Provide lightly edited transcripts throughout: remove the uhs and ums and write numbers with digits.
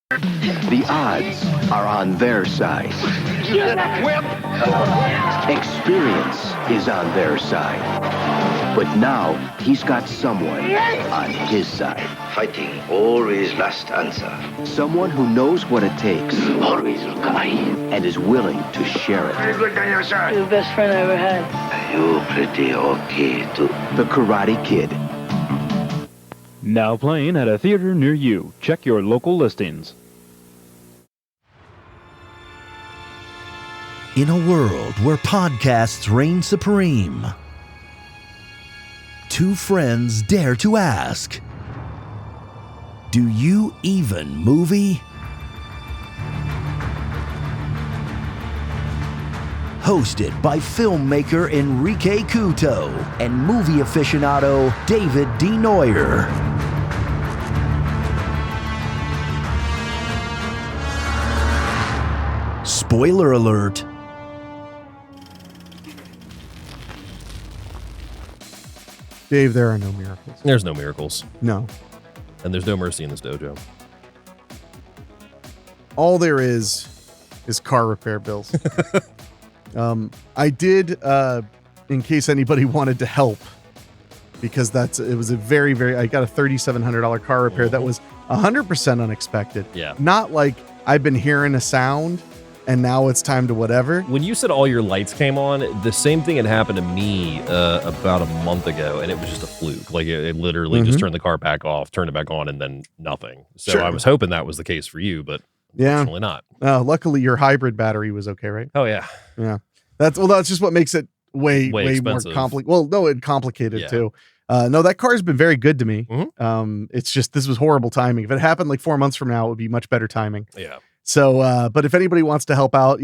The odds are on their side. Experience is on their side. But now he's got someone on his side. Fighting always last answer. Someone who knows what it takes Always look away. and is willing to share it. Look on your side. You're the best friend I ever had. You pretty okay too. The Karate Kid. Now playing at a theater near you. Check your local listings. In a world where podcasts reign supreme, two friends dare to ask, do you even movie? Hosted by filmmaker Henrique Couto and movie aficionado David D. Neuer. Spoiler alert. Dave, there are no miracles. There's no miracles. No. And there's no mercy in this dojo. All there is car repair bills. I did, in case anybody wanted to help, because it was a very, very, I got a $3,700 car repair that was 100% unexpected. Yeah. Not like I've been hearing a sound and now it's time to whatever. When you said all your lights came on, the same thing had happened to me about a month ago, and it was just a fluke. Like it literally just turned the car back off, turned it back on, and then nothing. So Sure. I was hoping that was the case for you, but unfortunately not. Luckily your hybrid battery was okay, right? Oh yeah. Yeah. That's just what makes it way more expensive. complicated. Well, no, it complicated too. No, that car's been very good to me. It's just, this was horrible timing. If it happened like 4 months from now, it would be much better timing. Yeah. So, but if anybody wants to help out,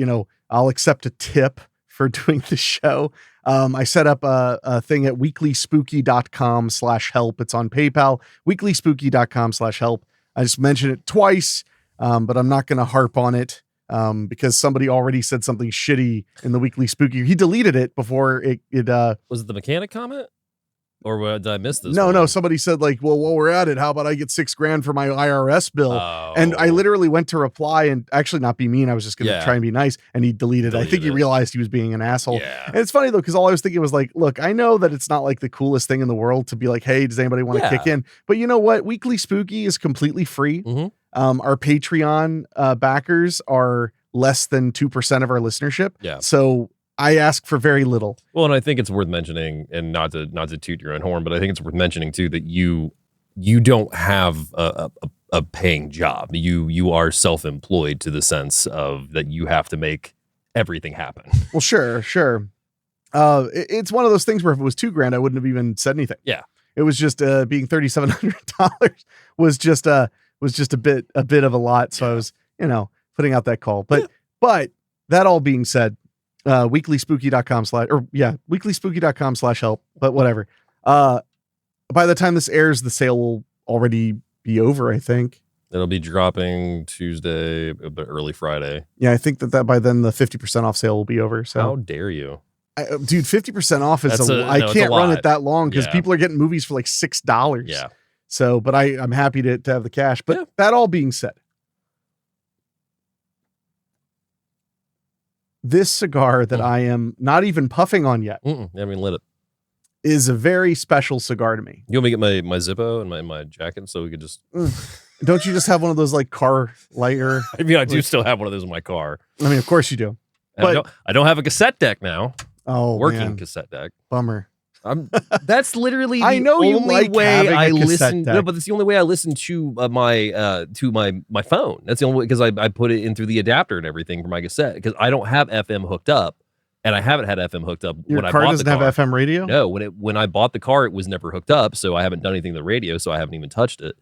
I'll accept a tip for doing the show. I set up a thing at weeklyspooky.com/help. It's on PayPal, weeklyspooky.com/help. I just mentioned it twice, but I'm not going to harp on it because somebody already said something shitty in the Weekly Spooky. He deleted it before it Was it the mechanic comment? Or did I miss this? No. Somebody said like, well, while we're at it, how about I get $6,000 for my IRS bill? Oh. And I literally went to reply and actually not be mean. I was just going to try and be nice. And he deleted it. I think he realized he was being an asshole. Yeah. And it's funny though, because all I was thinking was like, look, I know that it's not like the coolest thing in the world to be like, hey, does anybody want to kick in? But you know what? Weekly Spooky is completely free. Our Patreon backers are less than 2% of our listenership. Yeah. So I ask for very little. Well, and I think it's worth mentioning, and not to toot your own horn, but I think it's worth mentioning too that you don't have a paying job. You are self-employed to the sense of that you have to make everything happen. Well, sure. It's one of those things where if it was $2,000, I wouldn't have even said anything. Yeah. It was just being $3,700 was just a bit of a lot. So I was, putting out that call. But that all being said, weeklyspooky.com/help, but whatever. By the time this airs, the sale will already be over, I think. It'll be dropping Tuesday, but early Friday. Yeah, I think that by then the 50% off sale will be over. So how dare you? Dude, 50% off is I can't run it that long because people are getting movies for like $6. Yeah. So, but I'm happy to have the cash. But that all being said, this cigar that I am not even puffing on yet, I haven't lit it, is a very special cigar to me. You want me to get my Zippo and my jacket so we could just... Don't you just have one of those like car lighter? I mean, I do still have one of those in my car. I mean, of course you do. But I don't have a cassette deck now. Oh, working cassette deck. Bummer. That's literally the I know only you like way I listen. deck. No, but it's the only way I listen to my phone. That's the only way, because I put it in through the adapter and everything for my cassette, because I don't have FM hooked up, and I haven't had FM hooked up. Your when car I bought doesn't the car. have FM radio? No, when I bought the car, it was never hooked up, so I haven't done anything to the radio, so I haven't even touched it.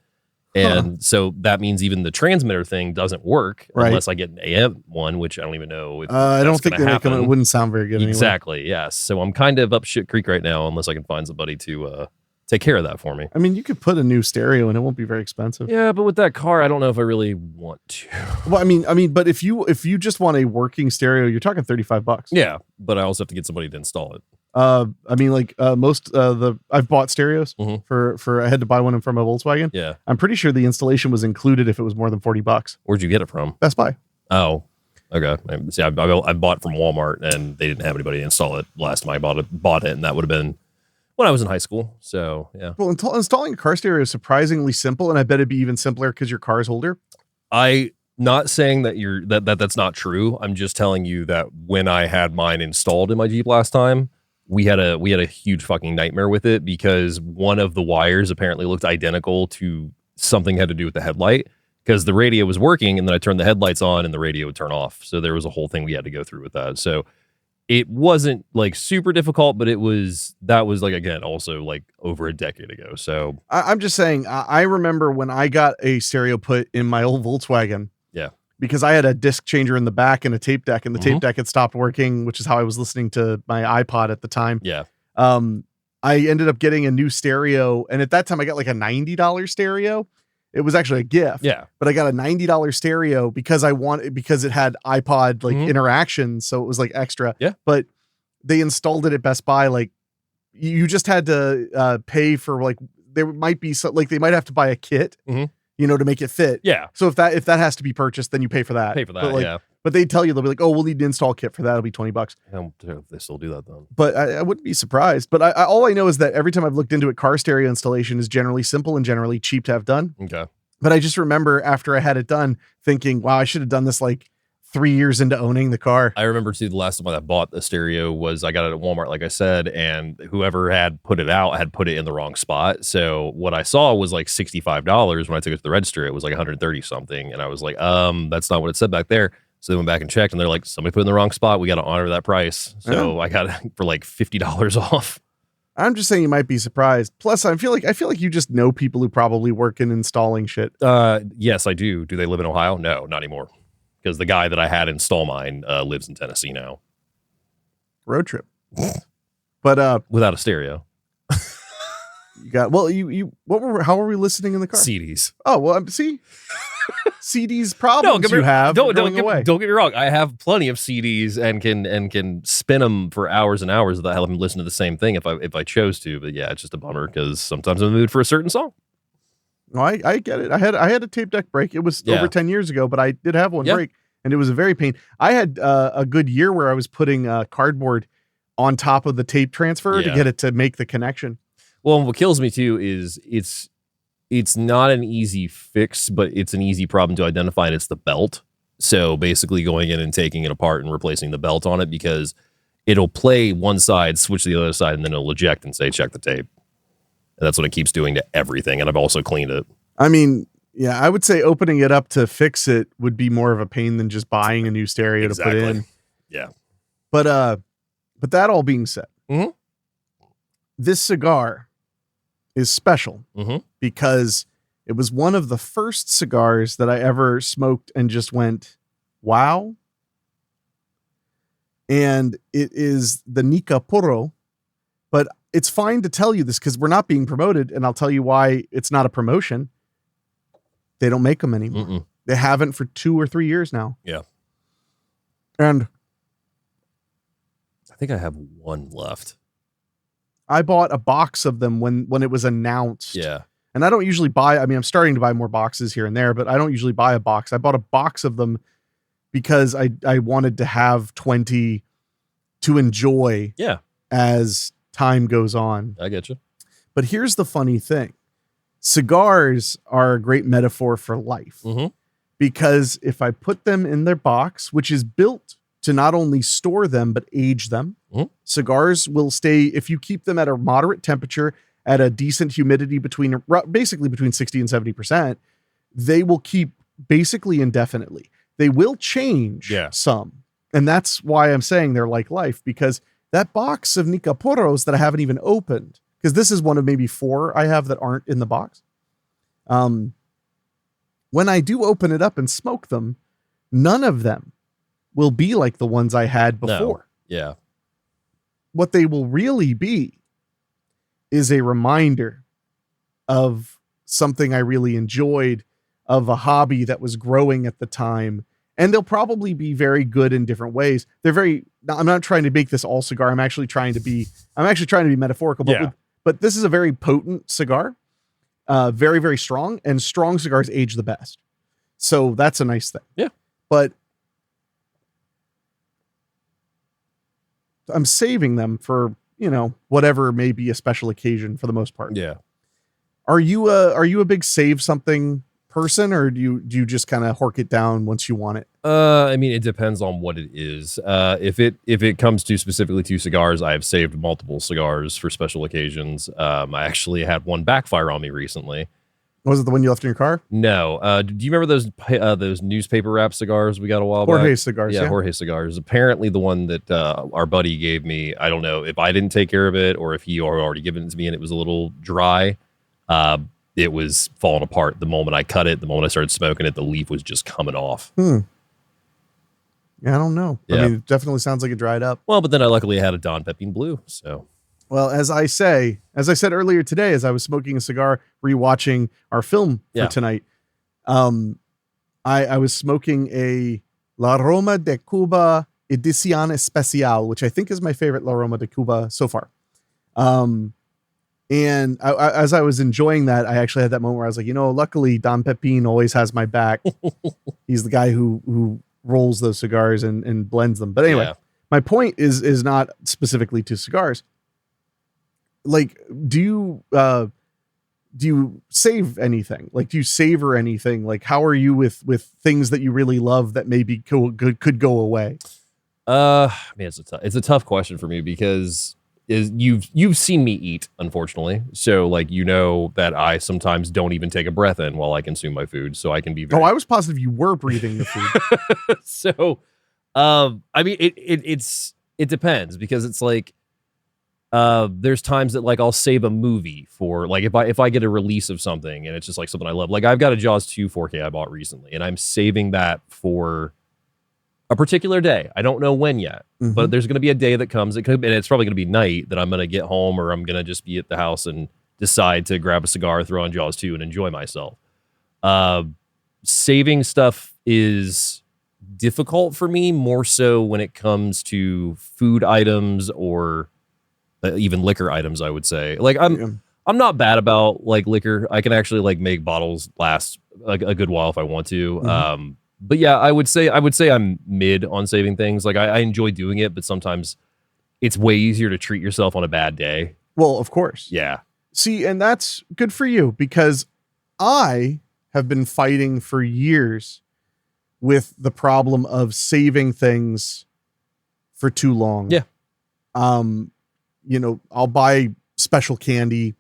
And so that means even the transmitter thing doesn't work unless I get an AM one, which I don't even know. If I don't think it wouldn't sound very good. Exactly. Anyway. Yes. So I'm kind of up shit creek right now, unless I can find somebody to take care of that for me. I mean, you could put a new stereo and it won't be very expensive. Yeah, but with that car, I don't know if I really want to. Well, I mean, but if you just want a working stereo, you're talking $35. Yeah, but I also have to get somebody to install it. I mean, like most I've bought stereos for I had to buy one from a Volkswagen. Yeah, I'm pretty sure the installation was included if it was more than $40. Where'd you get it from? Best Buy. Oh, okay. See, I bought from Walmart and they didn't have anybody to install it last time I bought it, and that would have been when I was in high school. So yeah. Well, installing a car stereo is surprisingly simple, and I bet it'd be even simpler because your car is older. Not saying that that's not true. I'm just telling you that when I had mine installed in my Jeep last time, we had a huge fucking nightmare with it because one of the wires apparently looked identical to something had to do with the headlight, because the radio was working and then I turned the headlights on and the radio would turn off. So there was a whole thing we had to go through with that. So it wasn't like super difficult, but that was like, again, also like over a decade ago. So I'm just saying, I remember when I got a stereo put in my old Volkswagen. Yeah. Because I had a disc changer in the back and a tape deck, and the tape deck had stopped working, which is how I was listening to my iPod at the time. Yeah. I ended up getting a new stereo, and at that time I got like a $90 stereo. It was actually a gift. Yeah. But I got a $90 stereo because it had iPod like interaction, so it was like extra. Yeah. But they installed it at Best Buy. Like you just had to pay for, like, there might be some, like they might have to buy a kit, to make it fit. Yeah. So if that has to be purchased, then you pay for that. Yeah. But they tell you, they'll be like, oh, we'll need an install kit for that. It'll be $20. I don't know if they still do that though. But I wouldn't be surprised. But all I know is that every time I've looked into it, car stereo installation is generally simple and generally cheap to have done. Okay. But I just remember after I had it done thinking, wow, I should have done this like 3 years into owning the car. I remember too, the last time I bought the stereo was I got it at Walmart, like I said, and whoever had put it out had put it in the wrong spot. So what I saw was like $65. When I took it to the register, it was like 130 something. And I was like, that's not what it said back there. So they went back and checked and they're like, somebody put it in the wrong spot. We got to honor that price. So I got it for like $50 off. I'm just saying you might be surprised. Plus, I feel like you just know people who probably work in installing shit. Yes, I do. Do they live in Ohio? No, not anymore. Because the guy that I had install mine lives in Tennessee now. Road trip. But without a stereo. You got, well, how were we listening in the car? CDs. Oh, well, see? CDs problems don't get me wrong. I have plenty of CDs and can spin them for hours and hours without having to listen to the same thing if I chose to. But yeah, it's just a bummer because sometimes I'm in the mood for a certain song. No, I get it. I had a tape deck break. It was over 10 years ago, but I did have one break, and it was a very pain. I had a good year where I was putting cardboard on top of the tape transfer to get it to make the connection. Well, what kills me too is it's not an easy fix, but it's an easy problem to identify, and it's the belt. So basically going in and taking it apart and replacing the belt on it, because it'll play one side, switch to the other side, and then it'll eject and say, check the tape. And that's what it keeps doing to everything. And I've also cleaned it. I mean, yeah, I would say opening it up to fix it would be more of a pain than just buying a new stereo to put in. Yeah. But that all being said, this cigar is special because it was one of the first cigars that I ever smoked and just went, wow. And it is the Nica Puro, but it's fine to tell you this because we're not being promoted, and I'll tell you why it's not a promotion. They don't make them anymore. They haven't for 2 or 3 years now. Yeah. And I think I have one left. I bought a box of them when it was announced. Yeah. And I don't usually buy, I mean, I'm starting to buy more boxes here and there, but I don't usually buy a box. I bought a box of them because I wanted to have 20 to enjoy as time goes on. I get you. But here's the funny thing. Cigars are a great metaphor for life because if I put them in their box, which is built to not only store them, but age them, cigars will stay, if you keep them at a moderate temperature, at a decent humidity basically between 60 and 70%, they will keep basically indefinitely. They will change some. And that's why I'm saying they're like life, because that box of Nica Puros that I haven't even opened, because this is one of maybe 4 I have that aren't in the box. When I do open it up and smoke them, none of them will be like the ones I had before. No. Yeah. What they will really be is a reminder of something I really enjoyed, of a hobby that was growing at the time. And they'll probably be very good in different ways. I'm not trying to make this all cigar. I'm actually trying to be metaphorical, but this is a very potent cigar. Very, very strong, and strong cigars age the best. So that's a nice thing. Yeah. But I'm saving them for, whatever may be a special occasion for the most part. Yeah. Are you a big save something person, or do you just kind of hork it down once you want it? I mean, it depends on what it is. If it comes to specifically to cigars, I have saved multiple cigars for special occasions. I actually had one backfire on me recently. Was it the one you left in your car? No. Do you remember those newspaper wrap cigars we got a while Jorge back? cigars. Yeah, Jorge cigars. Apparently the one that our buddy gave me, I don't know if I didn't take care of it or if he had already given it to me and it was a little dry. It was falling apart the moment I cut it. The moment I started smoking it, the leaf was just coming off. Yeah, I don't know. Yeah. I mean, it definitely sounds like it dried up. Well, but then I luckily had a Don Pepin Blue, so... Well, as I said earlier today, as I was smoking a cigar, rewatching our film for tonight, I was smoking a La Roma de Cuba Edición Especial, which I think is my favorite La Roma de Cuba so far. And as I was enjoying that, I actually had that moment where I was like, luckily Don Pepin always has my back. He's the guy who rolls those cigars and blends them. But anyway, my point is not specifically to cigars. Like, do you save anything? Like, do you savor anything? Like, how are you with things that you really love that maybe could go away? Man, it's a tough question for me because you've seen me eat, unfortunately. So like, that I sometimes don't even take a breath in while I consume my food. So I can be very... I was positive you were breathing the food. So, I mean, it depends because it's like, there's times that like I'll save a movie for like if I get a release of something and it's just like something I love. Like I've got a Jaws 2 4K I bought recently and I'm saving that for a particular day. I don't know when yet, but there's going to be a day that comes. And it's probably going to be night that I'm going to get home or I'm going to just be at the house and decide to grab a cigar, throw on Jaws 2 and enjoy myself. Saving stuff is difficult for me more so when it comes to food items or even liquor items, I would say. Like I'm not bad about like liquor. I can actually like make bottles last a good while if I want to. But yeah, I would say I'm mid on saving things. Like I enjoy doing it, but sometimes it's way easier to treat yourself on a bad day. Well, of course. Yeah. See, and that's good for you because I have been fighting for years with the problem of saving things for too long. Yeah. I'll buy special candy,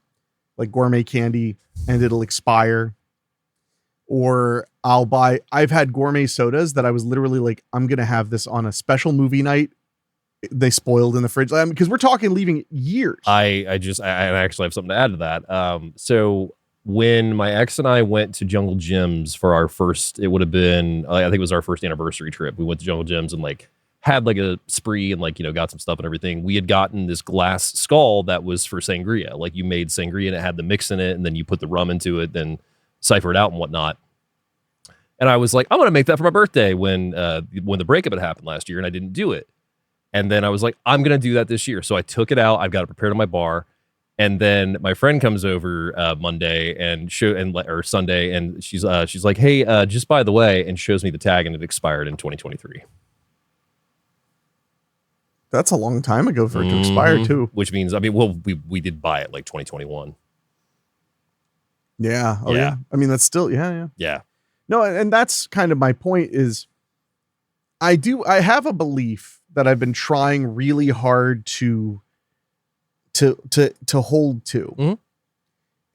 like gourmet candy, and it'll expire. Or I've had gourmet sodas that I was literally like, I'm going to have this on a special movie night. They spoiled in the fridge. Because we're talking leaving years. I actually have something to add to that. So when my ex and I went to Jungle Gyms for our first, it would have been, I think it was our first anniversary trip. We went to Jungle Gyms and like had like a spree and like, got some stuff and everything. We had gotten this glass skull that was for sangria. Like you made sangria and it had the mix in it and then you put the rum into it, then cipher it out and whatnot. And I was like, I'm going to make that for my birthday when the breakup had happened last year and I didn't do it. And then I was like, I'm going to do that this year. So I took it out. I've got it prepared on my bar. And then my friend comes over Monday or Sunday. And she's like, hey, just by the way, and shows me the tag and it expired in 2023. That's a long time ago for it to expire too. Which means, I mean, well, we did buy it like 2021. Yeah. Oh yeah. I mean, that's still, yeah. Yeah. No, and that's kind of my point is I have a belief that I've been trying really hard to hold to. Mm-hmm.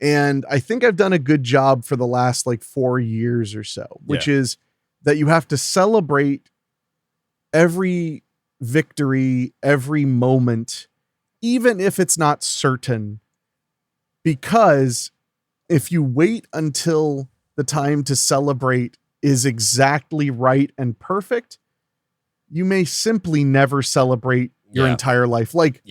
And I think I've done a good job for the last like 4 years or so, which is that you have to celebrate every victory, every moment, even if it's not certain, because if you wait until the time to celebrate is exactly right and perfect, you may simply never celebrate your entire life. Like,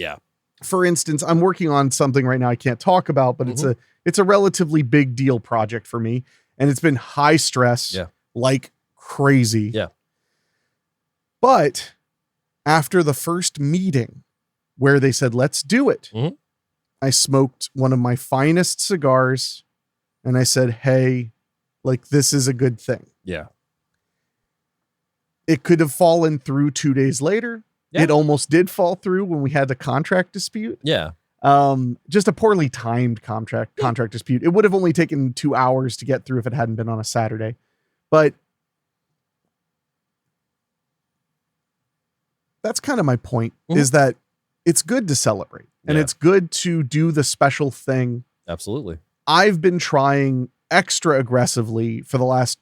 for instance, I'm working on something right now I can't talk about, but it's a relatively big deal project for me, and it's been high stress, like crazy. Yeah. But after the first meeting where they said, let's do it, I smoked one of my finest cigars and I said, hey, like, this is a good thing. Yeah. It could have fallen through 2 days later. Yeah. It almost did fall through when we had the contract dispute. Yeah. Just a poorly timed contract dispute. It would have only taken 2 hours to get through if it hadn't been on a Saturday. But that's kind of my point, is that it's good to celebrate and it's good to do the special thing. Absolutely. I've been trying extra aggressively for the last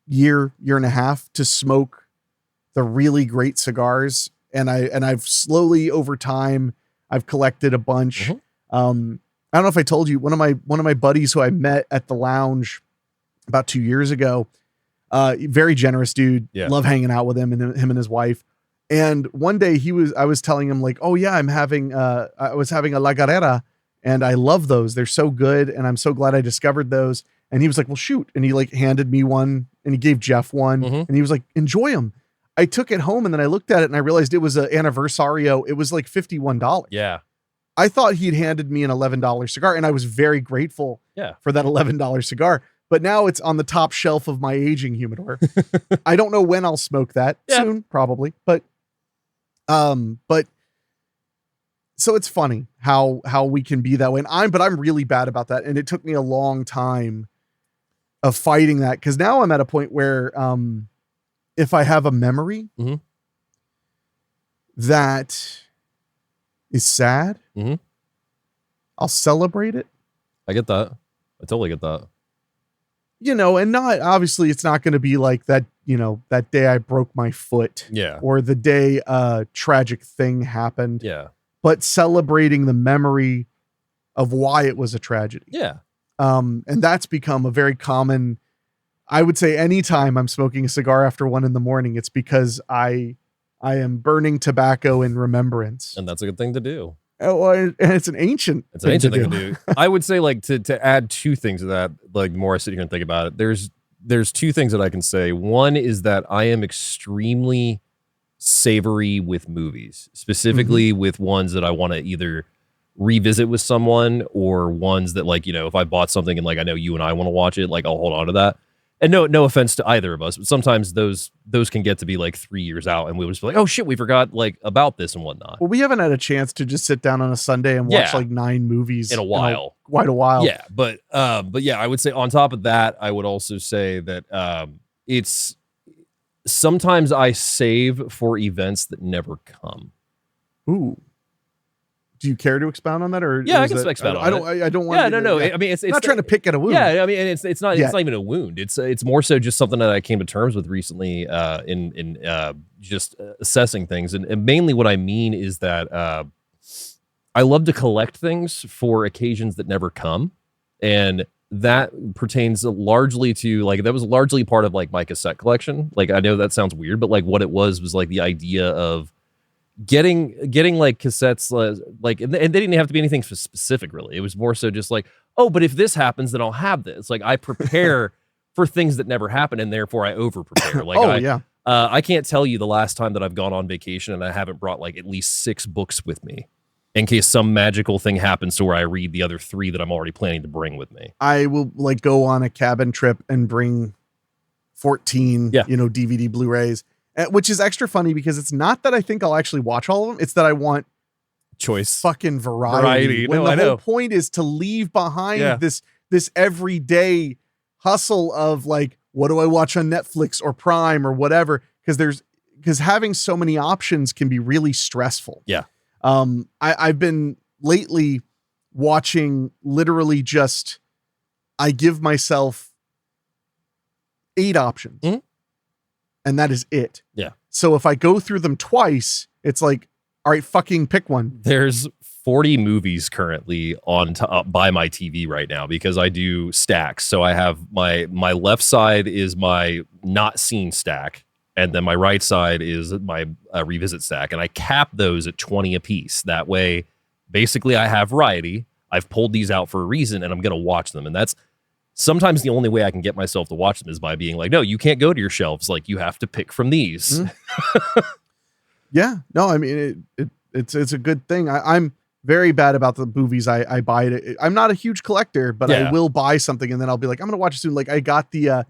year and a half to smoke the really great cigars. And I've slowly over time, I've collected a bunch. I don't know if I told you, one of my buddies who I met at the lounge about 2 years ago, very generous dude. Yeah. Love hanging out with him and his wife. And one day I was telling him like, oh yeah, I was having a La Guerrera and I love those. They're so good. And I'm so glad I discovered those. And he was like, well, shoot. And he like handed me one and he gave Jeff one and he was like, enjoy them. I took it home and then I looked at it and I realized it was an anniversario. It was like $51. Yeah. I thought he'd handed me an $11 cigar and I was very grateful for that $11 cigar. But now it's on the top shelf of my aging humidor. I don't know when I'll smoke that. Soon, probably. But so it's funny how we can be that way. And I'm really bad about that. And it took me a long time of fighting that. Cause now I'm at a point where, if I have a memory that is sad, I'll celebrate it. I get that. I totally get that. You know, and not, obviously it's not going to be like that, you know, that day I broke my foot or the day a tragic thing happened. Yeah. But celebrating the memory of why it was a tragedy. Yeah. And that's become a very common, I would say anytime I'm smoking a cigar after 1 a.m, it's because I am burning tobacco in remembrance. And that's a good thing to do. Oh, and it's an ancient thing to do. I would say like to add 2 things to that, like the more I sit here and think about it, there's 2 things that I can say. One is that I am extremely savory with movies, specifically with ones that I want to either revisit with someone or ones that, like, you know, if I bought something and like I know you and I want to watch it, like I'll hold on to that. And no offense to either of us, but sometimes those can get to be like 3 years out and we'll just be like, oh shit, we forgot like about this and whatnot. Well, we haven't had a chance to just sit down on a Sunday and watch like 9 movies in a while. Quite a while. Yeah. But yeah, I would say on top of that, I would also say that it's sometimes I save for events that never come. Ooh. Do you care to expound on that, or I can expound on it. I don't want. Yeah, no. I mean, it's not trying to pick at a wound. Yeah, I mean, and it's not even a wound. It's more so just something that I came to terms with recently in just assessing things, and mainly what I mean is that I love to collect things for occasions that never come, and that pertains largely to like that was largely part of like my cassette collection. Like I know that sounds weird, but like what it was like the idea of getting like cassettes like and they didn't have to be anything specific really. It was more so just like, oh, but if this happens then I'll have this. Like I prepare for things that never happen and therefore I over prepare. Like I can't tell you the last time that I've gone on vacation and I haven't brought like at least 6 books with me in case some magical thing happens to where I read the other 3 that I'm already planning to bring with me. I will like go on a cabin trip and bring 14 DVD Blu-rays. Which is extra funny because it's not that I think I'll actually watch all of them. It's that I want choice, fucking variety. When the whole point is to leave behind this everyday hustle of like, what do I watch on Netflix or Prime or whatever? Because having so many options can be really stressful. Yeah. I've been lately watching literally just, I give myself 8 options. Mm-hmm. And that is it. Yeah. So if I go through them twice, it's like, all right, fucking pick one. There's 40 movies currently on by my TV right now because I do stacks. So I have my left side is my not seen stack. And then my right side is my revisit stack. And I cap those at 20 a piece. That way basically I have variety. I've pulled these out for a reason, and I'm going to watch them. And that's sometimes the only way I can get myself to watch them is by being like, no, you can't go to your shelves. Like, you have to pick from these. Yeah. No, I mean, it's a good thing. I'm very bad about the movies I buy. I'm not a huge collector, but I will buy something and then I'll be like, I'm going to watch it soon. Like, I got a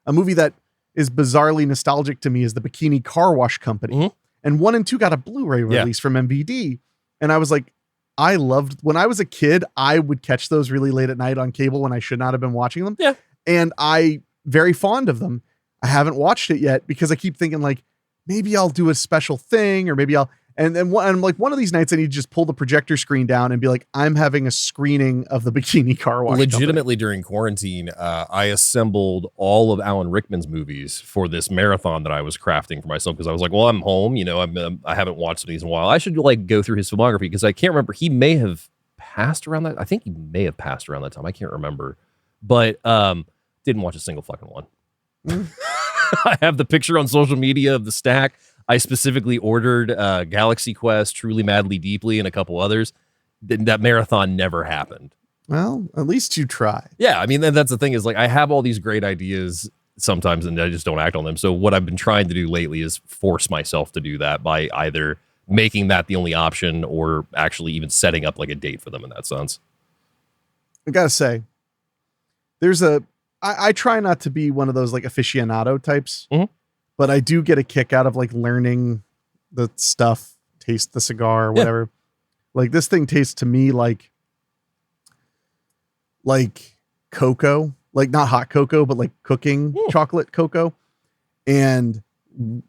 movie that is bizarrely nostalgic to me is the Bikini Car Wash Company. Mm-hmm. And 1 and 2 got a Blu-ray release from MVD. And I was like, when I was a kid, I would catch those really late at night on cable when I should not have been watching them. Yeah. And I very fond of them. I haven't watched it yet because I keep thinking like, maybe I'll do a special thing or maybe and I'm like, one of these nights I need to just pull the projector screen down and be like, I'm having a screening of the Bikini Car Wash Legitimately Company. During quarantine, I assembled all of Alan Rickman's movies for this marathon that I was crafting for myself because I was like, well, I'm home, I haven't watched some of these in a while. I should like go through his filmography because I can't remember. He may have passed around that. I think he may have passed around that time. I can't remember, but didn't watch a single fucking one. I have the picture on social media of the stack. I specifically ordered Galaxy Quest, Truly Madly Deeply, and a couple others. That marathon never happened. Well, at least you tried. Yeah, I mean, that's the thing is like I have all these great ideas sometimes and I just don't act on them. So what I've been trying to do lately is force myself to do that by either making that the only option or actually even setting up like a date for them in that sense. I gotta say, I try not to be one of those like aficionado types. Mm-hmm. But I do get a kick out of like learning the stuff, taste the cigar or whatever. Yeah. Like this thing tastes to me like cocoa, like not hot cocoa, but like cooking chocolate cocoa and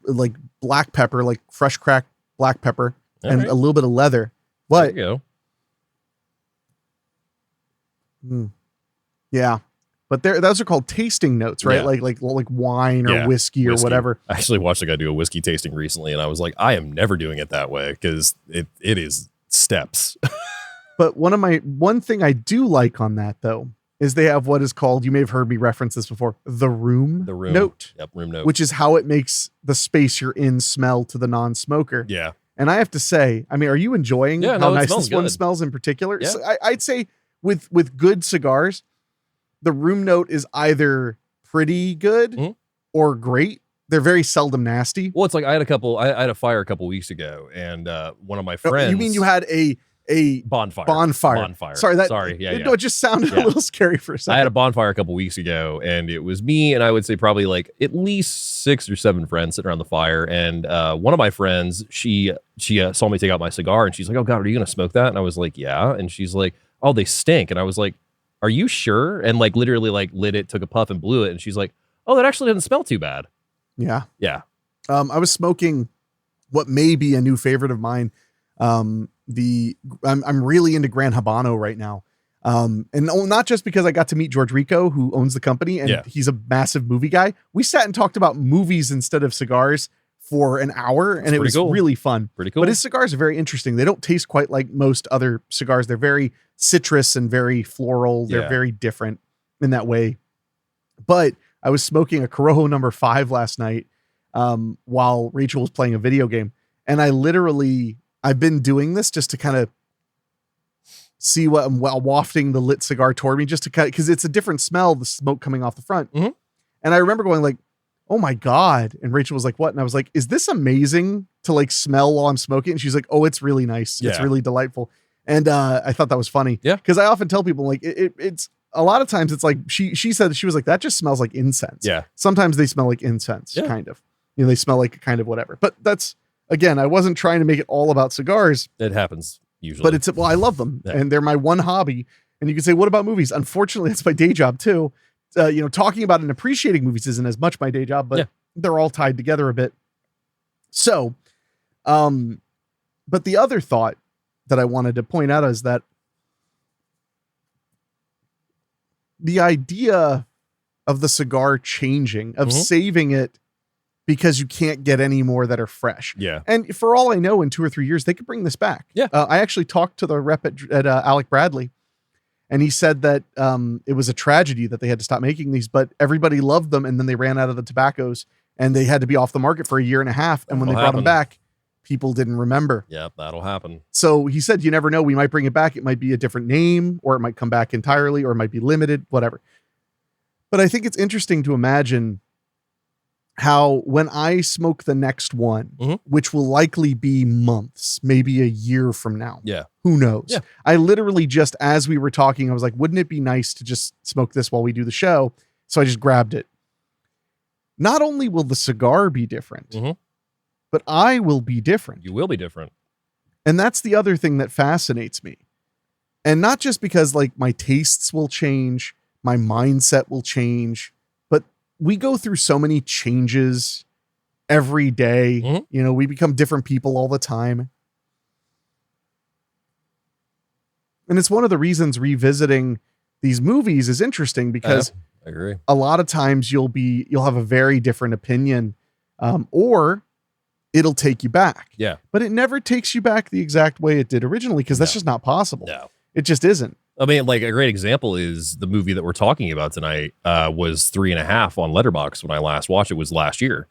like black pepper, like fresh cracked black pepper and a little bit of leather. But there you go. Yeah. But those are called tasting notes, right? Yeah. Like wine or whiskey or whatever. I actually watched a guy do a whiskey tasting recently, and I was like, I am never doing it that way because it is steps. But one thing I do like on that though is they have what is called, you may have heard me reference this before, the room note. Yep, room note. Which is how it makes the space you're in smell to the non-smoker. Yeah. And I have to say, I mean, are you enjoying how nice this one smells in particular? Yeah. So I'd say with good cigars, the room note is either pretty good or great. They're very seldom nasty. Well, it's like I had a fire a couple weeks ago, and one of my friends. You mean you had a bonfire? Bonfire. Sorry. Yeah. No, it just sounded a little scary for a second. I had a bonfire a couple weeks ago, and it was me, and I would say probably like at least 6 or 7 friends sitting around the fire. And one of my friends, she saw me take out my cigar, and she's like, "Oh God, are you gonna smoke that?" And I was like, "Yeah." And she's like, "Oh, they stink." And I was like, "Are you sure?" And like literally like lit it, took a puff and blew it. And she's like, "Oh, that actually doesn't smell too bad." Yeah. Yeah. I was smoking what may be a new favorite of mine. I'm really into Gran Habano right now. And not just because I got to meet George Rico, who owns the company, and he's a massive movie guy. We sat and talked about movies instead of cigars for an hour, and it was really fun. Pretty cool. But his cigars are very interesting. They don't taste quite like most other cigars. They're very citrus and very floral. They're very different in that way. But I was smoking a Corojo number 5 last night while Rachel was playing a video game. And I've been doing this just to kind of see while wafting the lit cigar toward me, just to cut, because it's a different smell, the smoke coming off the front. Mm-hmm. And I remember going like, oh my God. And Rachel was like, what? And I was like, is this amazing to like smell while I'm smoking? And she's like, oh, it's really nice. It's really delightful. And I thought that was funny. Yeah. Because I often tell people like it's a lot of times it's like she said, she was like, that just smells like incense. Yeah. Sometimes they smell like incense, kind of. You know, they smell like kind of whatever. But that's, again, I wasn't trying to make it all about cigars. It happens usually. But I love them. Yeah. And they're my one hobby. And you can say, what about movies? Unfortunately, it's my day job too. Talking about and appreciating movies isn't as much my day job, but they're all tied together a bit. So, but the other thought that I wanted to point out is that the idea of the cigar changing, of saving it because you can't get any more that are fresh. Yeah. And for all I know, in 2 or 3 years, they could bring this back. Yeah. I actually talked to the rep at Alec Bradley, and he said that it was a tragedy that they had to stop making these, but everybody loved them. And then they ran out of the tobaccos and they had to be off the market for 1.5 years. And when they brought them back, people didn't remember. Yep, that'll happen. So he said, you never know. We might bring it back. It might be a different name, or it might come back entirely, or it might be limited, whatever. But I think it's interesting to imagine how when I smoke the next one, which will likely be months, maybe a year from now. Yeah. Who knows? Yeah. I literally just, as we were talking, I was like, wouldn't it be nice to just smoke this while we do the show? So I just grabbed it. Not only will the cigar be different, but I will be different. You will be different. And that's the other thing that fascinates me. And not just because like my tastes will change, my mindset will change, but we go through so many changes every day. You know, we become different people all the time. And it's one of the reasons revisiting these movies is interesting, because I agree. A lot of times you'll have a very different opinion, or it'll take you back. Yeah. But it never takes you back the exact way it did originally, because that's just not possible. No. It just isn't. I mean, like a great example is the movie that we're talking about tonight was 3.5 on Letterboxd when I last watched it. Was last year.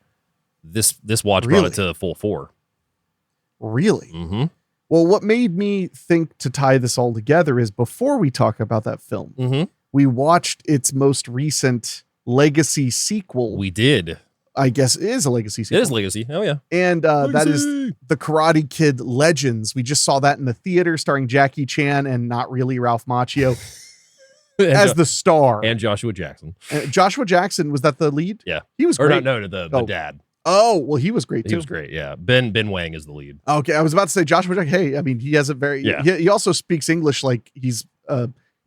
This watch brought it to full 4. Really? Mm-hmm. Well, what made me think to tie this all together is before we talk about that film, we watched its most recent legacy sequel. We did. I guess it is a legacy sequel. It is Legacy. Oh, yeah. And that is The Karate Kid Legends. We just saw that in the theater, starring Jackie Chan and not really Ralph Macchio as the star. And Joshua Jackson. Joshua Jackson, was that the lead? Yeah. He was or great. No, the dad. Oh, well, he was great too. He was great, yeah. Ben Wang is the lead. Okay, I was about to say Joshua Jackson. Hey, I mean, he has a very, he also speaks English like he's,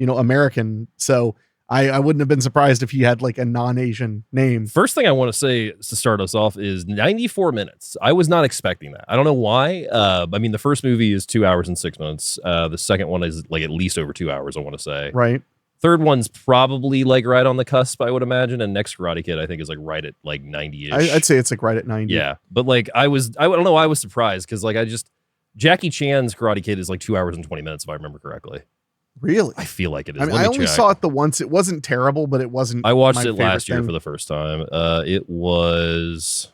American. So I wouldn't have been surprised if he had like a non-Asian name. First thing I want to say to start us off is 94 minutes. I was not expecting that. I don't know why. I mean, the first movie is 2 hours and 6 minutes. The second one is like at least over 2 hours, I want to say. Right. Third one's probably like right on the cusp, I would imagine. And next Karate Kid, I think, is like right at like 90-ish. I'd say it's like right at 90. Yeah. But like I don't know, I was surprised because like Jackie Chan's Karate Kid is like 2 hours and 20 minutes, if I remember correctly. Really? I feel like it is. I mean, I only saw it the once. It wasn't terrible, but it wasn't. I watched it last year for the first time. It was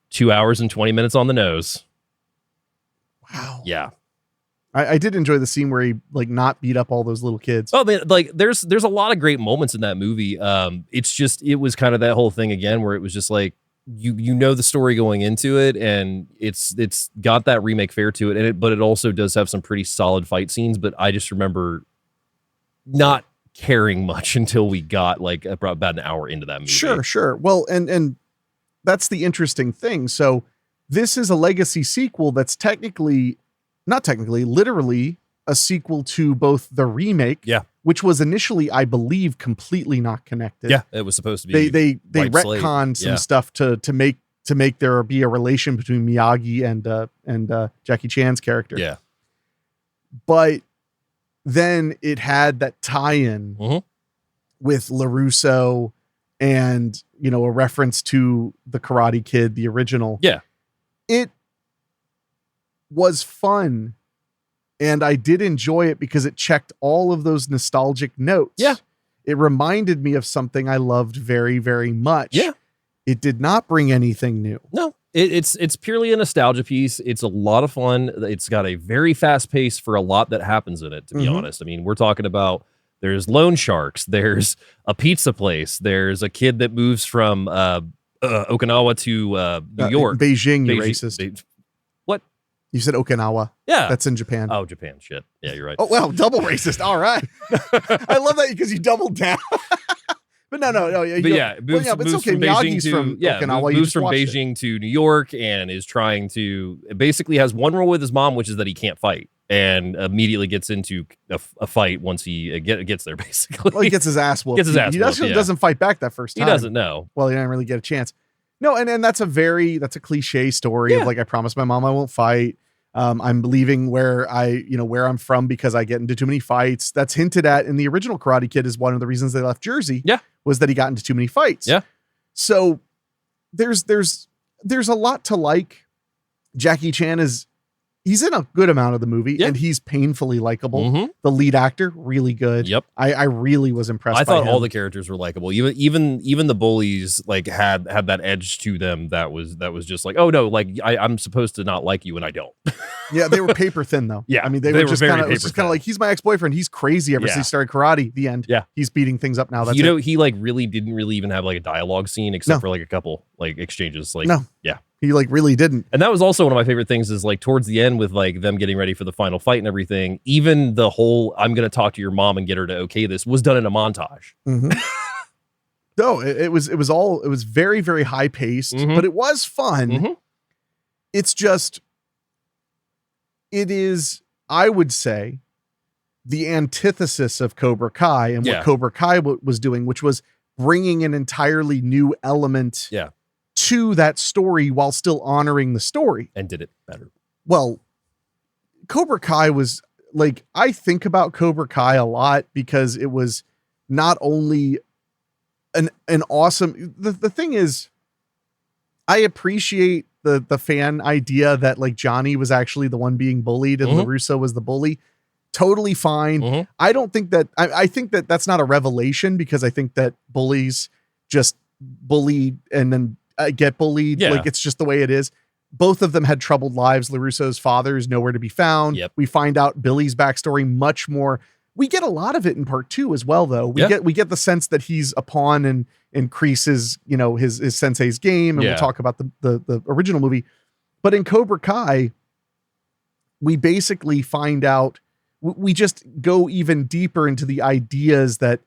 2 hours and 20 minutes on the nose. Wow. Yeah. I did enjoy the scene where he like not beat up all those little kids. Oh man, like there's a lot of great moments in that movie. It was kind of that whole thing again where it was just like you know the story going into it, and it's got that remake fare to it, but it also does have some pretty solid fight scenes. But I just remember not caring much until we got like about an hour into that movie. Sure. Well, and that's the interesting thing. So this is a legacy sequel that's literally a sequel to both the remake, which was initially, I believe, completely not connected. Yeah, it was supposed to be. They retconned some stuff to make there be a relation between Miyagi and Jackie Chan's character. Yeah, but then it had that tie-in with LaRusso and a reference to the Karate Kid, the original. Yeah, it was fun, and I did enjoy it because it checked all of those nostalgic notes. Yeah. It reminded me of something I loved very, very much. Yeah. It did not bring anything new. No, it's purely a nostalgia piece. It's a lot of fun. It's got a very fast pace for a lot that happens in it, to be honest. I mean, we're talking about there's loan sharks, there's a pizza place, there's a kid that moves from Okinawa to New York. Beijing, you racist. What? You said Okinawa. Yeah. That's in Japan. Oh, Japan. Shit. Yeah, you're right. Oh, well, double racist. All right. I love that because you doubled down. But no. But it's okay. Miyagi's from Okinawa. Moves from Beijing to New York and is trying to basically has one rule with his mom, which is that he can't fight, and immediately gets into a fight once he gets there, basically. Well, he gets his ass whooped. He doesn't fight back that first time. He doesn't know. Well, he didn't really get a chance. No, and that's a cliche story of like, I promised my mom I won't fight. I'm leaving where I'm from because I get into too many fights. That's hinted at in the original Karate Kid is one of the reasons they left Jersey. Yeah. Was that he got into too many fights. Yeah. So there's a lot to like. Jackie Chan he's in a good amount of the movie, Yeah. and he's painfully likable. Mhm. The lead actor, really good. Yep. I really was impressed. I by thought him. all the characters were likable. Even the bullies like had that edge to them that was just like, oh no, like I'm supposed to not like you and I don't. Yeah, they were paper thin though. Yeah, I mean they they were were just very kind of paper thin. like he's my ex-boyfriend. He's crazy ever Yeah. since he started karate. The end. Yeah. He's beating things up now. That's He like really didn't really even have like a dialogue scene except for like a couple like exchanges. Like No. yeah. He like really didn't. And that was also one of my favorite things is like towards the end with like them getting ready for the final fight and everything, even the whole I'm going to talk to your mom and get her to okay this was done in a montage. Mm-hmm. No, it was very, very high paced, but it was fun. Mm-hmm. It's just, it is, I would say, the antithesis of Cobra Kai and what Cobra Kai was doing, which was bringing an entirely new element to that story while still honoring the story. And did it better. Well, Cobra Kai was like, I think about Cobra Kai a lot because it was not only an awesome, the thing is, I appreciate the fan idea that like Johnny was actually the one being bullied and LaRusso was the bully. Totally fine. I don't think that, I think that that's not a revelation because I think that bullies just bully and then get bullied. Yeah. Like it's just the way it is. Both of them had troubled lives. LaRusso's father is nowhere to be found. Yep. We find out Billy's backstory much more. We get a lot of it in part 2 as well, though. We get the sense that he's a pawn and increases, you know, his sensei's game. And we'll talk about the original movie. But in Cobra Kai, we basically find out, we just go even deeper into the ideas that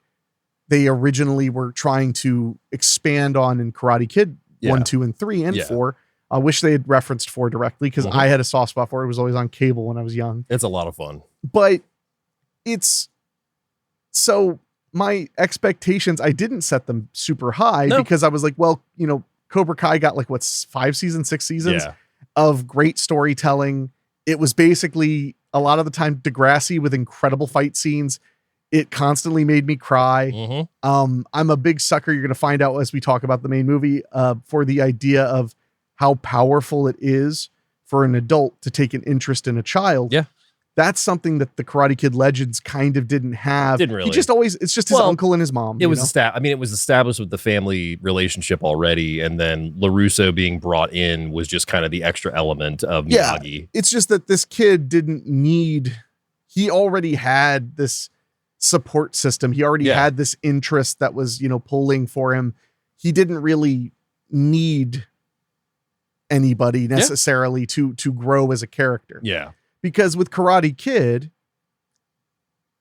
they originally were trying to expand on in Karate Kid 1, 2, and 3, and 4. I wish they had referenced 4 directly because I had a soft spot for it. It was always on cable when I was young. It's a lot of fun. But it's so my expectations, I didn't set them super high because I was like, well, you know, Cobra Kai got like what's 5 seasons, 6 seasons of great storytelling. It was basically a lot of the time Degrassi with incredible fight scenes. It constantly made me cry. I'm a big sucker. You're going to find out as we talk about the main movie for the idea of how powerful it is for an adult to take an interest in a child. Yeah. That's something that the Karate Kid Legends kind of didn't have. Didn't really. He just always, it's just his uncle and his mom. It was it was established with the family relationship already. And then LaRusso being brought in was just kind of the extra element of Miyagi. It's just that this kid didn't need, he already had this support system. He already had this interest that was, you know, pulling for him. He didn't really need anybody necessarily to grow as a character. Yeah. Because with Karate Kid,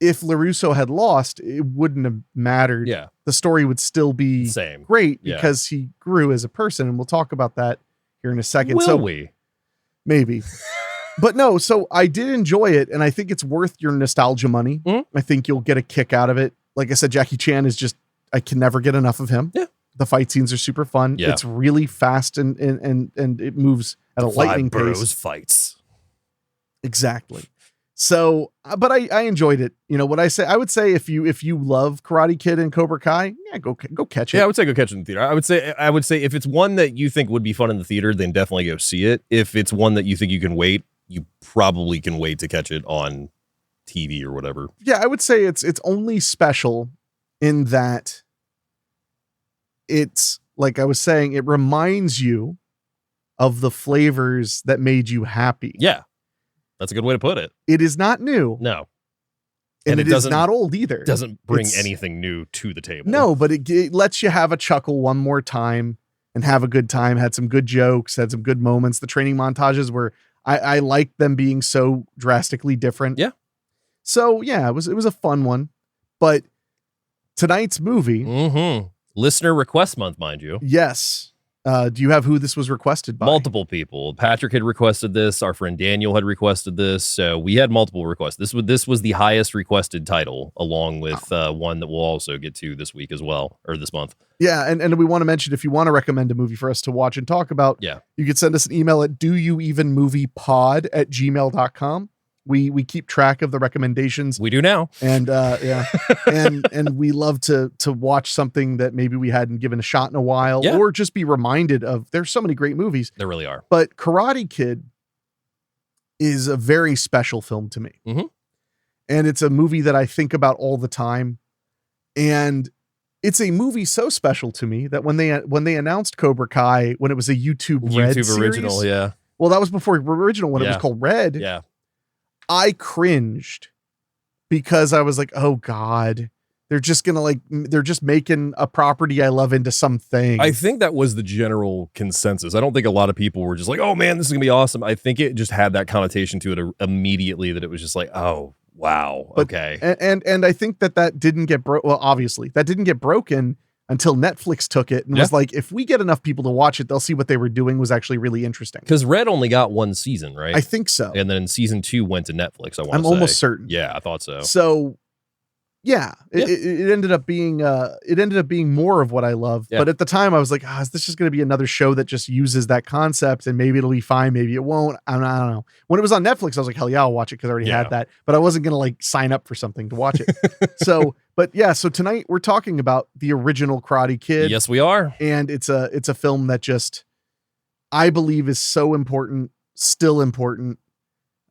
if LaRusso had lost, it wouldn't have mattered. Yeah. The story would still be Same. great because he grew as a person. And we'll talk about that here in a second. Will we? Maybe. But no, so I did enjoy it. And I think it's worth your nostalgia money. I think you'll get a kick out of it. Like I said, Jackie Chan is just, I can never get enough of him. Yeah. The fight scenes are super fun. Yeah. It's really fast and it moves at a lightning pace. Fights. Exactly. So, but I enjoyed it. You know what I say? I would say if you love Karate Kid and Cobra Kai, go catch it. Yeah, I would say go catch it in the theater. I would say if it's one that you think would be fun in the theater, then definitely go see it. If it's one that you think you can wait, you probably can wait to catch it on TV or whatever. Yeah, I would say it's only special in that it's like I was saying, it reminds you of the flavors that made you happy. Yeah. That's a good way to put it. It is not new. No. And it is not old either. Doesn't bring anything new to the table. No, but it lets you have a chuckle one more time and have a good time. Had some good jokes, had some good moments. The training montages were, I liked them being so drastically different. Yeah. So yeah, it was a fun one. But tonight's movie. Listener request month, mind you. Yes. Do you have who this was requested by? Multiple people. Patrick had requested this. Our friend Daniel had requested this. So we had multiple requests. This was the highest requested title, along with one that we'll also get to this week as well, or this month. Yeah, and we want to mention, if you want to recommend a movie for us to watch and talk about, you could send us an email at doyouevenmoviepod@gmail.com. We keep track of the recommendations. We do now. And and we love to watch something that maybe we hadn't given a shot in a while, or just be reminded of. There's so many great movies. There really are. But Karate Kid, is a very special film to me. Mhm. And it's a movie that I think about all the time. And it's a movie so special to me that when they announced Cobra Kai, when it was a YouTube Red original, series, yeah. well, that was before original when it was Yeah. called Red. Yeah. I cringed because I was like, oh God, they're just making a property I love into something. I think that was the general consensus. I don't think a lot of people were just like, oh man, this is gonna be awesome. I think it just had that connotation to it immediately that it was just like, oh wow, okay. And I think that didn't get well, obviously that didn't get broken until Netflix took it and was like, if we get enough people to watch it, they'll see what they were doing was actually really interesting. Because Red only got one season, right? I think so. And then season 2 went to Netflix. I'm almost certain. Yeah, I thought so. So yeah, it ended up being more of what I love. Yeah. But at the time I was like, is this just going to be another show that just uses that concept and maybe it'll be fine. Maybe it won't. I don't know. When it was on Netflix, I was like, hell yeah, I'll watch it. Cause I already had that, but I wasn't going to like sign up for something to watch it. So tonight we're talking about the original Karate Kid. Yes, we are. And it's a film that just, I believe is so important, still important.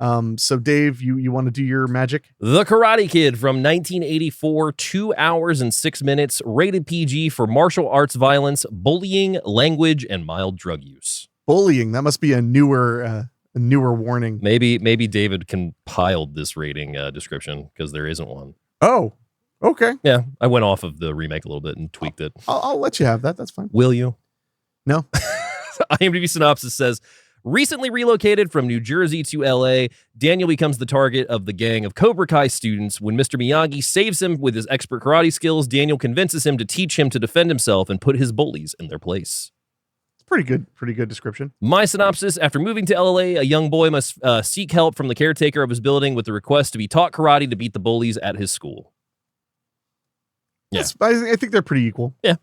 So Dave, you want to do your magic? The Karate Kid from 1984, 2 hours and 6 minutes, rated PG for martial arts violence, bullying, language, and mild drug use. Bullying. That must be a newer warning. Maybe David compiled this rating description because there isn't one. Oh, okay. Yeah, I went off of the remake a little bit and tweaked it. I'll let you have that. That's fine. Will you? No. IMDb synopsis says, recently relocated from New Jersey to LA, Daniel becomes the target of the gang of Cobra Kai students. When Mr. Miyagi saves him with his expert karate skills, Daniel convinces him to teach him to defend himself and put his bullies in their place. It's pretty good description. My synopsis, after moving to LA, a young boy must seek help from the caretaker of his building with the request to be taught karate to beat the bullies at his school. Yeah. I think they're pretty equal. Yeah.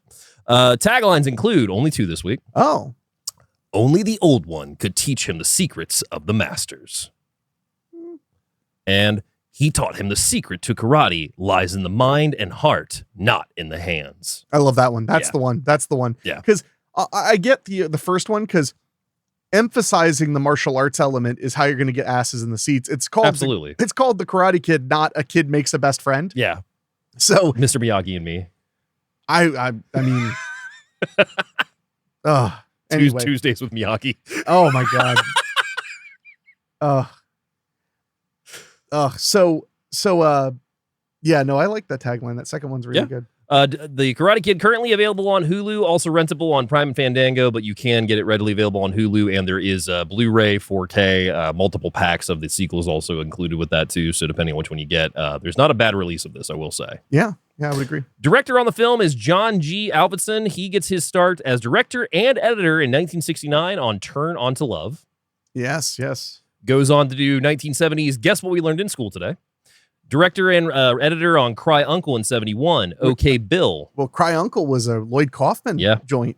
Taglines include, only 2 this week. Oh. Only the old one could teach him the secrets of the masters. And he taught him the secret to karate lies in the mind and heart, not in the hands. I love that one. That's the one. That's the one. Yeah. Because I get the first one because emphasizing the martial arts element is how you're going to get asses in the seats. It's called Absolutely. It's called The Karate Kid, not A Kid Makes a Best Friend. Yeah. So Mr. Miyagi and me. I mean, anyway. Tuesdays with Miyagi. Oh my God. Yeah, no, I like that tagline. That second one's really good. The Karate Kid currently available on Hulu, also rentable on Prime and Fandango, but you can get it readily available on Hulu, and there is a Blu-ray 4K, multiple packs of the sequels also included with that too, so depending on which one you get, there's not a bad release of this, I will say. Yeah, I would agree. Director on the film is John G. Avildsen. He gets his start as director and editor in 1969 on Turn On to Love. Yes. Goes on to do 1970s Guess What We Learned in School Today. Director and editor on Cry Uncle in 71. OK Bill. Well, Cry Uncle was a Lloyd Kaufman joint,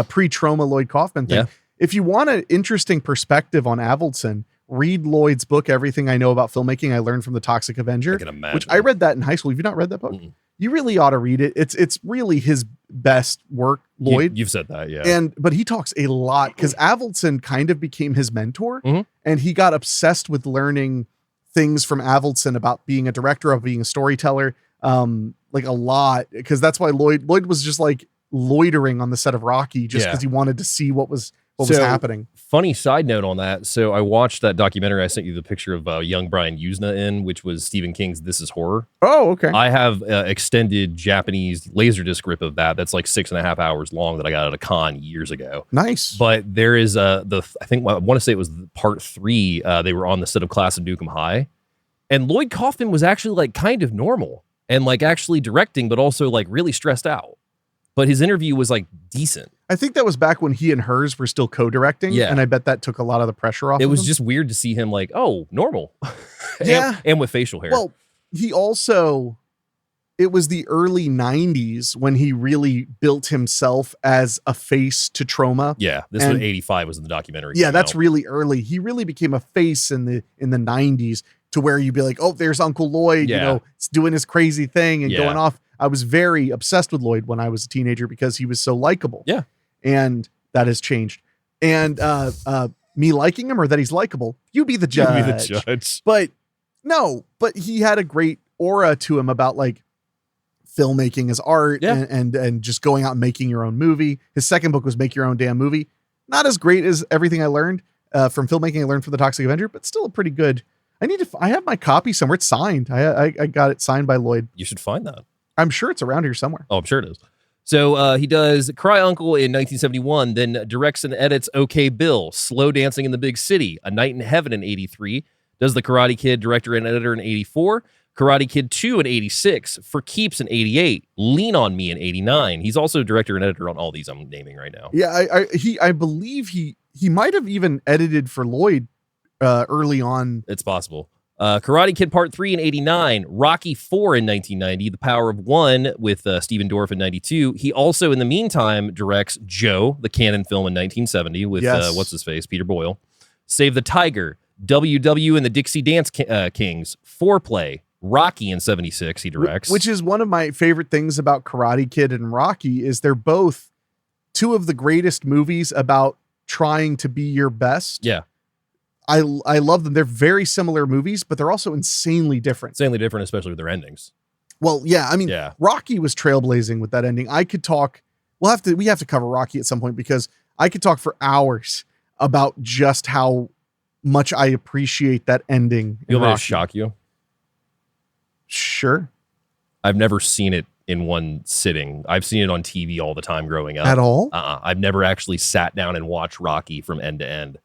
pre-trauma Lloyd Kaufman thing. Yeah. If you want an interesting perspective on Avildsen, read Lloyd's book, Everything I Know About Filmmaking I Learned from the Toxic Avenger. I can imagine. Which I read that in high school. Have you not read that book? Mm-mm. You really ought to read it. It's really his best work, Lloyd. You've said that, yeah. But he talks a lot because Avildsen kind of became his mentor, and he got obsessed with learning things from Avildsen about being a director, of being a storyteller, like a lot, because that's why Lloyd was just like loitering on the set of Rocky just because he wanted to see what was happening. Funny side note on that. So I watched that documentary. I sent you the picture of young Brian Usna in, which was Stephen King's This Is Horror. Oh, okay. I have extended Japanese Laserdisc rip of that. That's like 6.5 hours long that I got at a con years ago. Nice. But there is I think I want to say it was part 3. They were on the set of Class of Nukem High. And Lloyd Kaufman was actually like kind of normal and like actually directing, but also like really stressed out. But his interview was like decent. I think that was back when he and Hers were still co-directing. Yeah. And I bet that took a lot of the pressure off. It was just weird to see him like, oh, normal. and with facial hair. Well, it was the early 90s when he really built himself as a face to trauma. Yeah. This was 85 was in the documentary. Yeah, that's really early. He really became a face in the 90s to where you'd be like, oh, there's Uncle Lloyd, it's doing his crazy thing and going off. I was very obsessed with Lloyd when I was a teenager because he was so likable. Yeah. And that has changed. And me liking him or that he's likable. You be the judge. You be the judge. But no, but he had a great aura to him about like filmmaking as art and just going out and making your own movie. His second book was Make Your Own Damn Movie. Not as great as everything I learned from filmmaking I learned from The Toxic Avenger, but still a pretty good. I have my copy somewhere. It's signed. I got it signed by Lloyd. You should find that. I'm sure it's around here somewhere. Oh, I'm sure it is. So he does Cry Uncle in 1971, then directs and edits OK Bill, Slow Dancing in the Big City, A Night in Heaven in 83, does The Karate Kid, director and editor in 84, Karate Kid 2 in 86, For Keeps in 88, Lean on Me in 89. He's also director and editor on all these I'm naming right now. Yeah, I believe he might have even edited for Lloyd early on. It's possible. Karate Kid Part 3 in 89, Rocky 4 in 1990, The Power of One with Steven Dorff in 92. He also, in the meantime, directs Joe, the canon film in 1970 with, what's-his-face, Peter Boyle. Save the Tiger, WW and the Dixie Dance Kings, Foreplay, Rocky in 76 he directs. Which is one of my favorite things about Karate Kid and Rocky is they're both two of the greatest movies about trying to be your best. Yeah. I love them. They're very similar movies, but they're also insanely different. Insanely different, especially with their endings. Well, yeah. I mean, Rocky was trailblazing with that ending. I could talk. We have to cover Rocky at some point because I could talk for hours about just how much I appreciate that ending. You want me to shock you? Sure. I've never seen it in one sitting. I've seen it on TV all the time growing up. At all? I've never actually sat down and watched Rocky from end to end.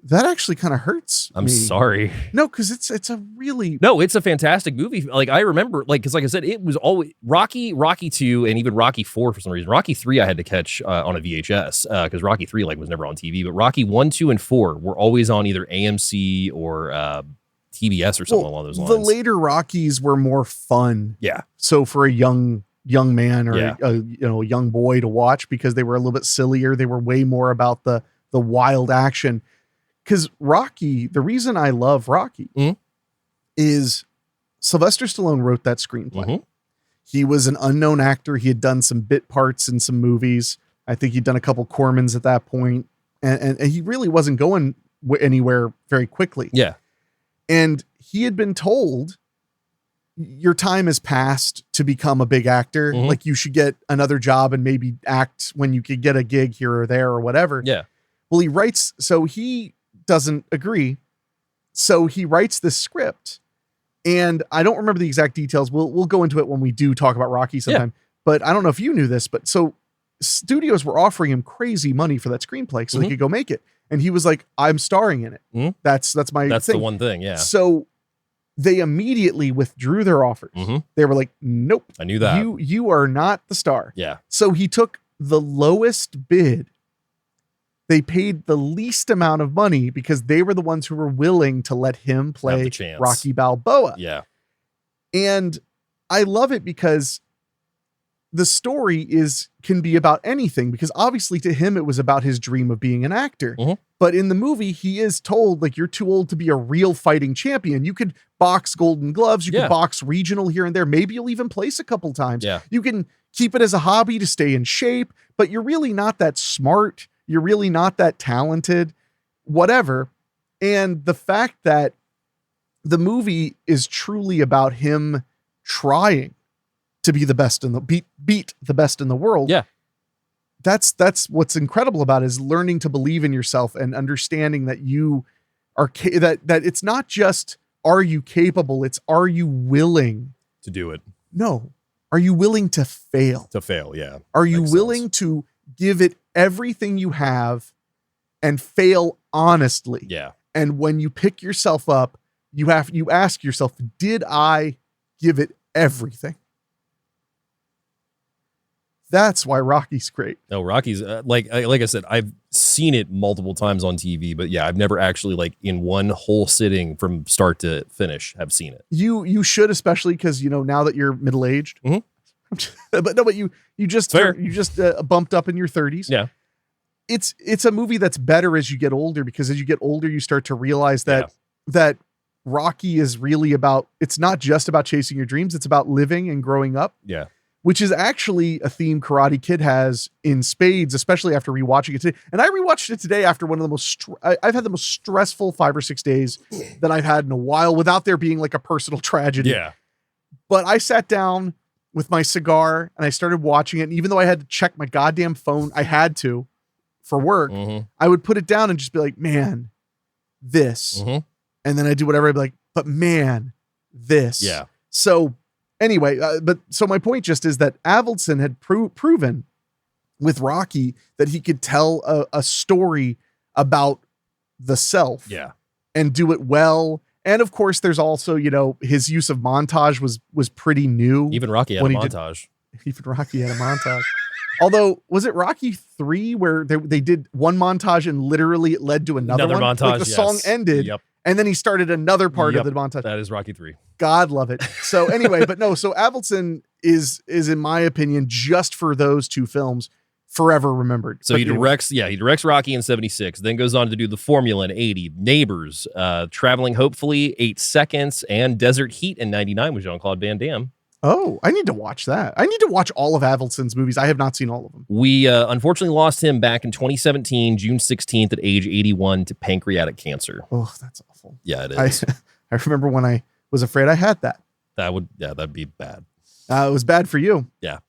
That actually kind of hurts. I'm sorry. No, because it's a really it's a fantastic movie. Like I remember, because like I said, it was always Rocky 2, and even Rocky 4 for some reason. Rocky 3 I had to catch on a VHS because Rocky 3 was never on TV. But Rocky 1, 2, and 4 were always on either AMC or TBS or something along those lines. The later Rockies were more fun. Yeah. So for a young man or a young boy to watch because they were a little bit sillier. They were way more about the wild action. Because Rocky, the reason I love Rocky is Sylvester Stallone wrote that screenplay. Mm-hmm. He was an unknown actor. He had done some bit parts in some movies. I think he'd done a couple Cormans at that point. And he really wasn't going anywhere very quickly. Yeah. And he had been told, your time has passed to become a big actor. Mm-hmm. Like you should get another job and maybe act when you could get a gig here or there or whatever. Yeah. Well, he doesn't agree. So he writes this script and I don't remember the exact details. We'll go into it when we do talk about Rocky sometime, but I don't know if you knew this, but so studios were offering him crazy money for that screenplay so he could go make it. And he was like, I'm starring in it. Mm-hmm. That's thing. The one thing. Yeah. So they immediately withdrew their offers. Mm-hmm. They were like, nope. I knew that. You are not the star. Yeah. So he took the lowest bid. They paid the least amount of money because they were the ones who were willing to let him play Rocky Balboa. Yeah. And I love it because the story can be about anything, because obviously to him, it was about his dream of being an actor. Mm-hmm. But in the movie, he is told, like, you're too old to be a real fighting champion. You could box Golden Gloves. You could box regional here and there. Maybe you'll even place a couple times. Yeah. You can keep it as a hobby to stay in shape, but you're really not that smart. You're really not that talented, whatever. And the fact that the movie is truly about him trying to be the best in the beat the best in the world. Yeah. That's what's incredible about it, is learning to believe in yourself and understanding that you are that it's not just, are you capable? It's, are you willing to do it? No. Are you willing to fail? To fail. Yeah. Are you willing to give it everything you have and fail honestly? Yeah. And when you pick yourself up, you ask yourself, did I give it everything? That's why Rocky's great. No, Rocky's like I said, I've seen it multiple times on TV, but yeah, I've never actually, like, in one whole sitting from start to finish have seen it. You should, especially because, now that you're middle-aged. Mm-hmm. but you just bumped up in your 30s. Yeah. It's a movie that's better as you get older, because as you get older, you start to realize that Rocky is really about, it's not just about chasing your dreams. It's about living and growing up. Yeah. which is actually a theme Karate Kid has in spades, especially after rewatching it today. And I rewatched it today after one of the most, I've had the most stressful 5 or 6 days that I've had in a while without there being like a personal tragedy. Yeah. But I sat down with my cigar and I started watching it. And even though I had to check my goddamn phone, I had to for work, I would put it down and just be like, man, this. And then I do whatever. I'd be like, but man, this. Yeah. So anyway, so my point just is that Avildsen had proven with Rocky that he could tell a story about the self, and do it well. And of course, there's also, you know, his use of montage was pretty new. Even Rocky had a montage. Even Rocky had a montage. Although, was it Rocky 3 where they did one montage and literally it led to another one? montage? Like the song ended. And then he started another part of the montage. That is Rocky 3. God love it. So anyway, but no, so Avildsen is in my opinion, just for those 2 films, forever remembered. So he directs Rocky in 76, then goes on to do The Formula in 80, Neighbors, Traveling Hopefully, 8 Seconds, and Desert Heat in 99 with Jean-Claude Van Damme. Oh, I need to watch that. I need to watch all of Avildsen's movies. I have not seen all of them. We unfortunately lost him back in 2017, June 16th at age 81 to pancreatic cancer. Oh, that's awful. Yeah, it is. I remember when I was afraid I had that. That'd be bad. It was bad for you. Yeah,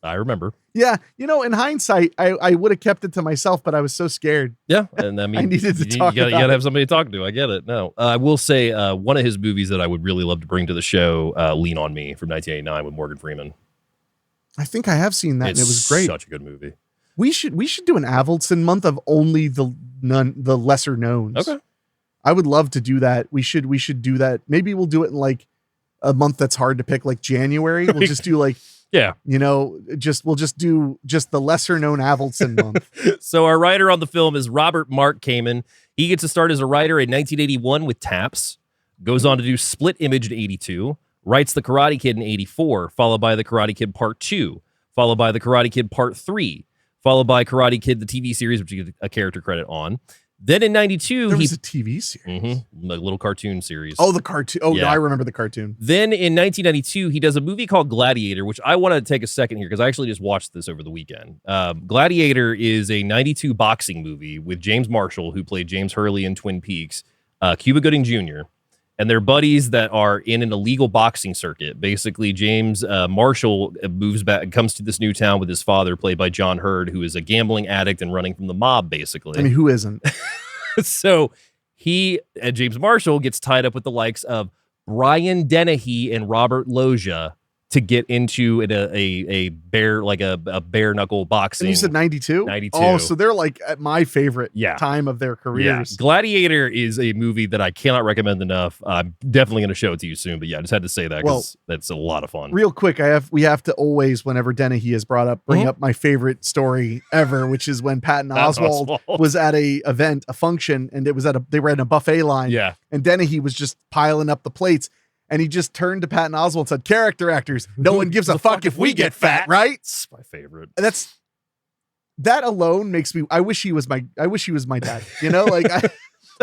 I remember. Yeah, you know, in hindsight, I would have kept it to myself, but I was so scared. Yeah, and I mean, I needed to talk. You gotta have somebody to talk to. I get it. No, I will say one of his movies that I would really love to bring to the show, Lean on Me from 1989 with Morgan Freeman. I think I have seen that, and it was great. Such a good movie. We should do an Avildsen month of only the lesser knowns. Okay, I would love to do that. We should do that. Maybe we'll do it in like a month that's hard to pick, like January. We'll just do like. Yeah. You know, we'll just do the lesser known Avildsen month. So our writer on the film is Robert Mark Kamen. He gets to start as a writer in 1981 with Taps, goes on to do Split Image in 82, writes The Karate Kid in 84, followed by The Karate Kid Part 2, followed by The Karate Kid Part 3, followed by Karate Kid, the TV series, which you get a character credit on. Then in 92, there was a TV series. A little cartoon series. Oh, the cartoon. Oh, yeah. No, I remember the cartoon. Then in 1992, he does a movie called Gladiator, which I want to take a second here because I actually just watched this over the weekend. Gladiator is a 92 boxing movie with James Marshall, who played James Hurley in Twin Peaks, Cuba Gooding Jr., and they're buddies that are in an illegal boxing circuit. Basically, James Marshall moves back, comes to this new town with his father, played by John Hurd, who is a gambling addict and running from the mob, basically. I mean, who isn't? So James Marshall gets tied up with the likes of Brian Dennehy and Robert Loggia to get into a bare knuckle boxing. And you said 92? 92. Oh, so they're like at my favorite time of their careers. Yeah. Gladiator is a movie that I cannot recommend enough. I'm definitely going to show it to you soon, but yeah, I just had to say that because that's a lot of fun. Real quick, we have to always, whenever Dennehy is brought up, bring up my favorite story ever, which is when Patton Oswalt was at a function, and it was they were in a buffet line. Yeah. And Dennehy was just piling up the plates. And he just turned to Patton Oswalt and said, "Character actors, no one gives a fuck if we get fat, right?" It's my favorite. And that alone makes me. I wish he was my dad. You know, like.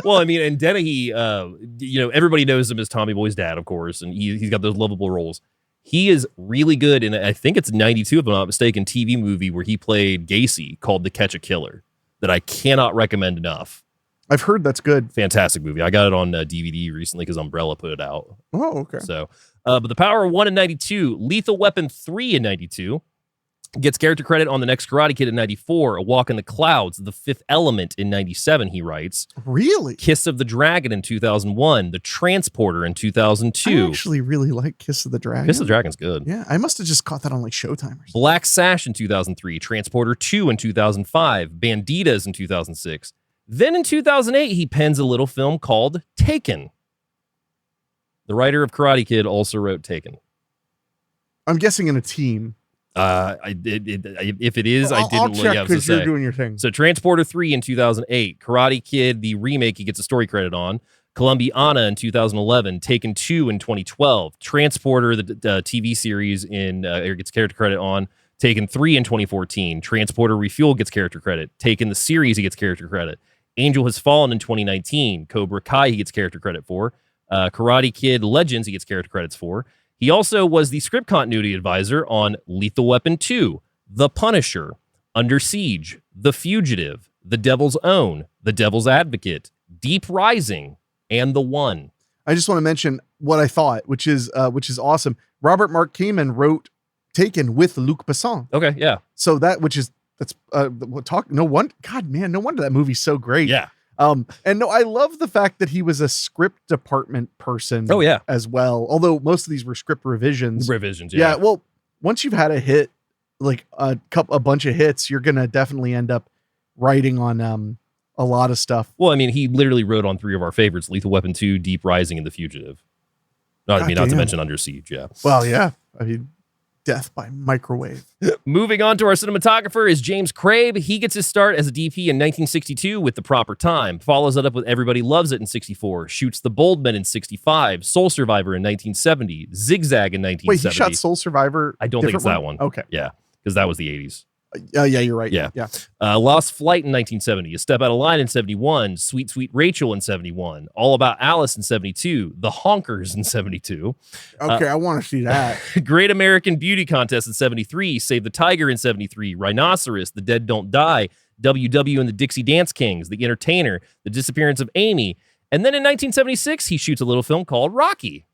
Well, I mean, and Dennehy, everybody knows him as Tommy Boy's dad, of course, and he's got those lovable roles. He is really good in, I think it's 92, if I'm not mistaken, TV movie where he played Gacy called To Catch a Killer that I cannot recommend enough. I've heard that's good. Fantastic movie. I got it on DVD recently because Umbrella put it out. Oh, okay. So, but The Power of One in 92, Lethal Weapon 3 in 92, gets character credit on The Next Karate Kid in 94, A Walk in the Clouds, The Fifth Element in 97, he writes. Really? Kiss of the Dragon in 2001, The Transporter in 2002. I actually really like Kiss of the Dragon. Kiss of the Dragon's good. Yeah, I must have just caught that on like Showtime or something. Black Sash in 2003, Transporter 2 in 2005, Banditas in 2006. Then in 2008, he pens a little film called Taken. The writer of Karate Kid also wrote Taken. I'm guessing in a team. If it is, I didn't I'll look check up because you're doing your thing. So Transporter 3 in 2008, Karate Kid, the remake, he gets a story credit on. Columbiana in 2011, Taken 2 in 2012, Transporter, the TV series, gets character credit on. Taken 3 in 2014, Transporter Refuel gets character credit. Taken the series, he gets character credit. Angel Has Fallen in 2019, Cobra Kai he gets character credit for. Karate Kid Legends he gets character credits for. He also was the script continuity advisor on Lethal Weapon 2, The Punisher, Under Siege, The Fugitive, The Devil's Own, The Devil's Advocate, Deep Rising, and The One. I just want to mention what I thought, which is awesome. Robert Mark Kamen wrote Taken with Luc Besson. Okay, yeah. So no wonder that movie's so great. Yeah. And no, I love the fact that he was a script department person. Oh, yeah. As well. Although most of these were script revisions. Yeah. Well, once you've had a hit, like a bunch of hits, you're going to definitely end up writing on, a lot of stuff. Well, I mean, he literally wrote on 3 of our favorites, Lethal Weapon 2, Deep Rising, and The Fugitive. Not to mention Under Siege, yeah. Well, yeah. I mean, death by microwave. Moving on to our cinematographer is James Crabe. He gets his start as a DP in 1962 with The Proper Time. Follows it up with Everybody Loves It in 64. Shoots The Bold Men in 65. Soul Survivor in 1970. Zigzag in 1970. Wait, he shot Soul Survivor? I don't think it's that one. Okay. Yeah, because that was the 80s. Yeah, you're right. Yeah. Yeah. Lost Flight in 1970. A Step Out of Line in 71. Sweet Sweet Rachel in 71. All About Alice in 72. The Honkers in 72. Okay, I want to see that. Great American Beauty Contest in 73. Save the Tiger in 73. Rhinoceros. The Dead Don't Die. WW and the Dixie Dance Kings. The Entertainer. The Disappearance of Amy. And then in 1976, he shoots a little film called Rocky.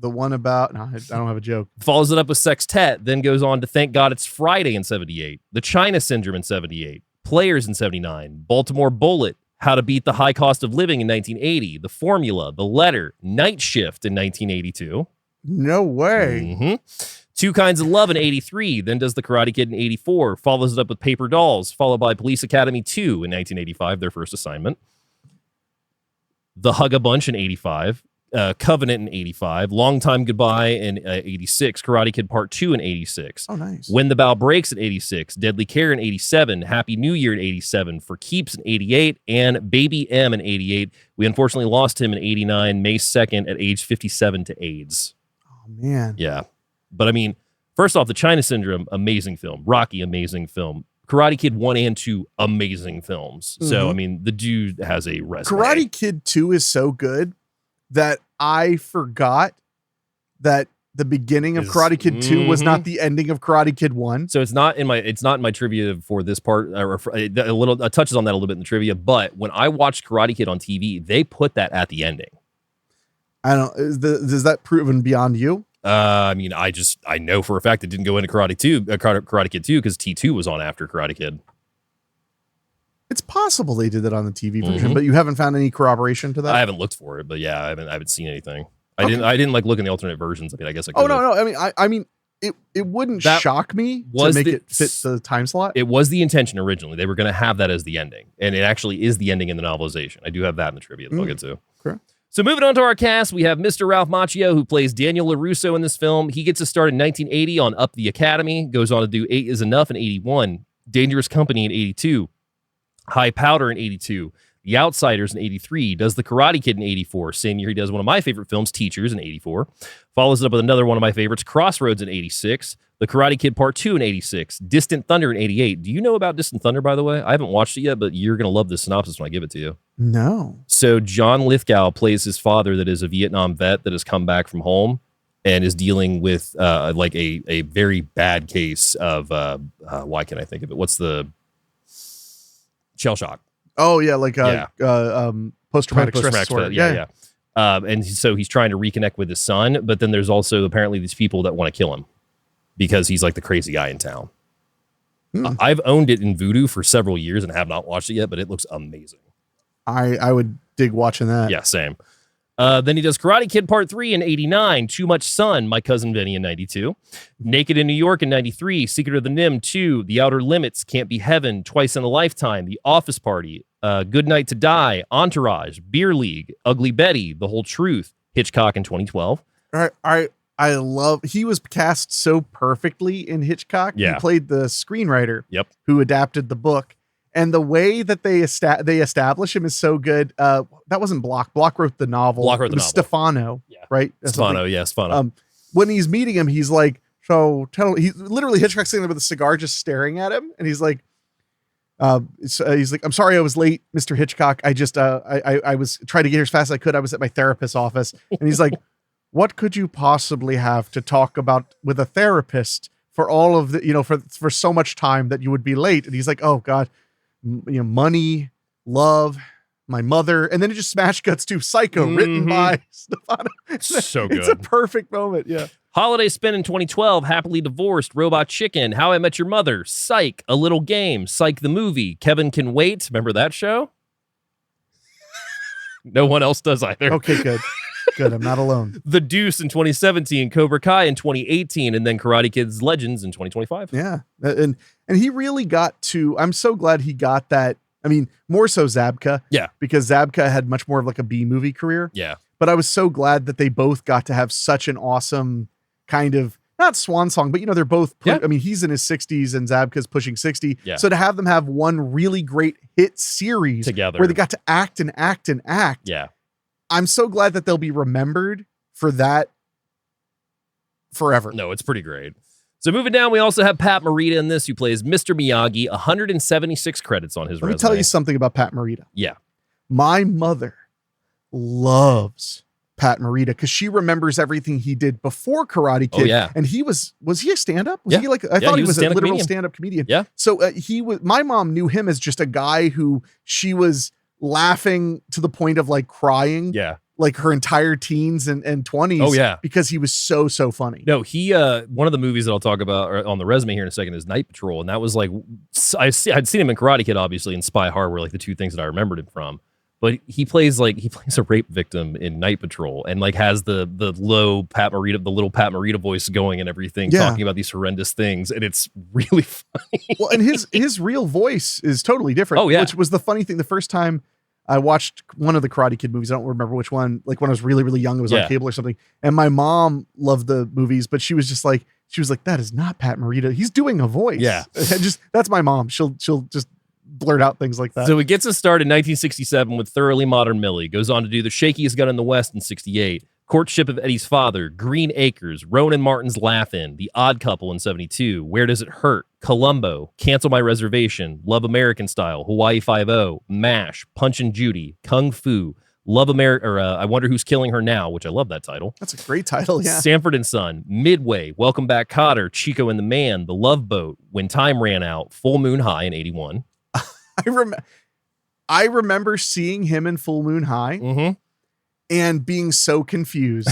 The one about, no, I don't have a joke. Follows it up with Sextet, then goes on to Thank God It's Friday in 78, The China Syndrome in 78, Players in 79, Baltimore Bullet, How to Beat the High Cost of Living in 1980, The Formula, The Letter, Night Shift in 1982. No way. Mm-hmm. Two Kinds of Love in 83, then does The Karate Kid in 84, follows it up with Paper Dolls, followed by Police Academy 2 in 1985, their first assignment. The Hug a Bunch in 85. Covenant in 85, Long Time Goodbye in 86, Karate Kid Part 2 in 86. Oh, nice. When the Bow Breaks in 86, Deadly Care in 87, Happy New Year in 87, For Keeps in 88, and Baby M in 88. We unfortunately lost him in 89, May 2nd at age 57 to AIDS. Oh, man. Yeah. But I mean, first off, The China Syndrome, amazing film. Rocky, amazing film. Karate Kid 1 and 2, amazing films. Mm-hmm. So, I mean, the dude has a resume. Karate Kid 2 is so good that I forgot that the beginning of Karate Kid 2 was not the ending of Karate Kid 1. So it's not in my trivia for this part, or it touches on that a little bit in the trivia. But when I watched Karate Kid on TV, they put that at the ending. I don't. Is that proven beyond you? I mean, I know for a fact it didn't go into Karate Kid 2 because T2 was on after Karate Kid. It's possible they did that on the TV version, but you haven't found any corroboration to that? I haven't looked for it, but yeah, I haven't seen anything. I didn't like look in the alternate versions. I mean, I guess I could. Oh, no. I mean, it wouldn't shock me to make it fit the time slot. It was the intention originally. They were going to have that as the ending, and it actually is the ending in the novelization. I do have that in the trivia that I'll get to. Okay. So moving on to our cast, we have Mr. Ralph Macchio, who plays Daniel LaRusso in this film. He gets his start in 1980 on Up the Academy, goes on to do 8 is Enough in 81, Dangerous Company in 82, High Powder in 82, The Outsiders in 83, does The Karate Kid in 84. Same year he does one of my favorite films, Teachers, in 84. Follows it up with another one of my favorites, Crossroads in 86, The Karate Kid Part 2 in 86, Distant Thunder in 88. Do you know about Distant Thunder, by the way? I haven't watched it yet, but you're going to love this synopsis when I give it to you. No. So John Lithgow plays his father that is a Vietnam vet that has come back from home and is dealing with like a very bad case of, why can't I think of it? What's the... Shell shock. Oh yeah, like post-traumatic stress disorder. Yeah. And so he's trying to reconnect with his son, but then there's also apparently these people that want to kill him because he's like the crazy guy in town. I've owned it in Vudu for several years and have not watched it yet, but it looks amazing. I would dig watching that. Yeah, same. Then he does Karate Kid Part 3 in 89, Too Much Sun, My Cousin Vinny in 92, Naked in New York in 93, Secret of the Nim 2, The Outer Limits, Can't Be Heaven, Twice in a Lifetime, The Office Party, Good Night to Die, Entourage, Beer League, Ugly Betty, The Whole Truth, Hitchcock in 2012. I love, he was cast so perfectly in Hitchcock. Yeah. He played the screenwriter who adapted the book. And the way that they establish him is so good. That wasn't Block. Block wrote the novel. Block wrote the novel. Stefano, right? Stefano, yeah, Stefano. When he's meeting him, he's like, he's literally Hitchcock sitting there with a cigar just staring at him. And he's like, I'm sorry I was late, Mr. Hitchcock. I just, I was trying to get here as fast as I could. I was at my therapist's office. And he's like, what could you possibly have to talk about with a therapist for all of the, for so much time that you would be late? And he's like, oh God, money, love, my mother. And then it just smash cuts to Psycho, written by Stefano. So good. It's a perfect moment. Yeah. Holiday Spin in 2012, Happily Divorced, Robot Chicken, How I Met Your Mother, Psych, A Little Game, Psych the Movie, Kevin Can Wait. Remember that show? No one else does either. Okay, good. Good. I'm not alone. The Deuce in 2017, Cobra Kai in 2018, and then Karate Kid's Legends in 2025. Yeah. And he really got to, I'm so glad he got that. I mean, more so Zabka. Yeah. Because Zabka had much more of like a B movie career. Yeah. But I was so glad that they both got to have such an awesome kind of, not swan song, but they're both, I mean, he's in his 60s and Zabka's pushing 60. Yeah. So to have them have one really great hit series together where they got to act and act and act. Yeah. I'm so glad that they'll be remembered for that forever. No, it's pretty great. So moving down, we also have Pat Morita in this, who plays Mr. Miyagi, 176 credits on his resume. Let me tell you something about Pat Morita. Yeah. My mother loves Pat Morita because she remembers everything he did before Karate Kid. Oh, yeah. And he was he a stand-up? Was Yeah. he like, I thought he was a literal comedian. stand-up comedian. Yeah. So my mom knew him as just a guy who she was laughing to the point of like crying. Yeah. Like her entire teens and 20s. Oh, yeah. Because he was so funny. No, he, one of the movies that I'll talk about on the resume here in a second is Night Patrol. And that was like, I'd seen him in Karate Kid, obviously, and Spy Hard were like the two things that I remembered him from. But he plays a rape victim in Night Patrol and like has the low Pat Morita, the little Pat Morita voice going and everything, talking about these horrendous things. And it's really funny. Well, and his real voice is totally different. Oh, yeah. Which was the funny thing. The first time I watched one of the Karate Kid movies, I don't remember which one, like when I was really, really young, it was on cable or something. And my mom loved the movies, but she was like, that is not Pat Morita. He's doing a voice. Yeah. That's my mom. She'll just blurt out things like that. So he gets us started in 1967 with Thoroughly Modern Millie. Goes on to do The Shakiest Gun in the West in 68, Courtship of Eddie's Father, Green Acres, Ronan Martin's Laugh-In, The Odd Couple in 72, Where Does It Hurt, Columbo, Cancel My Reservation, Love American Style, Hawaii Five-0, MASH, Punch and Judy, Kung Fu, Love America, or I Wonder Who's Killing Her Now, which I love that title. That's a great title, yeah. Sanford and Son, Midway, Welcome Back Kotter, Chico and the Man, The Love Boat, When Time Ran Out, Full Moon High in 81. I remember seeing him in Full Moon High and being so confused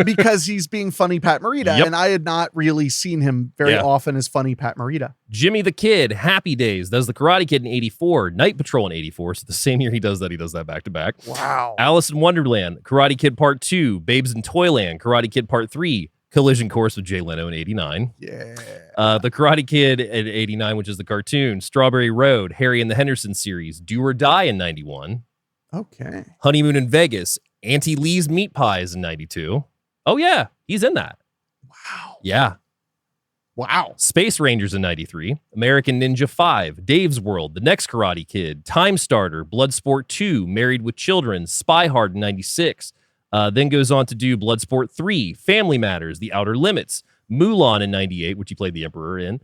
because he's being funny Pat Morita, and I had not really seen him very often as funny Pat Morita. Jimmy the Kid, Happy Days, does The Karate Kid in 84, Night Patrol in 84, so the same year he does that back to back. Wow. Alice in Wonderland, Karate Kid Part 2, Babes in Toyland, Karate Kid Part 3, Collision Course with Jay Leno in 89. Yeah. The Karate Kid in 89, which is the cartoon, Strawberry Road, Harry and the Henderson series, Do or Die in 91. Okay. Honeymoon in Vegas, Auntie Lee's Meat Pies in 92. Oh, yeah, he's in that. Wow. Yeah. Wow. Space Rangers in 93, American Ninja 5, Dave's World, The Next Karate Kid, Time Starter, Bloodsport 2, Married with Children, Spy Hard in 96. Then goes on to do Bloodsport 3, Family Matters, The Outer Limits, Mulan in 98, which he played the Emperor in,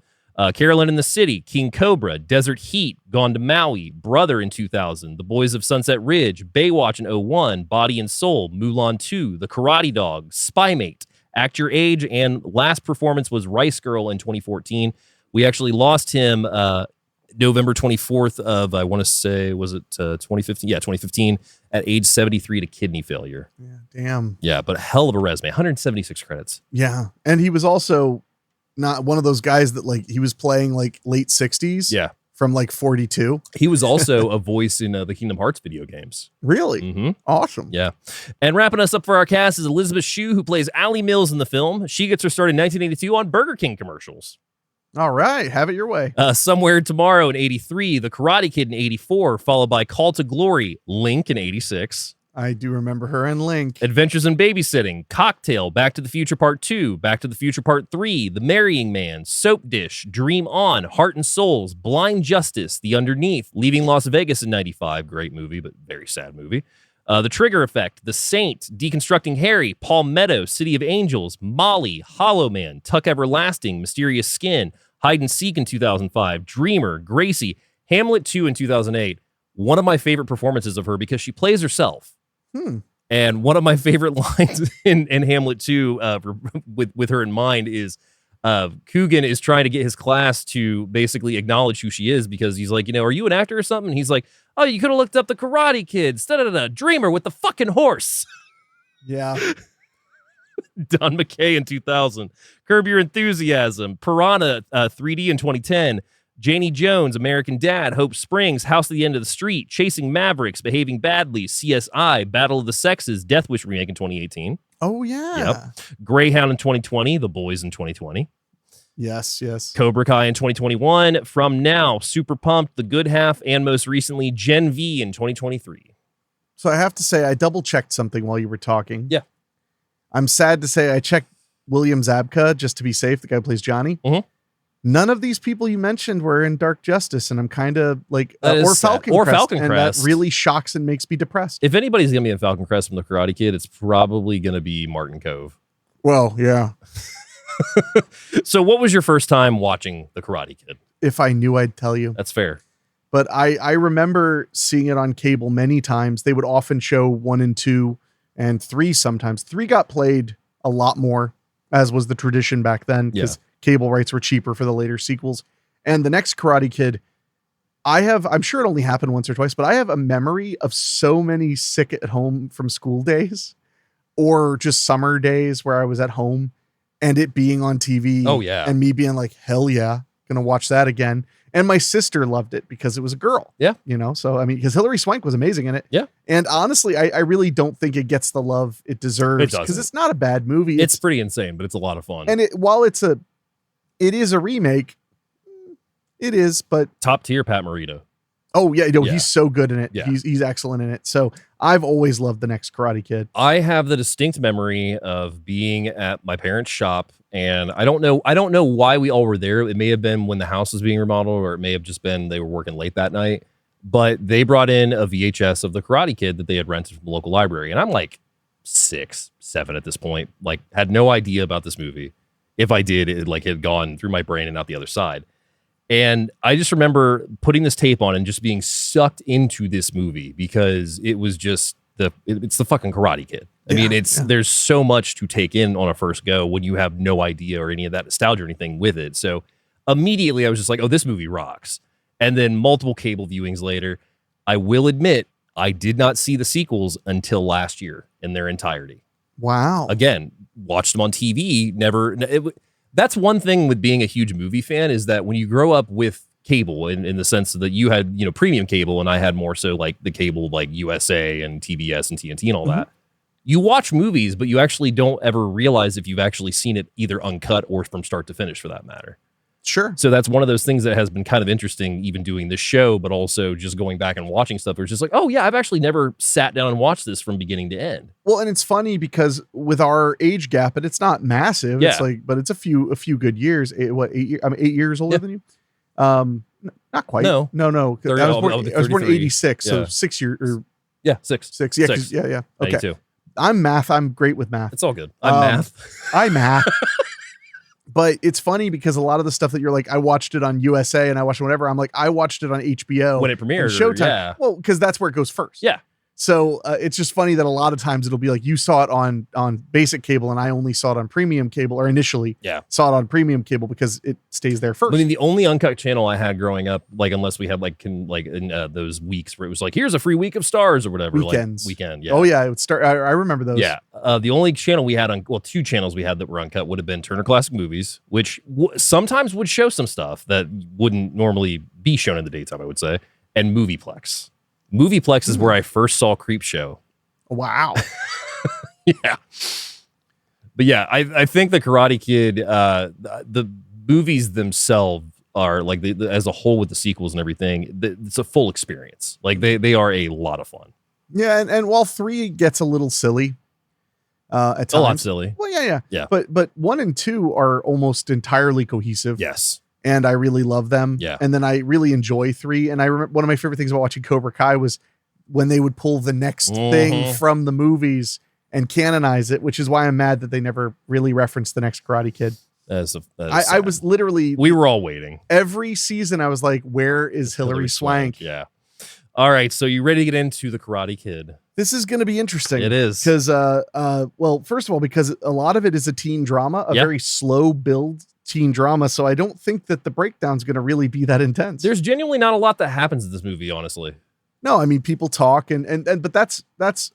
Carolyn in the City, King Cobra, Desert Heat, Gone to Maui, Brother in 2000, The Boys of Sunset Ridge, Baywatch in 01, Body and Soul, Mulan 2, The Karate Dog, Spy Mate, Act Your Age, and last performance was Rice Girl in 2014. We actually lost him November 24th of, I want to say, was it 2015? Yeah, 2015, at age 73 to kidney failure. Yeah, damn. Yeah, but a hell of a resume, 176 credits. Yeah. And he was also not one of those guys that like, he was playing like late 60s. Yeah. From like 42. He was also a voice in the Kingdom Hearts video games. Really? Mm-hmm. Awesome. Yeah. And wrapping us up for our cast is Elizabeth Shue, who plays Allie Mills in the film. She gets her start in 1982 on Burger King commercials. All right. Have it your way. Somewhere Tomorrow in 83, The Karate Kid in 84, followed by Call to Glory, Link in 86. I do remember her in Link. Adventures in Babysitting, Cocktail, Back to the Future Part 2, Back to the Future Part 3, The Marrying Man, Soap Dish, Dream On, Heart and Souls, Blind Justice, The Underneath, Leaving Las Vegas in 95, great movie, but very sad movie. The Trigger Effect, The Saint, Deconstructing Harry, Palmetto, City of Angels, Molly, Hollow Man, Tuck Everlasting, Mysterious Skin, Hide and Seek in 2005, Dreamer, Gracie, Hamlet 2 in 2008. One of my favorite performances of her because she plays herself. And And one of my favorite lines in Hamlet 2, with her in mind, is Coogan is trying to get his class to basically acknowledge who she is, because he's like, are you an actor or something? And he's like, oh, you could have looked up the Karate Kid. Dreamer with the fucking horse. Yeah. Don McKay in 2000. Curb Your Enthusiasm. Piranha 3D in 2010. Janie Jones, American Dad, Hope Springs, House at the End of the Street, Chasing Mavericks, Behaving Badly, CSI, Battle of the Sexes, Death Wish remake in 2018. Oh, yeah. Yep. Greyhound in 2020, The Boys in 2020. Yes. Cobra Kai in 2021. From Now, Super Pumped, The Good Half, and most recently, Gen V in 2023. So I have to say, I double-checked something while you were talking. Yeah. I'm sad to say I checked William Zabka just to be safe, the guy who plays Johnny. Mm-hmm. None of these people you mentioned were in Dark Justice, and I'm kind of like, or Falcon and Crest. that really shocks and makes me depressed. If anybody's going to be in Falcon Crest from The Karate Kid, it's probably going to be Martin Cove. Well, yeah. So what was your first time watching The Karate Kid? If I knew, I'd tell you. That's fair. But I remember seeing it on cable many times. They would often show 1 and 2 and 3 sometimes. 3 got played a lot more, as was the tradition back then, because cable rights were cheaper for the later sequels. And the next Karate Kid, I'm sure it only happened once or twice, but I have a memory of so many sick at home from school days or just summer days where I was at home and it being on TV. Oh, yeah. And me being like, hell yeah, gonna watch that again. And my sister loved it because it was a girl. Yeah. So, I mean, because Hilary Swank was amazing in it. Yeah. And honestly, I really don't think it gets the love it deserves, because it's not a bad movie. It's pretty insane, but it's a lot of fun. And while it is a remake, it is, but top tier Pat Morita. Oh yeah, he's so good in it. Yeah. He's excellent in it. So I've always loved the next Karate Kid. I have the distinct memory of being at my parents' shop, and I don't know why we all were there. It may have been when the house was being remodeled, or it may have just been they were working late that night. But they brought in a VHS of the Karate Kid that they had rented from the local library, and I'm like 6, 7 at this point. Like, had no idea about this movie. If I did, it had gone through my brain and out the other side. And I just remember putting this tape on and just being sucked into this movie, because it was just it's the fucking Karate Kid. I mean, there's so much to take in on a first go when you have no idea or any of that nostalgia or anything with it. So immediately I was just like, oh, this movie rocks. And then multiple cable viewings later, I will admit I did not see the sequels until last year in their entirety. Wow. Again, watched them on TV, that's one thing with being a huge movie fan, is that when you grow up with cable in the sense that you had, premium cable, and I had more so like the cable, like USA and TBS and TNT and all that, you watch movies, but you actually don't ever realize if you've actually seen it either uncut or from start to finish, for that matter. Sure. So that's one of those things that has been kind of interesting, even doing this show, but also just going back and watching stuff. It's just like, oh yeah, I've actually never sat down and watched this from beginning to end. Well, and it's funny because with our age gap, and it's not massive. Yeah. It's like, but it's a few good years. 8 years? I'm 8 years older than you. Not quite. No. I was born in 86, so 6 years. Yeah, 6. 6. Yeah, 6. Yeah. Okay. 92. I'm great with math. It's all good. Math. I math. But it's funny because a lot of the stuff that you're like, I watched it on USA and I watched it whatever. I'm like, I watched it on HBO when it premiered. Showtime. Yeah. Well, because that's where it goes first. Yeah. So it's just funny that a lot of times it'll be like you saw it on basic cable and I only saw it on premium cable, or initially saw it on premium cable because it stays there first. I mean, the only uncut channel I had growing up, like unless we had in those weeks where it was like, here's a free week of Stars or whatever. Weekends. Weekend. Yeah. Oh yeah. It would start. I remember those. Yeah. The only channel we had two channels we had that were uncut would have been Turner Classic Movies, which sometimes would show some stuff that wouldn't normally be shown in the daytime, I would say, and Movieplex. Movieplex is where I first saw Creepshow. Wow. Yeah. But yeah, I think the Karate Kid, the movies themselves are like as a whole with the sequels and everything, it's a full experience. Like they are a lot of fun. Yeah, and while 3 gets a little silly, at times, a lot silly. Well, yeah. But 1 and 2 are almost entirely cohesive. Yes. And I really love them. Yeah. And then I really enjoy 3. And I remember one of my favorite things about watching Cobra Kai was when they would pull the next thing from the movies and canonize it, which is why I'm mad that they never really referenced the next Karate Kid. I was literally... We were all waiting. Every season I was like, where is Hilary Swank? Yeah. All right. So you ready to get into the Karate Kid? This is going to be interesting. It is. Because, well, first of all, because a lot of it is a teen drama, a very slow build teen drama. So I don't think that the breakdown's going to really be that intense. There's genuinely not a lot that happens in this movie, honestly. No, I mean, people talk but that's,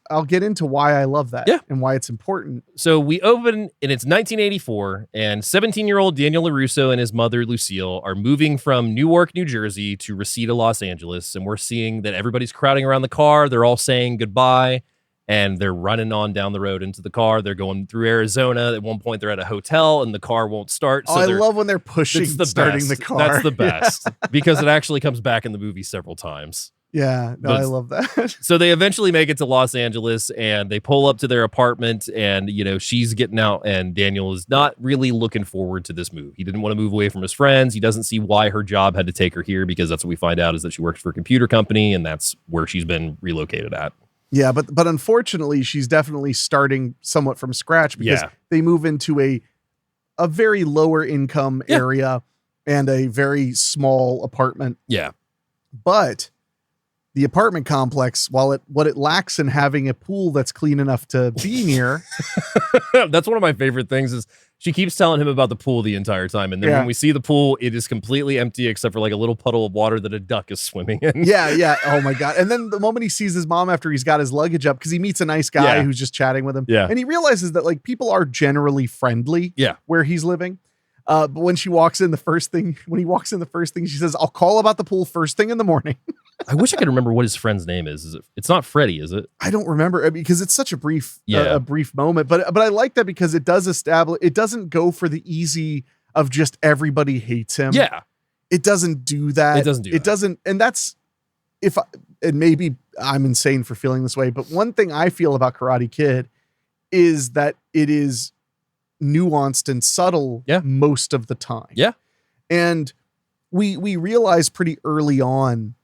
I'll get into why I love that and why it's important. So we open and it's 1984 and 17-year-old Daniel LaRusso and his mother, Lucille, are moving from Newark, New Jersey to Reseda, Los Angeles. And we're seeing that everybody's crowding around the car. They're all saying goodbye and they're running on down the road into the car. They're going through Arizona. At one point, they're at a hotel and the car won't start. So I love when they're starting the car. That's the best because it actually comes back in the movie several times. Yeah, no, I love that. So they eventually make it to Los Angeles and they pull up to their apartment and, she's getting out and Daniel is not really looking forward to this move. He didn't want to move away from his friends. He doesn't see why her job had to take her here because that's what we find out is that she works for a computer company and that's where she's been relocated at. Yeah, but unfortunately, she's definitely starting somewhat from scratch because they move into a very lower income area and a very small apartment. Yeah. But the apartment complex, what it lacks in having a pool that's clean enough to be near. That's one of my favorite things is she keeps telling him about the pool the entire time. And then when we see the pool, it is completely empty except for like a little puddle of water that a duck is swimming in. Yeah. Oh my God. And then the moment he sees his mom after he's got his luggage up, because he meets a nice guy who's just chatting with him. Yeah. And he realizes that like people are generally friendly where he's living. But when he walks in the first thing, she says, I'll call about the pool first thing in the morning. I wish I could remember what his friend's name is. It's not Freddie, is it? I don't remember because it's such a brief moment. But I like that because it doesn't go for the easy of just everybody hates him. Yeah. It doesn't do that. It doesn't. And that's and maybe I'm insane for feeling this way, but one thing I feel about Karate Kid is that it is nuanced and subtle most of the time. Yeah. And we realize pretty early on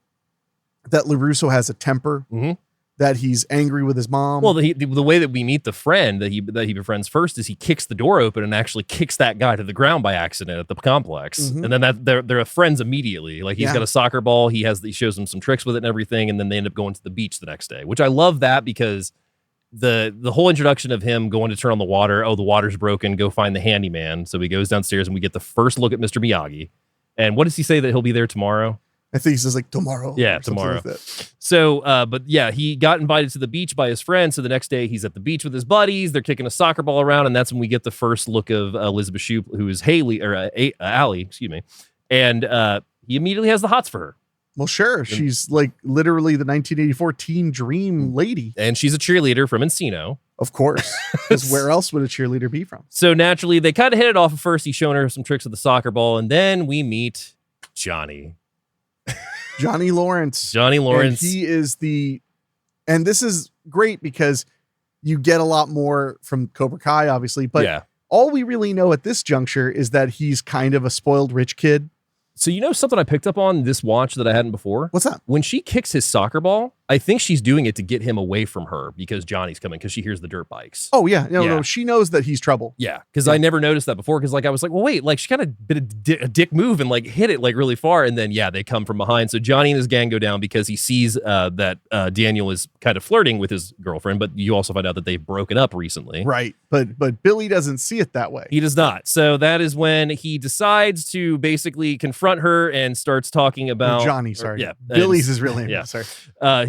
that LaRusso has a temper, that he's angry with his mom. Well, the way that we meet the friend that he befriends first is he kicks the door open and actually kicks that guy to the ground by accident at the complex. And then they're friends immediately. Like he's got a soccer ball. He shows him some tricks with it and everything. And then they end up going to the beach the next day, which I love that because the whole introduction of him going to turn on the water. Oh, the water's broken. Go find the handyman. So he goes downstairs and we get the first look at Mr. Miyagi. And what does he say that he'll be there tomorrow? I think he says like tomorrow. Yeah, tomorrow. Like so, but yeah, he got invited to the beach by his friend. So the next day he's at the beach with his buddies. They're kicking a soccer ball around. And that's when we get the first look of Elizabeth Shue, who is Allie, excuse me. And he immediately has the hots for her. Well, sure. She's like literally the 1984 teen dream lady. And she's a cheerleader from Encino. Of course. Because where else would a cheerleader be from? So naturally, they kind of hit it off at first. He's showing her some tricks with the soccer ball. And then we meet Johnny Lawrence. And he is and this is great because you get a lot more from Cobra Kai, obviously. But all we really know at this juncture is that he's kind of a spoiled rich kid. So you know something I picked up on this watch that I hadn't before? What's that? When she kicks his soccer ball, I think she's doing it to get him away from her because Johnny's coming because she hears the dirt bikes. Oh, yeah. No, she knows that he's trouble. Yeah, because I never noticed that before because I was like, well, wait, like she kind of did a dick move and like hit it like really far. And then, they come from behind. So Johnny and his gang go down because he sees that Daniel is kind of flirting with his girlfriend. But you also find out that they've broken up recently. Right. But Billy doesn't see it that way. He does not. So that is when he decides to basically confront her and starts talking about Johnny. Sorry. Billy's his real name. Yeah. Sorry.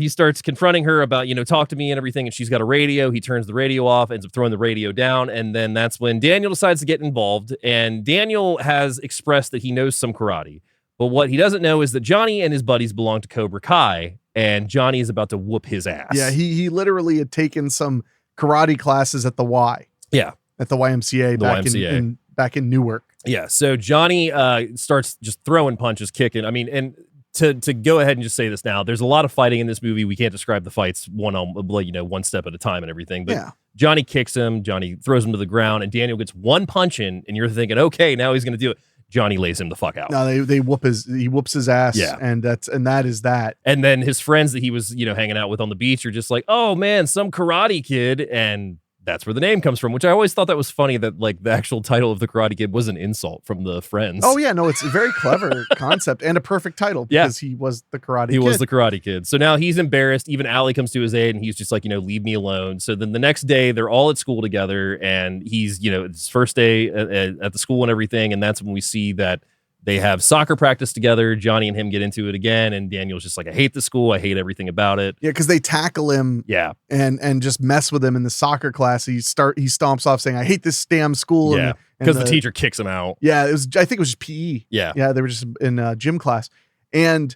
He starts confronting her about, talk to me and everything. And she's got a radio. He turns the radio off, ends up throwing the radio down. And then that's when Daniel decides to get involved. And Daniel has expressed that he knows some karate. But what he doesn't know is that Johnny and his buddies belong to Cobra Kai. And Johnny is about to whoop his ass. Yeah, he literally had taken some karate classes at the Y. Yeah. At the YMCA back in Newark. Yeah. So Johnny starts just throwing punches, kicking. I mean, and to go ahead and just say this now, there's a lot of fighting in this movie. We can't describe the fights one step at a time and everything. But Johnny kicks him. Johnny throws him to the ground, and Daniel gets one punch in, and you're thinking, okay, now he's going to do it. Johnny lays him the fuck out. No, he whoops his ass. Yeah. And that is that. And then his friends that he was, hanging out with on the beach are just like, oh man, some karate kid. And that's where the name comes from, which I always thought that was funny that like the actual title of the Karate Kid was an insult from the friends. Oh yeah, no, it's a very clever concept and a perfect title because he was the Karate Kid. He was the Karate Kid. So now he's embarrassed. Even Allie comes to his aid and he's just like, leave me alone. So then the next day they're all at school together and he's, it's his first day at the school and everything. And that's when we see that they have soccer practice together. Johnny and him get into it again. And Daniel's just like, I hate the school. I hate everything about it. Yeah, because they tackle him and just mess with him in the soccer class. He stomps off saying, I hate this damn school. Yeah, because the teacher kicks him out. Yeah, I think it was just PE. Yeah. Yeah, they were just in gym class. And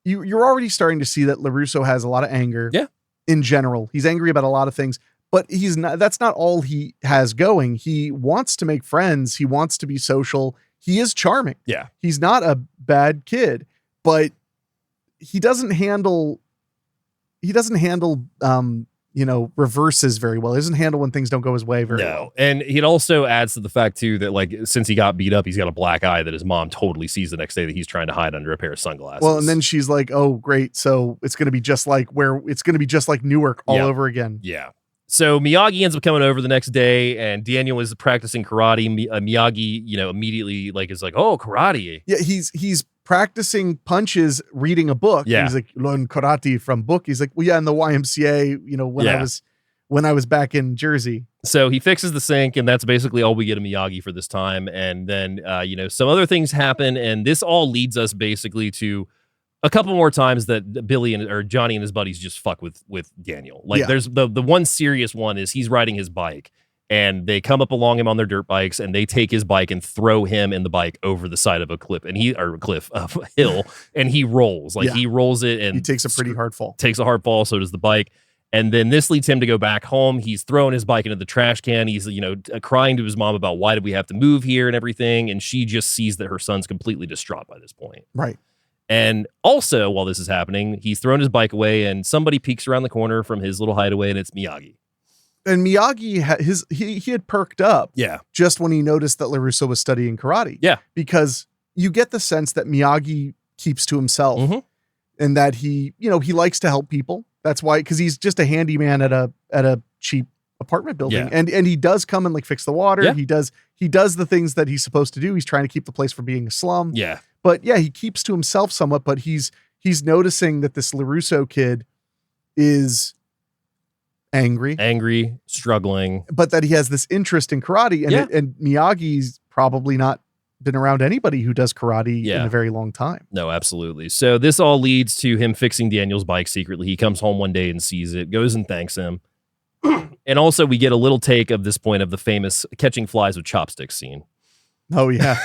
you're already starting to see that LaRusso has a lot of anger in general. He's angry about a lot of things. But that's not all he has going. He wants to make friends. He wants to be social. He is charming. Yeah. He's not a bad kid, but he doesn't handle reverses very well. He doesn't handle when things don't go his way very well. And it also adds to the fact too that like since he got beat up, he's got a black eye that his mom totally sees the next day that he's trying to hide under a pair of sunglasses. Well, and then she's like, "Oh, great. So it's going to be just like Newark all over again." Yeah. So Miyagi ends up coming over the next day, and Daniel is practicing karate. Miyagi, immediately is like, "Oh, karate." Yeah, he's practicing punches, reading a book. Yeah, he's like, learn karate from book. He's like, well, yeah, in the YMCA. When I was back in Jersey. So he fixes the sink, and that's basically all we get of Miyagi for this time. And then some other things happen, and this all leads us basically to a couple more times that Johnny and his buddies just fuck with Daniel. There's the one serious one is he's riding his bike and they come up along him on their dirt bikes and they take his bike and throw him and the bike over the side of a hill and he rolls. He rolls it and he takes a pretty hard fall. Takes a hard fall, so does the bike. And then this leads him to go back home. He's throwing his bike into the trash can. He's, crying to his mom about why did we have to move here and everything. And she just sees that her son's completely distraught by this point. Right. And also, while this is happening, he's thrown his bike away and somebody peeks around the corner from his little hideaway and it's Miyagi. And Miyagi, he had perked up just when he noticed that LaRusso was studying karate. Yeah. Because you get the sense that Miyagi keeps to himself and that he likes to help people. That's why, because he's just a handyman at a cheap apartment building. Yeah. And he does come and fix the water. Yeah. He does the things that he's supposed to do. He's trying to keep the place from being a slum. Yeah. But yeah, he keeps to himself somewhat, but he's noticing that this LaRusso kid is angry, struggling, but that he has this interest in karate and Miyagi's probably not been around anybody who does karate in a very long time. No, absolutely. So this all leads to him fixing Daniel's bike secretly. He comes home one day and sees it, goes and thanks him. And also we get a little take of this point of the famous catching flies with chopsticks scene. Oh yeah.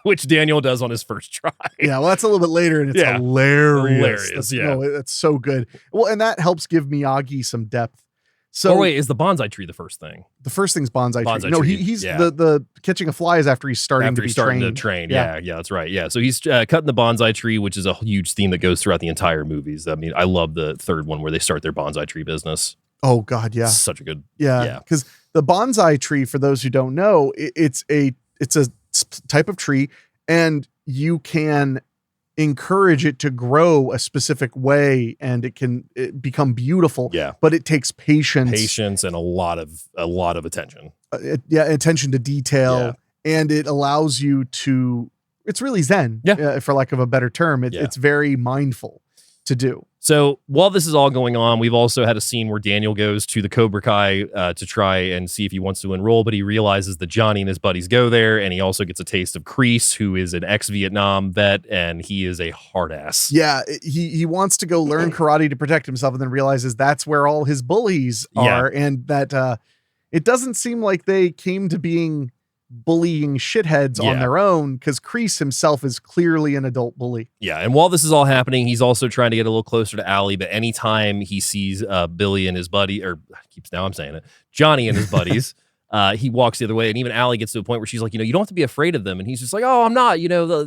Which Daniel does on his first try. Yeah, well, that's a little bit later, and it's hilarious. That's so good. Well, and that helps give Miyagi some depth. So, wait, is the bonsai tree the first thing? The first thing's bonsai tree. No, he's the catching a fly is after he's starting to train. Yeah, that's right. Yeah, so he's cutting the bonsai tree, which is a huge theme that goes throughout the entire movies. I mean, I love the third one where they start their bonsai tree business. Oh God, yeah, such a good because the bonsai tree, for those who don't know, it's a type of tree, and you can encourage it to grow a specific way, and it can become beautiful. Yeah, but it takes patience, and a lot of attention. Attention to detail, and it allows you to. It's really Zen, for lack of a better term. It's very mindful to do. So while this is all going on, we've also had a scene where Daniel goes to the Cobra Kai to try and see if he wants to enroll, but he realizes that Johnny and his buddies go there, and he also gets a taste of Kreese, who is an ex-Vietnam vet, and he is a hard ass. Yeah, he wants to go learn karate to protect himself, and then realizes that's where all his bullies are, and that it doesn't seem like they came to being bullying shitheads on their own, because Kreese himself is clearly an adult bully. Yeah, and while this is all happening, he's also trying to get a little closer to Allie, but anytime he sees Billy and his buddy, Johnny and his buddies, he walks the other way, and even Allie gets to a point where she's like, you don't have to be afraid of them, and he's just like, oh, I'm not,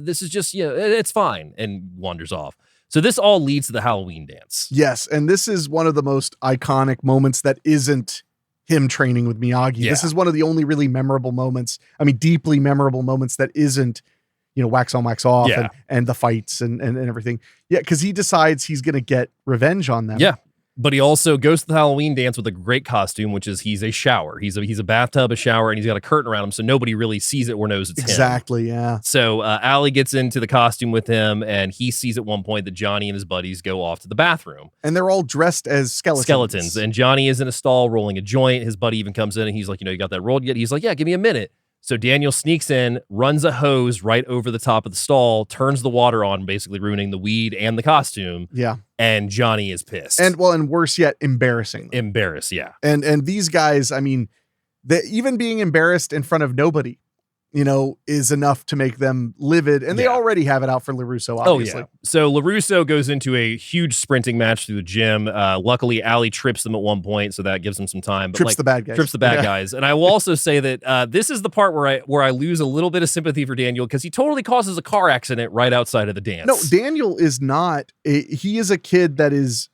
this is just, it's fine, and wanders off. So this all leads to the Halloween dance. Yes, and this is one of the most iconic moments that isn't him training with Miyagi. Yeah. This is one of the only really memorable moments. I mean, deeply memorable moments that isn't, wax on, wax off and the fights and everything. Yeah. Cause he decides he's going to get revenge on them. Yeah. But he also goes to the Halloween dance with a great costume, which is he's a shower. He's a bathtub, a shower, and he's got a curtain around him, so nobody really sees it or knows it's him. Exactly, yeah. So Allie gets into the costume with him, and he sees at one point that Johnny and his buddies go off to the bathroom. And they're all dressed as skeletons. And Johnny is in a stall rolling a joint. His buddy even comes in, and he's like, you got that rolled yet? He's like, yeah, give me a minute. So Daniel sneaks in, runs a hose right over the top of the stall, turns the water on, basically ruining the weed and the costume. Yeah. And Johnny is pissed. And worse yet, embarrassing. Embarrassed, yeah. And these guys, I mean, even being embarrassed in front of nobody, is enough to make them livid. And they already have it out for LaRusso, obviously. Oh, yeah. So LaRusso goes into a huge sprinting match through the gym. Luckily, Allie trips them at one point, so that gives them some time. But trips the bad guys. And I will also say that this is the part where I lose a little bit of sympathy for Daniel, because he totally causes a car accident right outside of the dance. No, Daniel is not. He is a kid that is,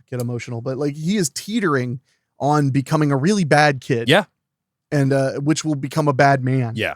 get emotional, but he is teetering on becoming a really bad kid. Yeah. And which will become a bad man. Yeah.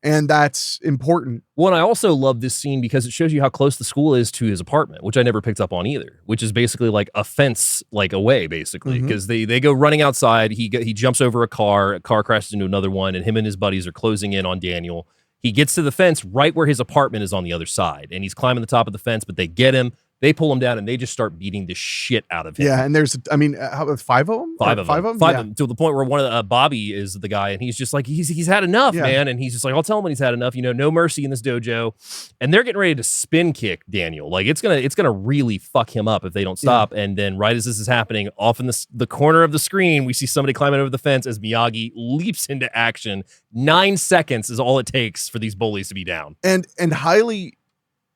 And that's important. Well, and I also love this scene because it shows you how close the school is to his apartment, which I never picked up on either, which is basically like a fence away, basically, because they go running outside. He jumps over a car crashes into another one, and him and his buddies are closing in on Daniel. He gets to the fence right where his apartment is on the other side, and he's climbing the top of the fence, but they get him. They pull him down, and they just start beating the shit out of him. Yeah, and there's, how about 5 of them? Five of them, to the point where one of the, Bobby is the guy, and he's just like, he's had enough, man. And he's just like, I'll tell him when he's had enough. No mercy in this dojo. And they're getting ready to spin kick Daniel. It's gonna really fuck him up if they don't stop. Yeah. And then right as this is happening, off in the corner of the screen, we see somebody climbing over the fence as Miyagi leaps into action. 9 seconds is all it takes for these bullies to be down. And highly,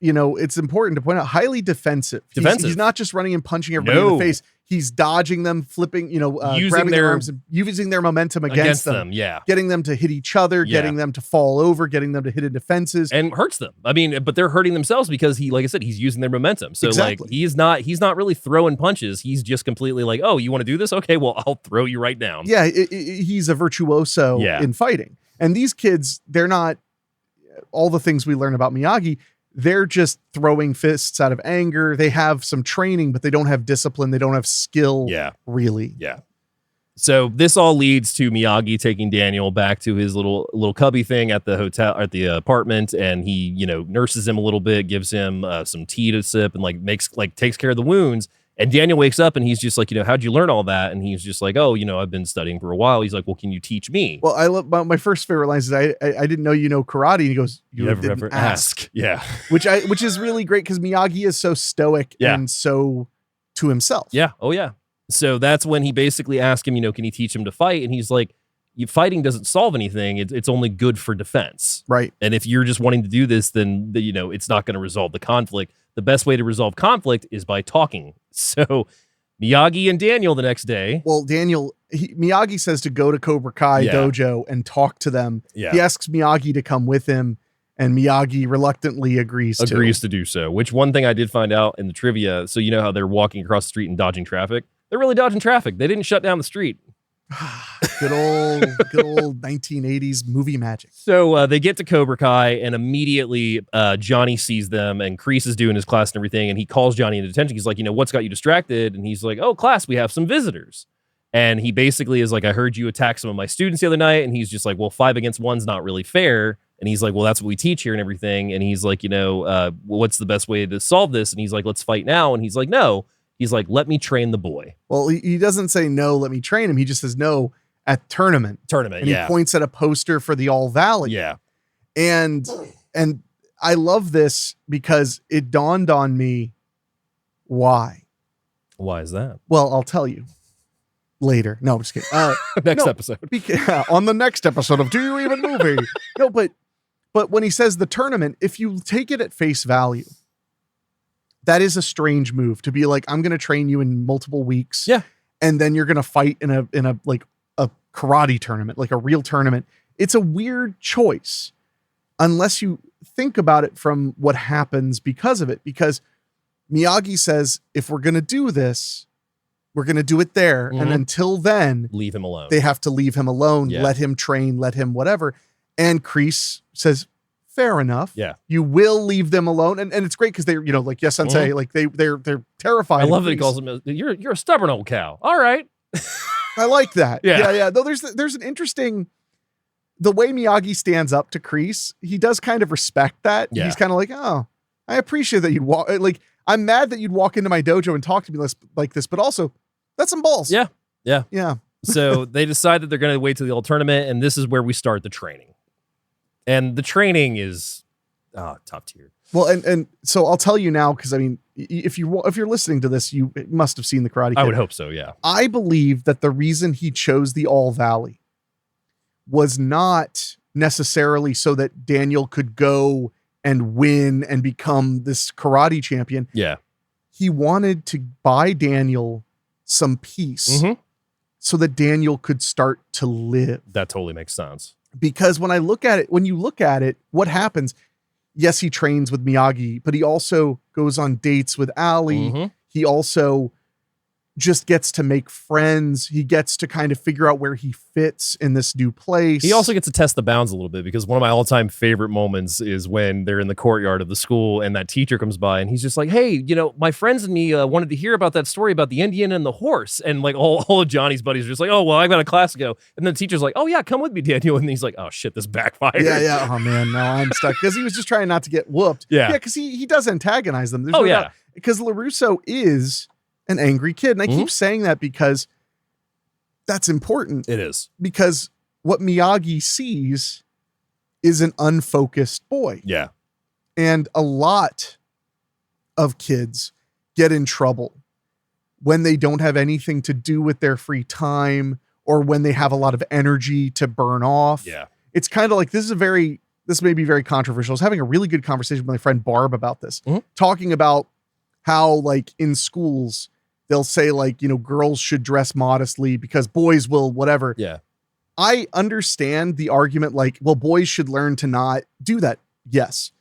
it's important to point out, highly defensive. He's not just running and punching everybody in the face. He's dodging them, flipping, grabbing their arms and using their momentum against them. Yeah. Getting them to hit each other, getting them to fall over, getting them to hit into fences. And hurts them. I mean, but they're hurting themselves because like I said, he's using their momentum. So exactly. He's not really throwing punches. He's just completely like, oh, you want to do this? Okay, well, I'll throw you right down. Yeah. He's a virtuoso in fighting. And these kids, they're not all the things we learn about Miyagi. They're just throwing fists out of anger. They have some training, but they don't have discipline. They don't have skill. Yeah. Really. Yeah. So this all leads to Miyagi taking Daniel back to his little cubby thing at the hotel, at the apartment. And he, nurses him a little bit, gives him some tea to sip, and takes care of the wounds. And Daniel wakes up and he's just like, how'd you learn all that? And he's just like, oh, I've been studying for a while. He's like, well, can you teach me? Well, I love my first favorite lines is I didn't know karate. And he goes, you never ask. Yeah. Which is really great because Miyagi is so stoic and so to himself. Yeah. Oh yeah. So that's when he basically asked him, can he teach him to fight? And he's like, fighting doesn't solve anything. It's only good for defense. Right. And if you're just wanting to do this, then it's not going to resolve the conflict. The best way to resolve conflict is by talking. So Miyagi and Daniel the next day. Well, Miyagi says to go to Cobra Kai dojo and talk to them. Yeah. He asks Miyagi to come with him, and Miyagi reluctantly agrees to do so. Which one thing I did find out in the trivia. So how they're walking across the street and dodging traffic. They're really dodging traffic. They didn't shut down the street. Good old 1980s movie magic. So they get to Cobra Kai, and immediately Johnny sees them, and Kreese is doing his class and everything, and he calls Johnny into detention. He's like, what's got you distracted? And he's like, oh, class, we have some visitors. And he basically is like, I heard you attack some of my students the other night. And he's just like, well, 5 against 1's not really fair. And he's like, well, that's what we teach here and everything. And he's like, what's the best way to solve this? And he's like, let's fight now. And he's like, no. He's like, let me train the boy. Well, he doesn't say no, let me train him. He just says no at tournament. And he points at a poster for the All Valley. Yeah. And I love this because it dawned on me why. Why is that? Well, I'll tell you later. No, I'm just kidding. Next episode. On the next episode of Do You Even Movie? No, but when he says the tournament, if you take it at face value, that is a strange move to be like, I'm going to train you in multiple weeks. Yeah. And then you're going to fight in a karate tournament, like a real tournament. It's a weird choice unless you think about it from what happens because of it. Because Miyagi says, if we're going to do this, we're going to do it there. Mm-hmm. And until then, leave him alone. They have to leave him alone. Yeah. Let him train, let him whatever. And Kreese says, fair enough. Yeah. You will leave them alone. And it's great because they're, like, yes, sensei, like they're terrified. I love that he calls him, you're a stubborn old cow. All right. I like that. Yeah. Yeah. Though there's an interesting, the way Miyagi stands up to Kreese, he does kind of respect that. Yeah. He's kind of like, oh, I appreciate that you'd walk. Like, I'm mad that you'd walk into my dojo and talk to me like this, but also that's some balls. Yeah. Yeah. Yeah. So they decide that they're going to wait till the old tournament, and this is where we start the training. And the training is top tier. Well, and so I'll tell you now, because I mean, if you're listening to this, you must have seen the Karate Kid. I would hope so. Yeah. I believe that the reason he chose the All Valley was not necessarily so that Daniel could go and win and become this karate champion. Yeah. He wanted to buy Daniel some peace so that Daniel could start to live. That totally makes sense. Because when you look at it, what happens? Yes, he trains with Miyagi, but he also goes on dates with Ali. He also just gets to make friends. He gets to kind of figure out where he fits in this new place. He also gets to test the bounds a little bit, because one of my all-time favorite moments is when they're in the courtyard of the school and that teacher comes by and he's just like, hey, my friends and me wanted to hear about that story about the Indian and the horse. And like all of Johnny's buddies are just like, oh, well, I've got a class to go. And then the teacher's like, oh yeah, come with me, Daniel. And he's like, oh shit, this backfired. Yeah. Oh man, now I'm stuck. Because he was just trying not to get whooped. Yeah. Because he does antagonize them. Yeah. Because LaRusso is an angry kid. And I keep saying that because that's important. It is. Because what Miyagi sees is an unfocused boy. Yeah. And a lot of kids get in trouble when they don't have anything to do with their free time, or when they have a lot of energy to burn off. Yeah. It's kind of like, this may be very controversial. I was having a really good conversation with my friend Barb about this, talking about how, like, in schools, they'll say, like, girls should dress modestly because boys will whatever. Yeah. I understand the argument, like, well, boys should learn to not do that. Yes.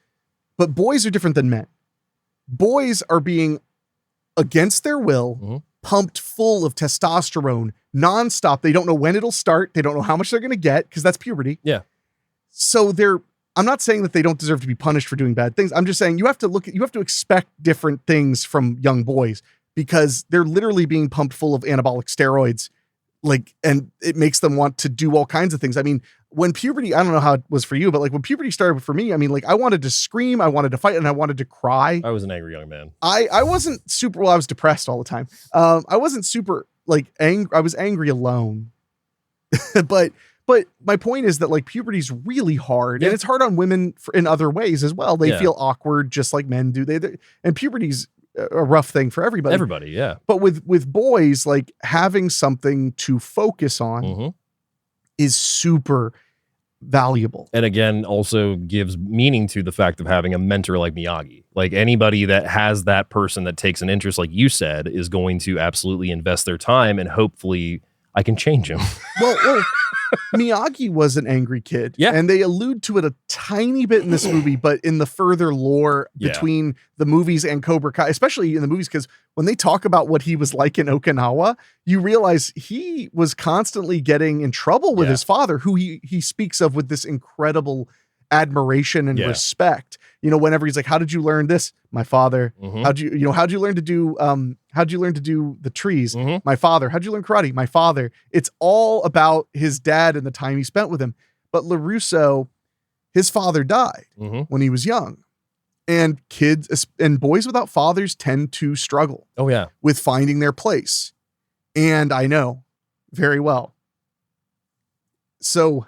But boys are different than men. Boys are being, against their will, pumped full of testosterone nonstop. They don't know when it'll start. They don't know how much they're going to get, because that's puberty. Yeah. So I'm not saying that they don't deserve to be punished for doing bad things. I'm just saying you have to expect different things from young boys, because they're literally being pumped full of anabolic steroids, like, and it makes them want to do all kinds of things. I mean, when puberty, I don't know how it was for you, but like when puberty started for me, I mean, like, I wanted to scream, I wanted to fight, and I wanted to cry. I was an angry young man. I wasn't super, well, I was depressed all the time. I wasn't super like angry. I was angry alone, but my point is that, like, puberty's really hard, and it's hard on women in other ways as well. They feel awkward just like men do. And puberty's a rough thing for everybody. Yeah. But with boys, like, having something to focus on is super valuable. And again, also gives meaning to the fact of having a mentor like Miyagi. Like, anybody that has that person that takes an interest, like you said, is going to absolutely invest their time, and hopefully I can change him. Well, Miyagi was an angry kid. Yeah. And they allude to it a tiny bit in this movie, but in the further lore between the movies and Cobra Kai, especially in the movies, because when they talk about what he was like in Okinawa, you realize he was constantly getting in trouble with his father, who he speaks of with this incredible admiration and respect. Whenever he's like, how did you learn this? My father. How'd you learn to do the trees? My father. How'd you learn karate? My father. It's all about his dad and the time he spent with him. But LaRusso, his father died when he was young, and kids and boys without fathers tend to struggle with finding their place. And I know very well. So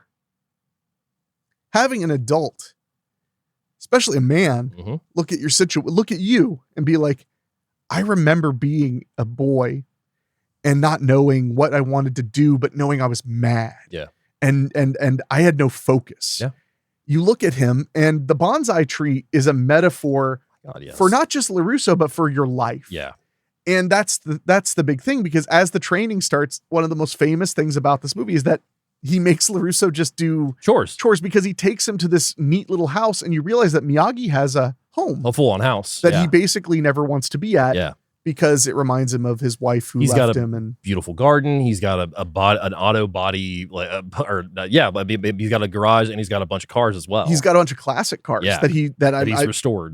having an adult, especially a man, look at your situation, look at you and be like, I remember being a boy and not knowing what I wanted to do, but knowing I was mad. Yeah. And I had no focus. Yeah. You look at him, and the bonsai tree is a metaphor for not just LaRusso, but for your life. Yeah. And that's the big thing, because as the training starts, one of the most famous things about this movie is that he makes LaRusso just do chores because he takes him to this neat little house, and you realize that Miyagi has a home, a full-on house that he basically never wants to be at. Yeah. because it reminds him of his wife who He's left got a him. And beautiful garden. He's got an auto body, he's got a garage and he's got a bunch of cars as well. he's got a bunch of classic cars Yeah. that he's restored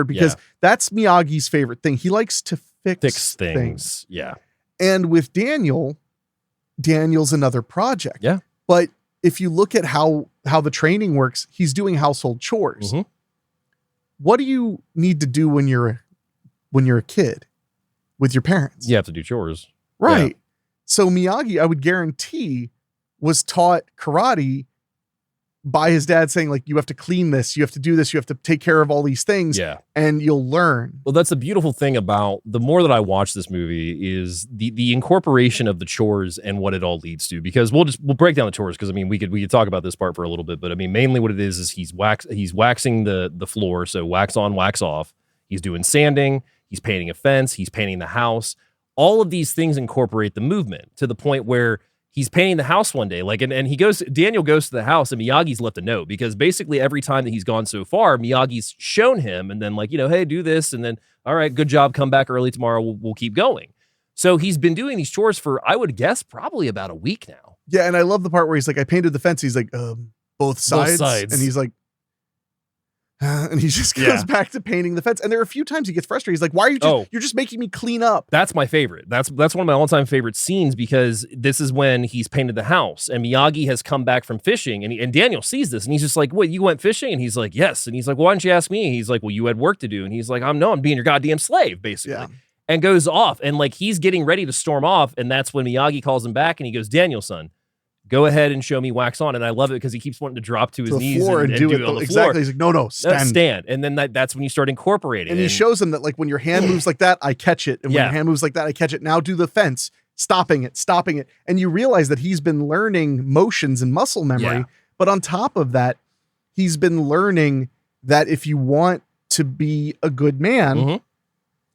because that's Miyagi's favorite thing. He likes to fix things. Yeah. And with Daniel's another project. Yeah. But if you look at how the training works, he's doing household chores. Mhm. What do you need to do when you're a kid with your parents? You have to do chores. Right. Yeah. So Miyagi, I would guarantee, was taught karate by his dad saying, like, you have to clean this, you have to do this, you have to take care of all these things, Yeah. and you'll learn. Well, that's the beautiful thing about the more that I watch this movie is the incorporation of the chores and what it all leads to. Because we'll break down the chores because I mean we could talk about this part for a little bit, but I mean mainly what it is he's waxing the floor, so wax on, wax off. He's doing sanding, he's painting a fence, he's painting the house. All of these things incorporate the movement to the point where he's painting the house one day, Daniel goes to the house and Miyagi's left a note because basically every time that he's gone so far, Miyagi's shown him and then hey, do this. And then, all right, good job. Come back early tomorrow. We'll keep going. So he's been doing these chores for, I would guess, probably about a week now. Yeah. And I love the part where he's like, I painted the fence. He's like, both sides. And he's like, and he just goes back to painting the fence. And there are a few times he gets frustrated. He's like, why are you're just making me clean up? That's my favorite. That's one of my all-time favorite scenes because this is when he's painted the house and Miyagi has come back from fishing and Daniel sees this and he's just like, wait, you went fishing? And he's like, yes. And he's like, well, why didn't you ask me? He's like, well, you had work to do. And he's like, I'm being your goddamn slave, basically. Yeah. And goes off and he's getting ready to storm off. And that's when Miyagi calls him back and he goes, Daniel, son, go ahead and show me wax on. And I love it because he keeps wanting to drop to his knees and do it on the exactly. floor. He's like, no, stand. And then that's when you start incorporating. And he shows him that when your hand moves like that, I catch it. And when your hand moves like that, I catch it. Now do the fence, stopping it. And you realize that he's been learning motions and muscle memory. Yeah. But on top of that, he's been learning that if you want to be a good man,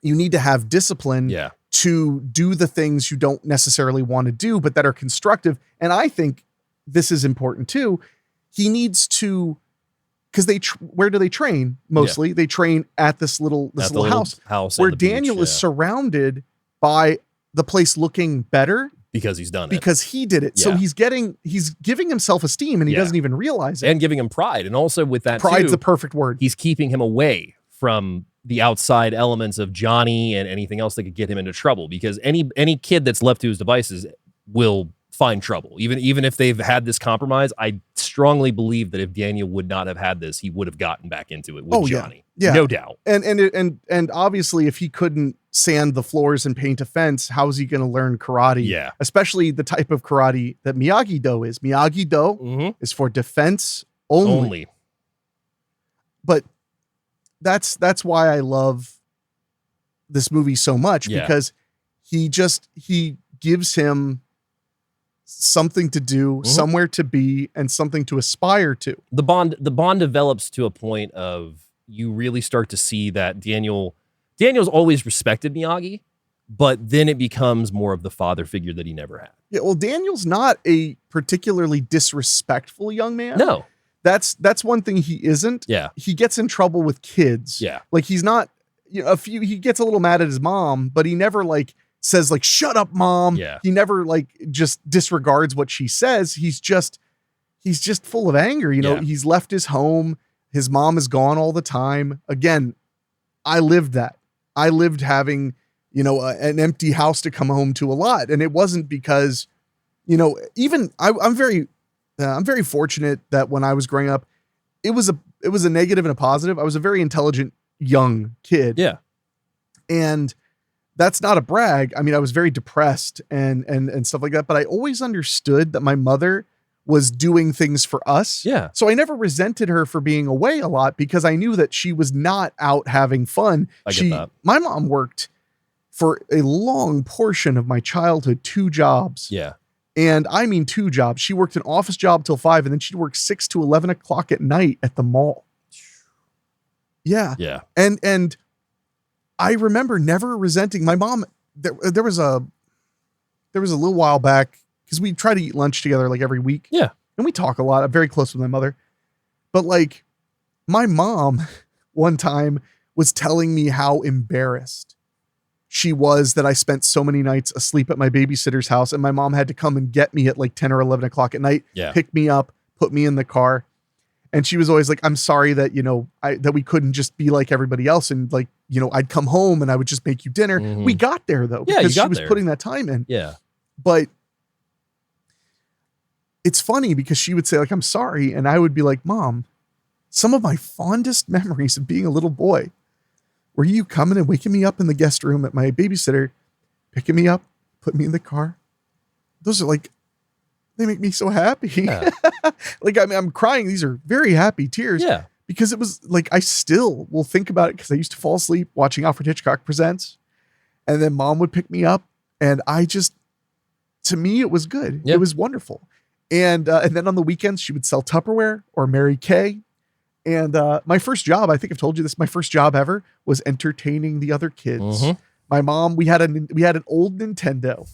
you need to have discipline to do the things you don't necessarily want to do, but that are constructive. And I think this is important too. He needs to, because where do they train? Mostly they train at this little house where Daniel is surrounded by the place looking better because he's done it, because he did it. So he's giving himself esteem and he doesn't even realize it, and giving him pride. And also with that, pride's the perfect word. He's keeping him away from the outside elements of Johnny and anything else that could get him into trouble, because any kid that's left to his devices will find trouble. Even if they've had this compromise, I strongly believe that if Daniel would not have had this, he would have gotten back into it with Johnny. Yeah. No doubt. And obviously if he couldn't sand the floors and paint a fence, how is he going to learn karate? Yeah. Especially the type of karate that Miyagi-Do is. Miyagi-Do is for defense only. But that's why I love this movie so much, because he gives him something to do, somewhere to be, and something to aspire to. The bond develops to a point of you really start to see that Daniel's always respected Miyagi, but then it becomes more of the father figure that he never had. Yeah, well, Daniel's not a particularly disrespectful young man. No. That's one thing he isn't. Yeah. He gets in trouble with kids. Yeah. He's not, he gets a little mad at his mom, but he never says shut up, mom. Yeah. He never just disregards what she says. He's just full of anger. He's left his home. His mom is gone all the time. Again, I lived that. I lived having, an empty house to come home to a lot. And it wasn't because, even I'm very fortunate that when I was growing up, it was a negative and a positive. I was a very intelligent young kid. Yeah. And that's not a brag. I mean, I was very depressed and stuff like that, but I always understood that my mother was doing things for us. Yeah. So I never resented her for being away a lot because I knew that she was not out having fun. I get that. My mom worked for a long portion of my childhood, 2 jobs. Yeah. And I mean 2 jobs. She worked an office job till 5, and then she'd work 6 to 11 o'clock at night at the mall. Yeah. Yeah. And I remember never resenting my mom. There was a little while back, because we try to eat lunch together every week. Yeah. And we talk a lot. I'm very close with my mother. But my mom one time was telling me how embarrassed she was that I spent so many nights asleep at my babysitter's house, and my mom had to come and get me at like 10 or 11 o'clock at night, pick me up, put me in the car. And she was always like, I'm sorry that, that we couldn't just be like everybody else. And like, I'd come home and I would just make you dinner. Mhm. We got there though, because she was putting that time in. Yeah. But it's funny because she would say like, I'm sorry. And I would be like, Mom, some of my fondest memories of being a little boy were you coming and waking me up in the guest room at my babysitter, picking me up, put me in the car. Those are like, they make me so happy. Yeah. Like, I mean, I'm crying. These are very happy tears. Yeah. Because it was like, I still will think about it because I used to fall asleep watching Alfred Hitchcock Presents. And then Mom would pick me up. And to me, it was good. Yep. It was wonderful. And then on the weekends, she would sell Tupperware or Mary Kay. And my first job, I think I've told you this, my first job ever was entertaining the other kids. Mhm. My mom, we had an old Nintendo.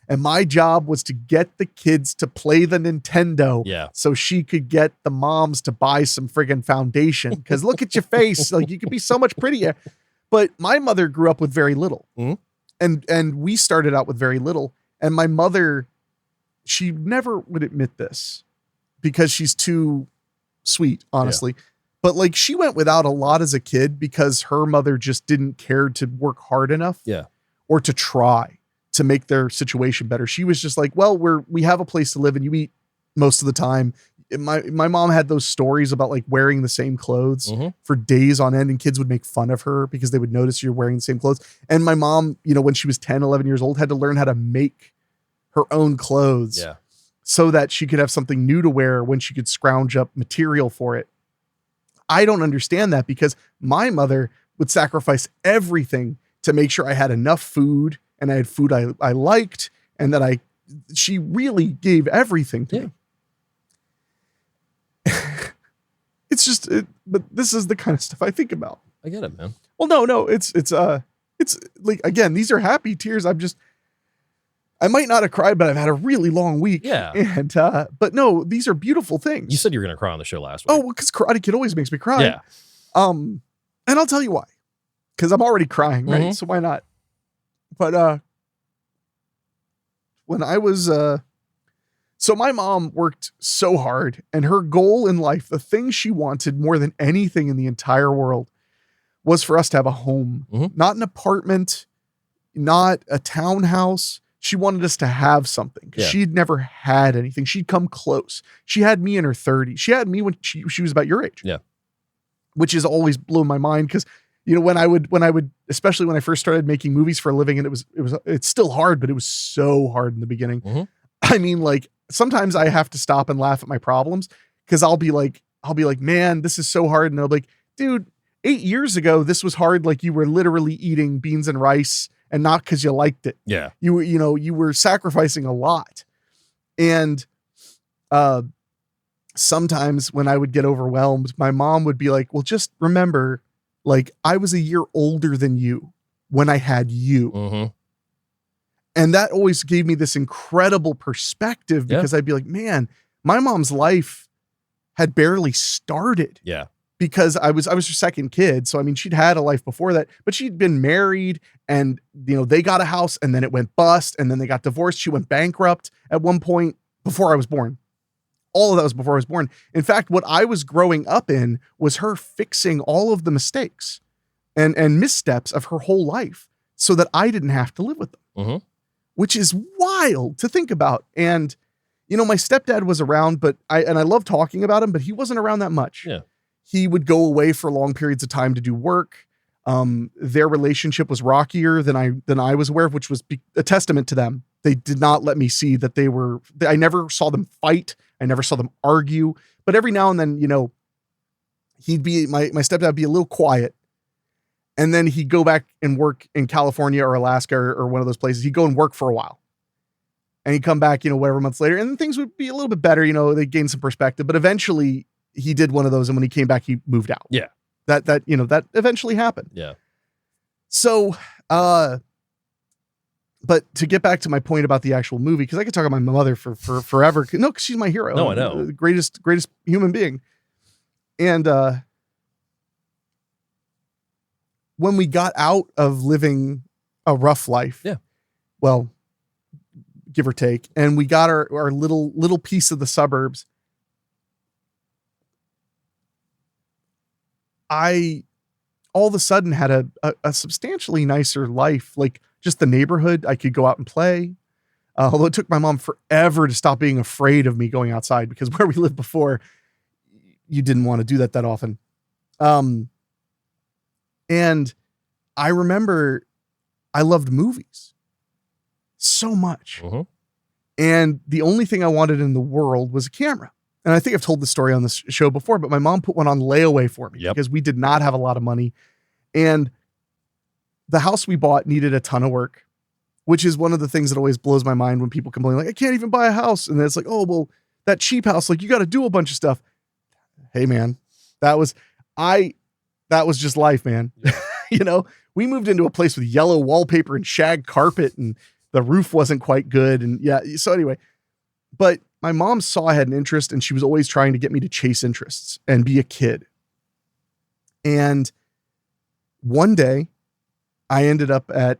And my job was to get the kids to play the Nintendo so she could get the moms to buy some friggin' foundation. Because look at your face. Like, you could be so much prettier. But my mother grew up with very little. Mm-hmm. And we started out with very little. And my mother, she never would admit this because she's too sweet, honestly. But like, she went without a lot as a kid because her mother just didn't care to work hard enough or to try to make their situation better. She was just like, well, we have a place to live and you eat most of the time. My mom had those stories about like wearing the same clothes for days on end, and kids would make fun of her because they would notice you're wearing the same clothes. And my mom, when she was 10, 11 years old, had to learn how to make her own clothes so that she could have something new to wear when she could scrounge up material for it. I don't understand that because my mother would sacrifice everything to make sure I had enough food and I had food I liked, and that she really gave everything to me. It's just, but this is the kind of stuff I think about. I get it, man. Well, no, it's like, again, these are happy tears. I might not have cried, but I've had a really long week. Yeah. And, but no, these are beautiful things. You said you were going to cry on the show last week. Oh, well, because Karate Kid always makes me cry. Yeah. And I'll tell you why. Because I'm already crying, right? Mhm. So why not? But when I was so my mom worked so hard, and her goal in life, the thing she wanted more than anything in the entire world, was for us to have a home. Not an apartment, not a townhouse. She wanted us to have something because she'd never had anything. She'd come close. She had me in her 30s. She had me when she was about your age. Yeah. Which has always blown my mind because, when I would, especially when I first started making movies for a living, and it's still hard, but it was so hard in the beginning. I mean, like, sometimes I have to stop and laugh at my problems because I'll be like, man, this is so hard. And they'll be like, dude, 8 years ago, this was hard. Like, you were literally eating beans and rice, and not because you liked it. Yeah. You were sacrificing a lot. And sometimes when I would get overwhelmed, my mom would be like, well, just remember, like, I was a year older than you when I had you. And that always gave me this incredible perspective because I'd be like, man, my mom's life had barely started. Yeah. Because I was her second kid. So, I mean, she'd had a life before that, but she'd been married, and, they got a house, and then it went bust, and then they got divorced. She went bankrupt at one point before I was born. All of that was before I was born. In fact, what I was growing up in was her fixing all of the mistakes and missteps of her whole life so that I didn't have to live with them, which is wild to think about. And, my stepdad was around, but I love talking about him, but he wasn't around that much. Yeah. He would go away for long periods of time to do work. Their relationship was rockier than I was aware of, which was a testament to them. They did not let me see that I never saw them fight. I never saw them argue, but every now and then, he'd be, my stepdad would be a little quiet, and then he'd go back and work in California or Alaska or one of those places. He'd go and work for a while, and he'd come back, whatever months later, and things would be a little bit better. They gained some perspective, but eventually he did one of those. And when he came back, he moved out. Yeah. That eventually happened. Yeah. So, but to get back to my point about the actual movie, because I could talk about my mother for forever. No, because she's my hero. No, I know. The greatest human being. And when we got out of living a rough life. Yeah. Well, give or take. And we got our little piece of the suburbs. I all of a sudden had a substantially nicer life. Like just the neighborhood, I could go out and play. Although it took my mom forever to stop being afraid of me going outside, because where we lived before, you didn't want to do that often. And I remember I loved movies so much. And the only thing I wanted in the world was a camera. And I think I've told this story on this show before, but my mom put one on layaway for me because we did not have a lot of money. And the house we bought needed a ton of work, which is one of the things that always blows my mind when people complain, like, I can't even buy a house. And then it's like, oh, well, that cheap house, like you got to do a bunch of stuff. Hey man, that was just life, man. You know, we moved into a place with yellow wallpaper and shag carpet, and the roof wasn't quite good. And yeah, so anyway, but my mom saw I had an interest, and she was always trying to get me to chase interests and be a kid. And one day I ended up at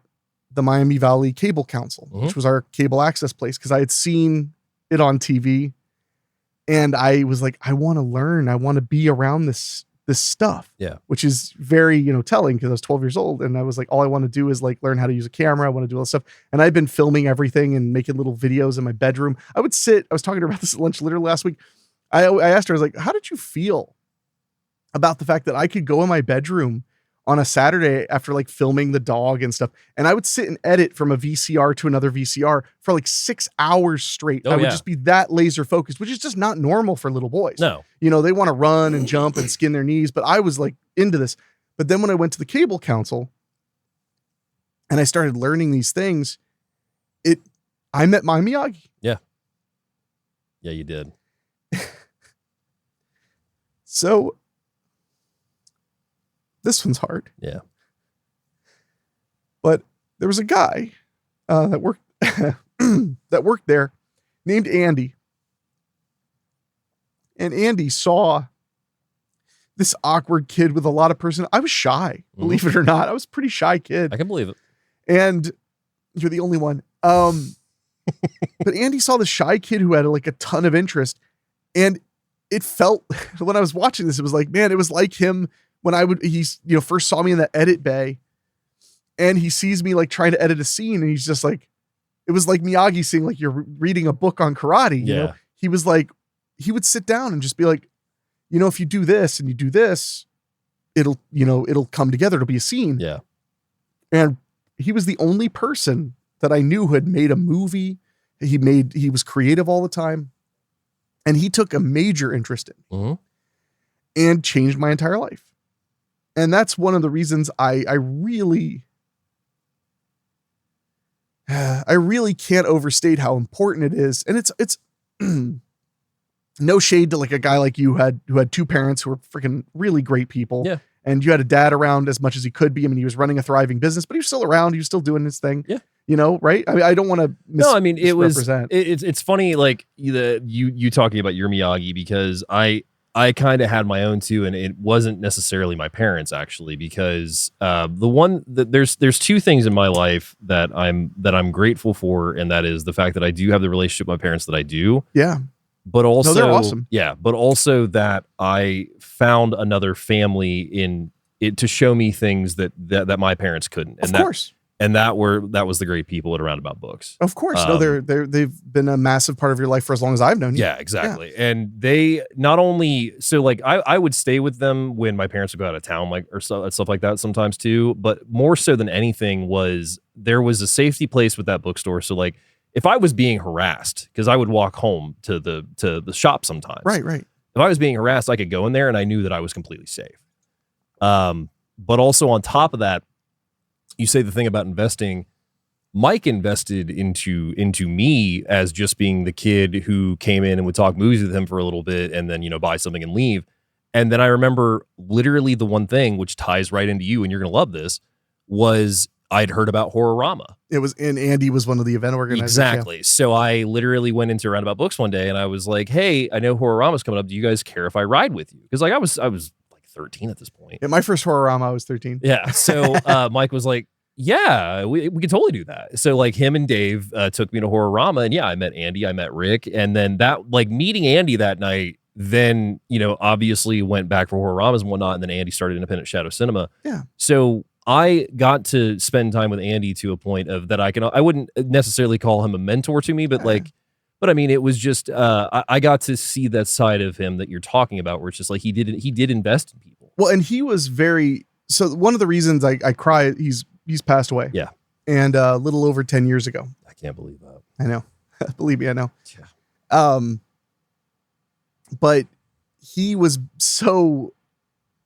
the Miami Valley Cable Council, which was our cable access place, because I had seen it on TV. And I was like, I want to learn. I want to be around this stuff. Yeah. Which is very, telling, because I was 12 years old. And I was like, all I want to do is like learn how to use a camera. I want to do all this stuff. And I'd been filming everything and making little videos in my bedroom. I was talking to her about this at lunch literally last week. I asked her, I was like, how did you feel about the fact that I could go in my bedroom on a Saturday after like filming the dog and stuff, and I would sit and edit from a VCR to another VCR for like 6 hours straight. I would just be that laser focused, which is just not normal for little boys. No. They want to run and jump and skin their knees, but I was like into this. But then when I went to the cable council and I started learning these things, I met my Miyagi. Yeah. Yeah, you did. So this one's hard. Yeah. But there was a guy that worked that worked there named Andy. And Andy saw this awkward kid with a lot of personality. I was shy, believe it or not. I was a pretty shy kid. I can believe it. And you're the only one. But Andy saw this shy kid who had like a ton of interest. And it felt, when I was watching this, it was like, man, it was like him when he's first saw me in the edit bay, and he sees me like trying to edit a scene, and he's just like, it was like Miyagi seeing like you're reading a book on karate. You know, he was like, he would sit down and just be like, if you do this and you do this, it'll come together. It'll be a scene. Yeah. And he was the only person that I knew who had made a movie. He was creative all the time, and he took a major interest in and changed my entire life. And that's one of the reasons I really can't overstate how important it is. And it's no shade to like a guy like you who had two parents who were freaking really great people. Yeah. And you had a dad around as much as he could be. I mean, he was running a thriving business, but he was still around. He was still doing his thing. Yeah. Right? I mean, I don't want to it's funny, like you talking about your Miyagi, because I kind of had my own too, and it wasn't necessarily my parents actually, because there's two things in my life that I'm grateful for, and that is the fact that I do have the relationship with my parents that I do. Yeah. But also, they're awesome. Yeah, but also that I found another family in it to show me things that my parents couldn't. And of course. And that was the great people at Roundabout Books. Of course. They've been a massive part of your life for as long as I've known you. Yeah, exactly. Yeah. And they not only, so like I would stay with them when my parents would go out of town, like, or stuff like that sometimes too. But more so than anything there was a safety place with that bookstore. So like if I was being harassed, because I would walk home to the shop sometimes. Right. If I was being harassed, I could go in there and I knew that I was completely safe. But also on top of that, you say the thing about investing. Mike invested into me as just being the kid who came in and would talk movies with him for a little bit and then, buy something and leave. And then I remember literally the one thing which ties right into you, and you're going to love this, was I'd heard about Horrorama. And Andy was one of the event organizers. Exactly. Yeah. So I literally went into Roundabout Books one day and I was like, hey, I know Horrorama's coming up. Do you guys care if I ride with you? Because like I was 13 at this point. Yeah, my first Horrorama, I was 13. Yeah. So Mike was like, Yeah, we could totally do that. So like him and Dave took me to Horrorama, and yeah, I met Andy, I met Rick, and then that like meeting Andy that night, then obviously went back for Horrorama's and whatnot, and then Andy started Independent Shadow Cinema. Yeah. So I got to spend time with Andy to a point of that I wouldn't necessarily call him a mentor to me, but but I mean, it was just I got to see that side of him that you're talking about, where it's just like he did invest in people. Well, and he was so one of the reasons I cry, he's passed away. Yeah. And a little over 10 years ago. I can't believe that. I know. Believe me, I know. Yeah. But he was so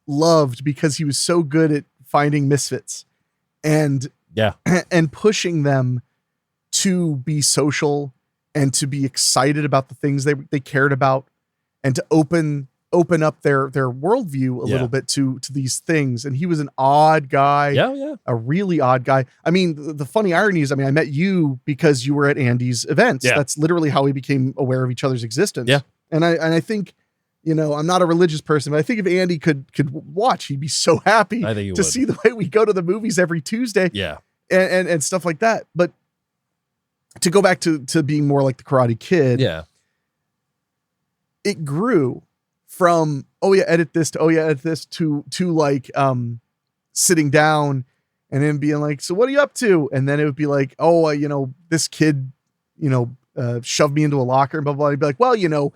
loved because he was so good at finding misfits and pushing them to be social and to be excited about the things they cared about and to open up their worldview a little bit to these things. And he was an odd guy. Yeah. A really odd guy. I mean, the funny irony is, I met you because you were at Andy's events. Yeah. That's literally how we became aware of each other's existence. Yeah. And I think, I'm not a religious person, but I think if Andy could watch, he'd be so happy to see the way we go to the movies every Tuesday. Yeah. And stuff like that. But to go back to being more like the Karate Kid. Yeah. It grew from, edit this to like, sitting down and then being like, so what are you up to? And then it would be like, this kid, shoved me into a locker and blah, blah, blah. I'd be like, well,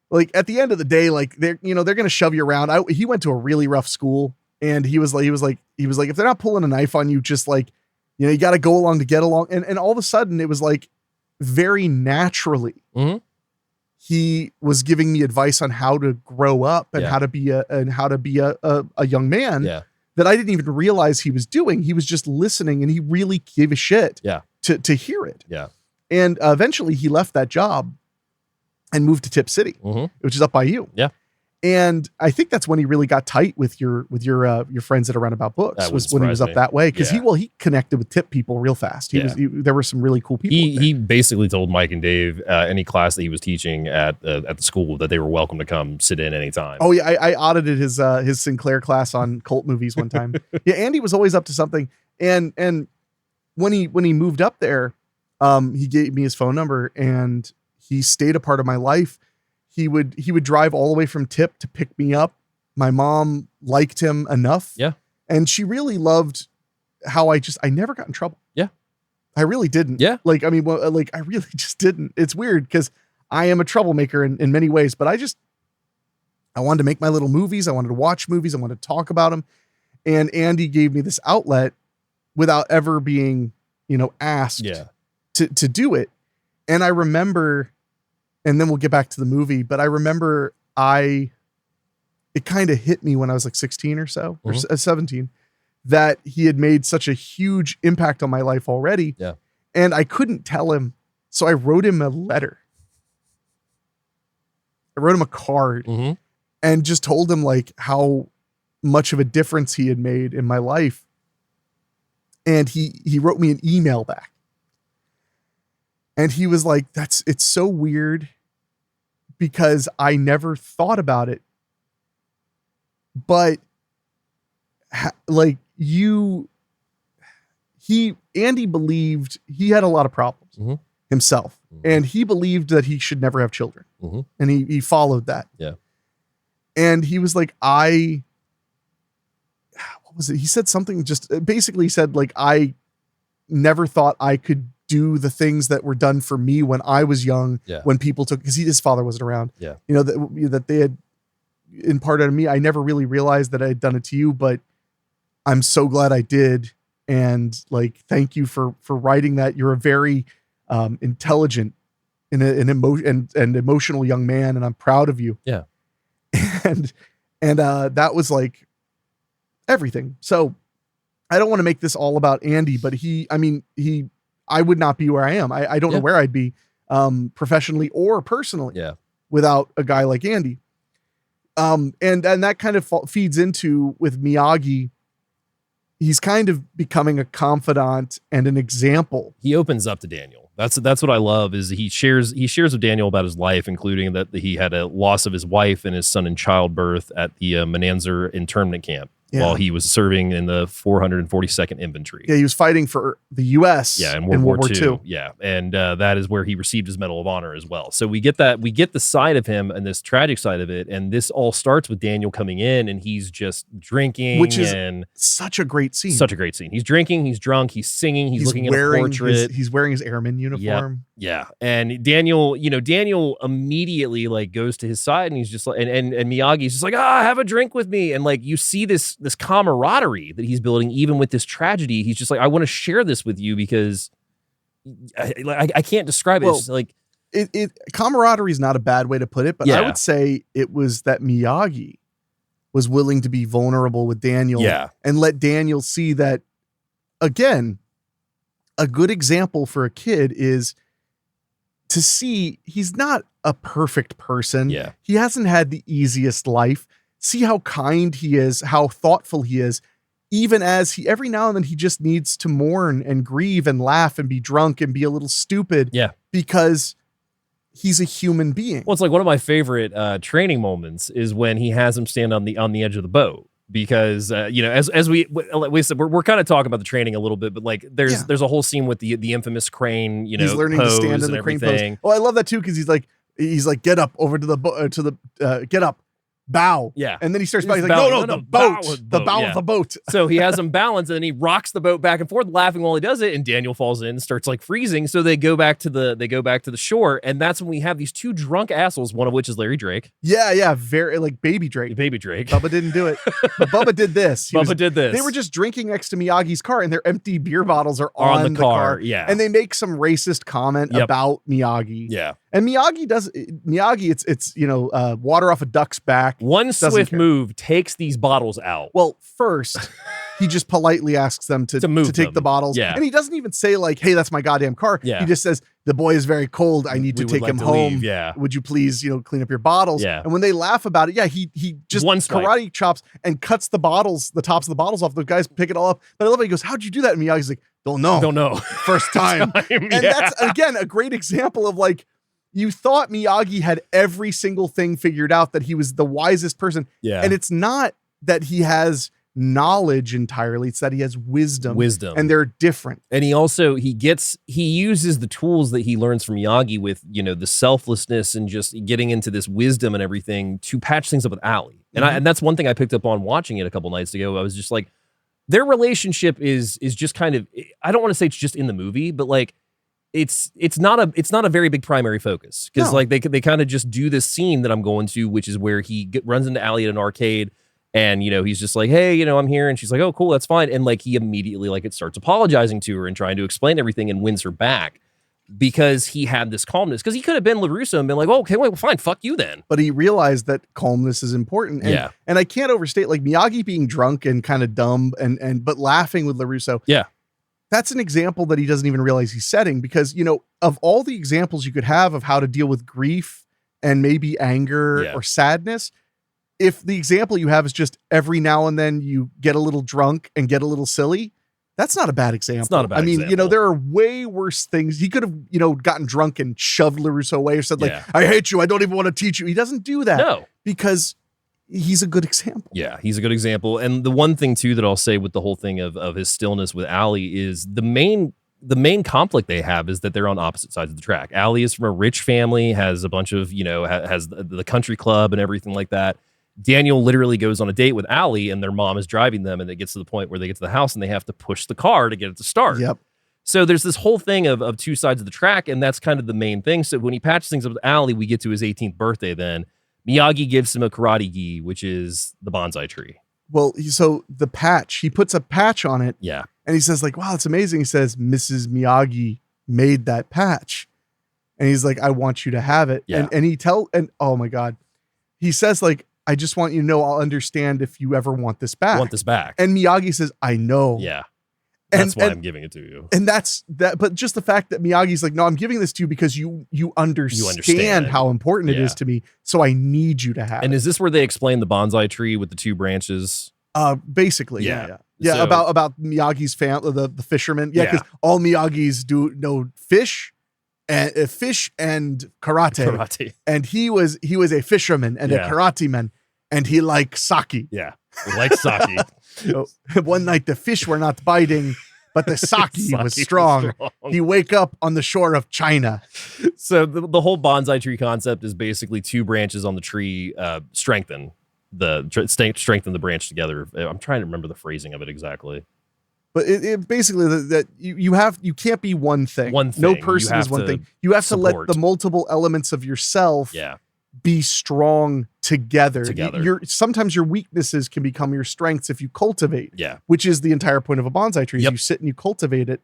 like at the end of the day, like they're going to shove you around. He went to a really rough school, and he was like, if they're not pulling a knife on you, just like, you got to go along to get along. And all of a sudden it was like very naturally, he was giving me advice on how to grow up and how to be a young man that I didn't even realize he was doing. He was just listening, and he really gave a shit to hear it. Yeah. And eventually he left that job and moved to Tip City, which is up by you. Yeah. And I think that's when he really got tight with your friends at Roundabout Books, was when he was up that way. Cause he connected with Tip people real fast. There were some really cool people. He basically told Mike and Dave, any class that he was teaching at the school, that they were welcome to come sit in anytime. Oh yeah. I audited his Sinclair class on cult movies one time. Yeah. Andy was always up to something. And when he moved up there, he gave me his phone number, and he stayed a part of my life. He would drive all the way from Tip to pick me up. My mom liked him enough. Yeah. And she really loved how I never got in trouble. Yeah. I really didn't. Yeah. I really just didn't. It's weird because I am a troublemaker in many ways, but I wanted to make my little movies. I wanted to watch movies. I wanted to talk about them. And Andy gave me this outlet without ever being, asked to do it. And I remember, and then we'll get back to the movie, but I remember it kind of hit me when I was like 16 or so, or 17, that he had made such a huge impact on my life already. Yeah. And I couldn't tell him. So I wrote him a letter. I wrote him a card and just told him like how much of a difference he had made in my life. And he wrote me an email back. And he was like, it's so weird because I never thought about it. But Andy believed he had a lot of problems himself, and he believed that he should never have children. And he followed that. Yeah. And he was like, what was it? He said something, just basically said like, I never thought I could do the things that were done for me when I was young, when people took, because his father wasn't around, that they had imparted on me. I never really realized that I had done it to you, but I'm so glad I did. And like, thank you for writing that. You're a very intelligent and emotional young man, and I'm proud of you. Yeah. And that was like everything. So I don't want to make this all about Andy, but I would not be where I am. I don't know where I'd be professionally or personally without a guy like Andy. And that kind of feeds into with Miyagi. He's kind of becoming a confidant and an example. He opens up to Daniel. That's what I love, is he shares with Daniel about his life, including that he had a loss of his wife and his son in childbirth at the Menanzer internment camp. while he was serving in the 442nd Infantry. Yeah, he was fighting for the U.S. In World War II. Yeah, and that is where he received his Medal of Honor as well. So we get the side of him and this tragic side of it, and this all starts with Daniel coming in, and he's just drinking, which is and such a great scene. Such a great scene. He's drinking, he's drunk, he's singing, he's looking at a portrait. He's wearing his airman uniform. Yeah, and Daniel immediately like goes to his side, and he's just like, and Miyagi's just like, have a drink with me, and like you see this camaraderie that he's building even with this tragedy. He's just like, I want to share this with you because I can't describe it. It's just like camaraderie is not a bad way to put it, but I would say it was that Miyagi was willing to be vulnerable with Daniel, and let Daniel see that. Again, a good example for a kid is to see he's not a perfect person. Yeah. He hasn't had the easiest life. See how kind he is, how thoughtful he is, even as he every now and then he just needs to mourn and grieve and laugh and be drunk and be a little stupid. Yeah. Because he's a human being. Well, it's like one of my favorite training moments is when he has him stand on the edge of the boat. Because as we said, we're kind of talking about the training a little bit, but like there's a whole scene with the infamous crane. He's learning to stand in the crane pose. Oh, I love that too because he's like get up over to the get up, bow. Yeah, and then he starts bowing. He's like no, the bow of the boat. So he has him balance, and then he rocks the boat back and forth, laughing while he does it. And Daniel falls in, and starts like freezing. So they go back to the shore, and that's when we have these two drunk assholes, one of which is Larry Drake. Yeah, very like baby Drake. Bubba didn't do it, but Bubba did this. They were just drinking next to Miyagi's car, and their empty beer bottles are on the car. Yeah, and they make some racist comment about Miyagi. Yeah. And Miyagi, it's water off a duck's back. One swift move takes these bottles out. Well, first, he just politely asks them to take the bottles. Yeah. And he doesn't even say like, hey, that's my goddamn car. Yeah. He just says, the boy is very cold. I need to take him home. Leave. Yeah. Would you please, clean up your bottles? Yeah. And when they laugh about it, he just karate chops and cuts the tops of the bottles off. The guys pick it all up. But I love it. He goes, how'd you do that? And Miyagi's like, don't know. First time. And that's, again, a great example of like, you thought Miyagi had every single thing figured out, that he was the wisest person. Yeah. And it's not that he has knowledge entirely. It's that he has wisdom. And they're different. And he uses the tools that he learns from Miyagi with, the selflessness and just getting into this wisdom and everything to patch things up with Ali. And and that's one thing I picked up on watching it a couple nights ago. I was just like, their relationship is just kind of, I don't want to say it's just in the movie, but like, it's not a very big primary focus because like they kind of just do this scene that I'm going to, which is where he runs into Ali at an arcade, and he's just like, hey, I'm here, and she's like, oh cool, that's fine, and like he immediately like starts apologizing to her and trying to explain everything and wins her back because he had this calmness, because he could have been LaRusso and been like, oh, okay, well, fine, fuck you then. But he realized that calmness is important. And, and I can't overstate like Miyagi being drunk and kind of dumb but laughing with LaRusso. Yeah. That's an example that he doesn't even realize he's setting, because, of all the examples you could have of how to deal with grief and maybe anger or sadness, if the example you have is just every now and then you get a little drunk and get a little silly, that's not a bad example. It's not a bad example. There are way worse things. He could have, gotten drunk and shoved LaRusso away or said like, I hate you. I don't even want to teach you. He doesn't do that. No. Because he's a good example. Yeah, he's a good example. And the one thing too that I'll say with the whole thing of his stillness with Ali is the main conflict they have is that they're on opposite sides of the track. Ali is from a rich family, has a bunch of, has the country club and everything like that. Daniel literally goes on a date with Ali, and their mom is driving them, and it gets to the point where they get to the house and they have to push the car to get it to start. Yep. So there's this whole thing of two sides of the track, and that's kind of the main thing. So when he patches things up with Ali, we get to his 18th birthday then. Miyagi gives him a karate gi, which is the bonsai tree. Well, so the patch, he puts a patch on it. Yeah. And he says like, wow, it's amazing. He says, Mrs. Miyagi made that patch. And he's like, I want you to have it. Yeah. And oh my God, he says like, I just want you to know, I'll understand if you ever want this back. And Miyagi says, I know. Yeah. That's why I'm giving it to you. And that's that. But just the fact that Miyagi's like, no, I'm giving this to you because you understand how important it is to me. So I need you to have it. And is this where they explain the bonsai tree with the two branches? Basically. Yeah. So, about Miyagi's family, the fishermen. Yeah. Because all Miyagis know fish and karate. And he was a fisherman and a karate man, and he liked sake. Yeah. We like sake. So, one night the fish were not biting, but the sake was strong. He wake up on the shore of China. So the whole bonsai tree concept is basically two branches on the tree strengthen the branch together. I'm trying to remember the phrasing of it exactly. But it basically that you can't be one thing. No person is one thing. You have to let the multiple elements of yourself be strong together. Sometimes your weaknesses can become your strengths if you cultivate. Yeah. Which is the entire point of a bonsai tree. You sit and you cultivate it.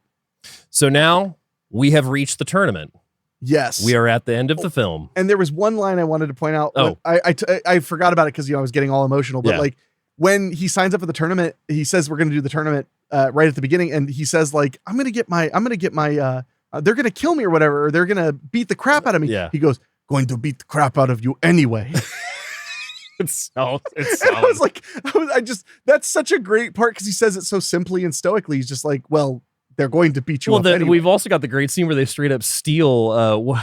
So now we have reached the tournament. Yes. We are at the end of the film. And there was one line I wanted to point out. Oh. I forgot about it because I was getting all emotional. But like when he signs up for the tournament, he says we're going to do the tournament right at the beginning, and he says like I'm going to get my they're going to kill me or whatever, or they're going to beat the crap out of me. Yeah. He goes, going to beat the crap out of you anyway. It's solid. I was like, that's such a great part because he says it so simply and stoically. He's just like, well, they're going to beat you up anyway. We've also got the great scene where they straight up steal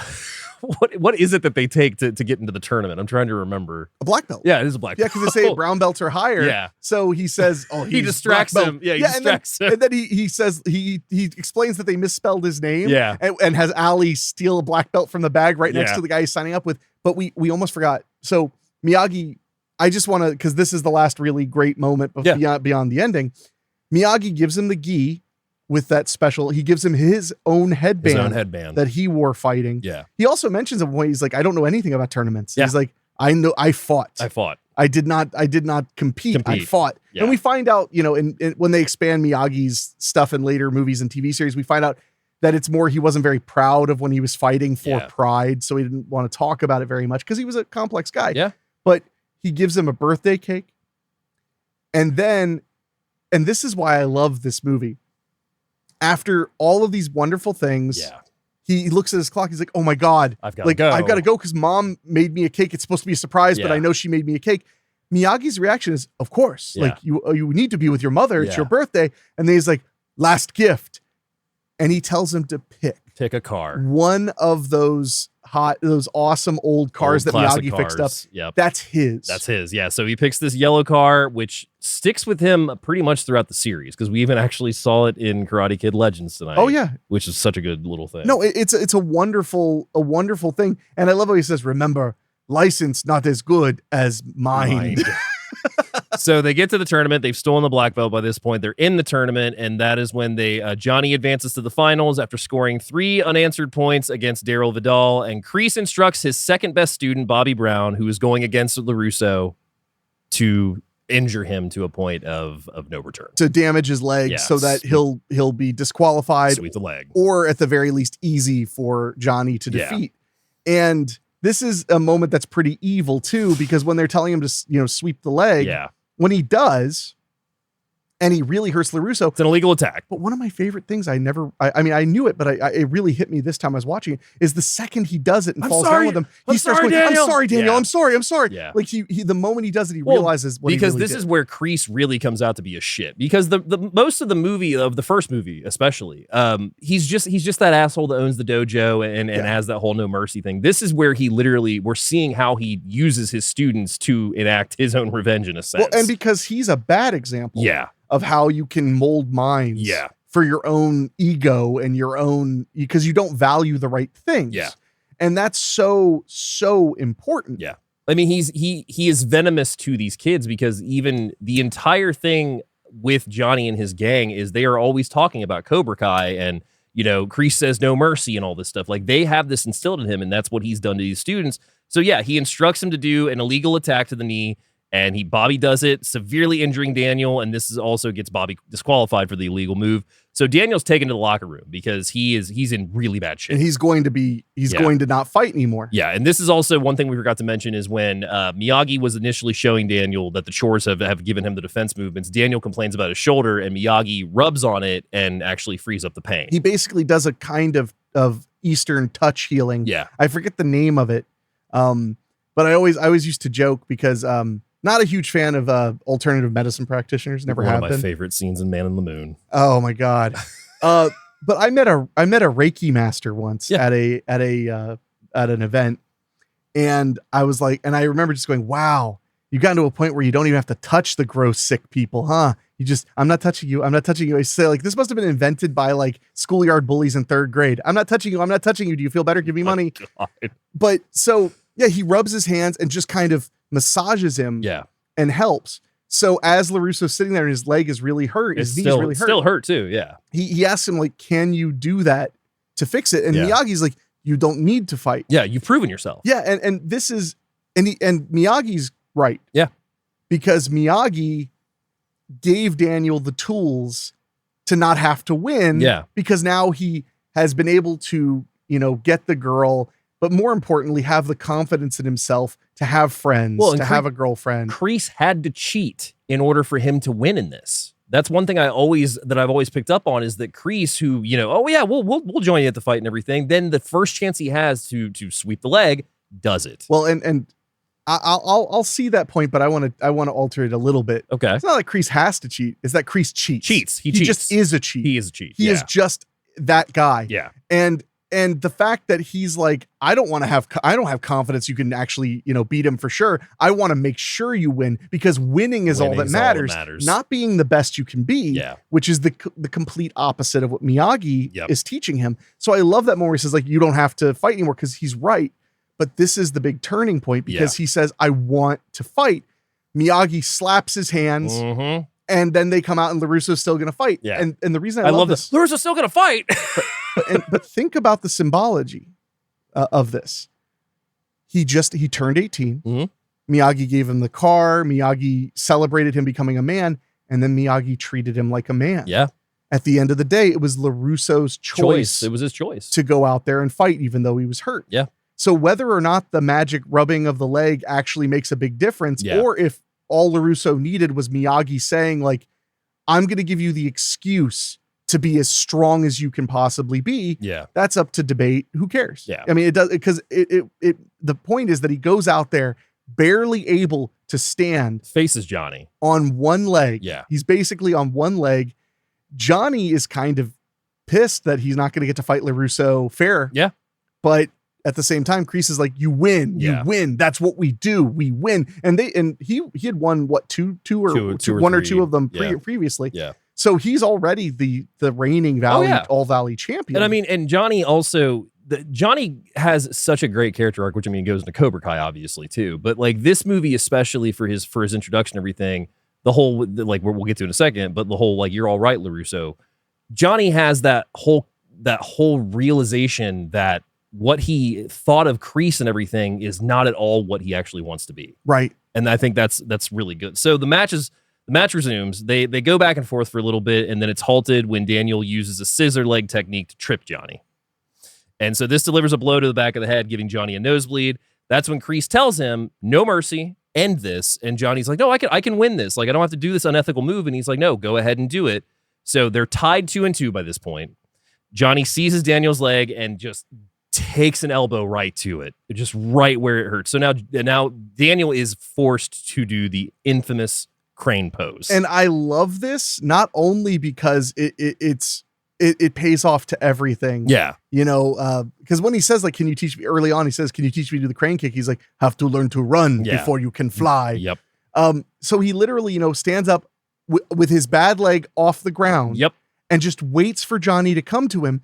what is it that they take to get into the tournament? I'm trying to remember. A black belt. Yeah, it is a black belt. Yeah, because they say brown belts are higher. Yeah. So he says, oh, he distracts him. Yeah, he distracts him. And then he says, he explains that they misspelled his name. Yeah. And has Ali steal a black belt from the bag right next to the guy he's signing up with. But we almost forgot. So Miyagi, I just want to, because this is the last really great moment beyond the ending. Miyagi gives him the gi with that special. He gives him his own headband that he wore fighting. Yeah. He also mentions a way he's like, I don't know anything about tournaments. Yeah. He's like, I fought. I did not compete. I fought. Yeah. And we find out, when they expand Miyagi's stuff in later movies and TV series, we find out that it's more, he wasn't very proud of when he was fighting for pride. So he didn't want to talk about it very much because he was a complex guy. Yeah. But he gives him a birthday cake. And this is why I love this movie. After all of these wonderful things, he looks at his clock. He's like, oh my God, I've got to go because mom made me a cake. It's supposed to be a surprise, but I know she made me a cake. Miyagi's reaction is, of course, like you need to be with your mother. It's your birthday. And then he's like, last gift. And he tells him to pick a car. One of those awesome old cars that Miyagi fixed up. Yep. That's his. Yeah. So he picks this yellow car, which sticks with him pretty much throughout the series because we even actually saw it in Karate Kid Legends tonight. Oh yeah, which is such a good little thing. No, it's a wonderful thing, and I love how he says, "Remember, license not as good as mind." So they get to the tournament. They've stolen the black belt by this point. They're in the tournament, and that is when Johnny advances to the finals after scoring 3 unanswered points against Daryl Vidal, and Kreese instructs his second best student, Bobby Brown, who is going against LaRusso, to injure him to a point of no return. To damage his leg so that he'll be disqualified. Sweep the leg. Or at the very least easy for Johnny to defeat. And this is a moment that's pretty evil too, because when they're telling him to, sweep the leg, when he does, and he really hurts LaRusso. It's an illegal attack. But one of my favorite things I knew it, but it really hit me this time I was watching it, is the second he does it and falls down with him, he starts going, Daniel. I'm sorry, Daniel. I'm sorry. Yeah. Like he the moment he does it, he realizes what because he really this did. is where Kreese really comes out to be a shit. Because the most of the movie, of the first movie especially, he's just that asshole that owns the dojo and has that whole no mercy thing. This is where we're seeing how he uses his students to enact his own revenge in a sense. Well, and because he's a bad example. Of how you can mold minds for your own ego and your own, because you don't value the right things. Yeah. And that's so important. Yeah. I mean, he is venomous to these kids because even the entire thing with Johnny and his gang is they are always talking about Cobra Kai and, Kreese says no mercy and all this stuff. Like they have this instilled in him and that's what he's done to these students. So yeah, he instructs him to do an illegal attack to the knee. And Bobby does it, severely injuring Daniel, and this also gets Bobby disqualified for the illegal move. So Daniel's taken to the locker room because he's in really bad shape. And he's going to not fight anymore. Yeah, and this is also one thing we forgot to mention is when Miyagi was initially showing Daniel that the chores have given him the defense movements, Daniel complains about his shoulder, and Miyagi rubs on it and actually frees up the pain. He basically does a kind of Eastern touch healing. Yeah. I forget the name of it. But I always used to joke because not a huge fan of alternative medicine practitioners. Never have been. One of my favorite scenes in Man in the Moon. Oh my God. But I met a Reiki master once at an event, and I was like, and I remember just going, wow, You got to a point where you don't even have to touch the gross, sick people, huh? You just, I'm not touching you. I'm not touching you. I say, like, this must have been invented by like schoolyard bullies in 3rd grade. I'm not touching you. I'm not touching you. Do you feel better? Give me money. God. But so, yeah, he rubs his hands and just kind of massages him and helps. So as LaRusso's sitting there and his leg is really hurt, his knee's really hurt. Still hurt too, yeah. He asks him, like, can you do that to fix it? And Miyagi's like, you don't need to fight. Yeah, you've proven yourself. Yeah, and this is, and Miyagi's right. Yeah. Because Miyagi gave Daniel the tools to not have to win. Yeah. Because now he has been able to, get the girl, but more importantly, have the confidence in himself to have friends, to have a girlfriend. Kreese had to cheat in order for him to win in this. That's one thing I've always picked up on is that Kreese, who, we'll join you at the fight and everything. Then the first chance he has to sweep the leg, does it. Well, and I'll see that point, but I want to alter it a little bit. Okay. It's not like Kreese has to cheat. It's that Kreese cheats. He cheats. Just is a cheat. He is a cheat. He is just that guy. Yeah. And the fact that he's like, I don't have confidence you can actually, beat him for sure. I want to make sure you win because winning is all that matters. Not being the best you can be, which is the complete opposite of what Miyagi is teaching him. So I love that moment where he says, like, you don't have to fight anymore because he's right. But this is the big turning point because he says, I want to fight. Miyagi slaps his hands. Mm-hmm. And then they come out and LaRusso's still going to fight. Yeah. And the reason I love this. LaRusso's still going to fight. but think about the symbology of this. He turned 18. Mm-hmm. Miyagi gave him the car. Miyagi celebrated him becoming a man. And then Miyagi treated him like a man. Yeah. At the end of the day, it was LaRusso's choice. It was his choice. To go out there and fight, even though he was hurt. Yeah. So whether or not the magic rubbing of the leg actually makes a big difference, or if all LaRusso needed was Miyagi saying, like, I'm going to give you the excuse to be as strong as you can possibly be. Yeah. That's up to debate. Who cares? Yeah. I mean, it does, because the point is that he goes out there barely able to stand. Faces Johnny. On one leg. Yeah. He's basically on one leg. Johnny is kind of pissed that he's not going to get to fight LaRusso fair. Yeah. But at the same time, Kreese is like, you win, you win. That's what we do. We win. And he had won what, two or one or two of them previously. Yeah. So he's already the reigning All Valley champion. And I mean, and Johnny also, Johnny has such a great character arc, which I mean goes into Cobra Kai obviously too. But like this movie, especially for his introduction, and everything, the whole, like we'll get to in a second, but the whole, like, you're all right, LaRusso. Johnny has that whole realization that what he thought of Kreese and everything is not at all what he actually wants to be. Right. And I think that's really good. So the match resumes. They go back and forth for a little bit, and then it's halted when Daniel uses a scissor leg technique to trip Johnny. And so this delivers a blow to the back of the head, giving Johnny a nosebleed. That's when Kreese tells him, no mercy, end this. And Johnny's like, no, I can win this. Like, I don't have to do this unethical move. And he's like, no, go ahead and do it. So they're tied 2-2 by this point. Johnny seizes Daniel's leg and just takes an elbow right to it, just right where it hurts. So now Daniel is forced to do the infamous crane pose. And I love this not only because it pays off to everything. Yeah. Because when he says, like, can you teach me early on, he says, can you teach me to do the crane kick? He's like, have to learn to run before you can fly. Yep. So he literally, stands up with his bad leg off the ground. Yep. And just waits for Johnny to come to him.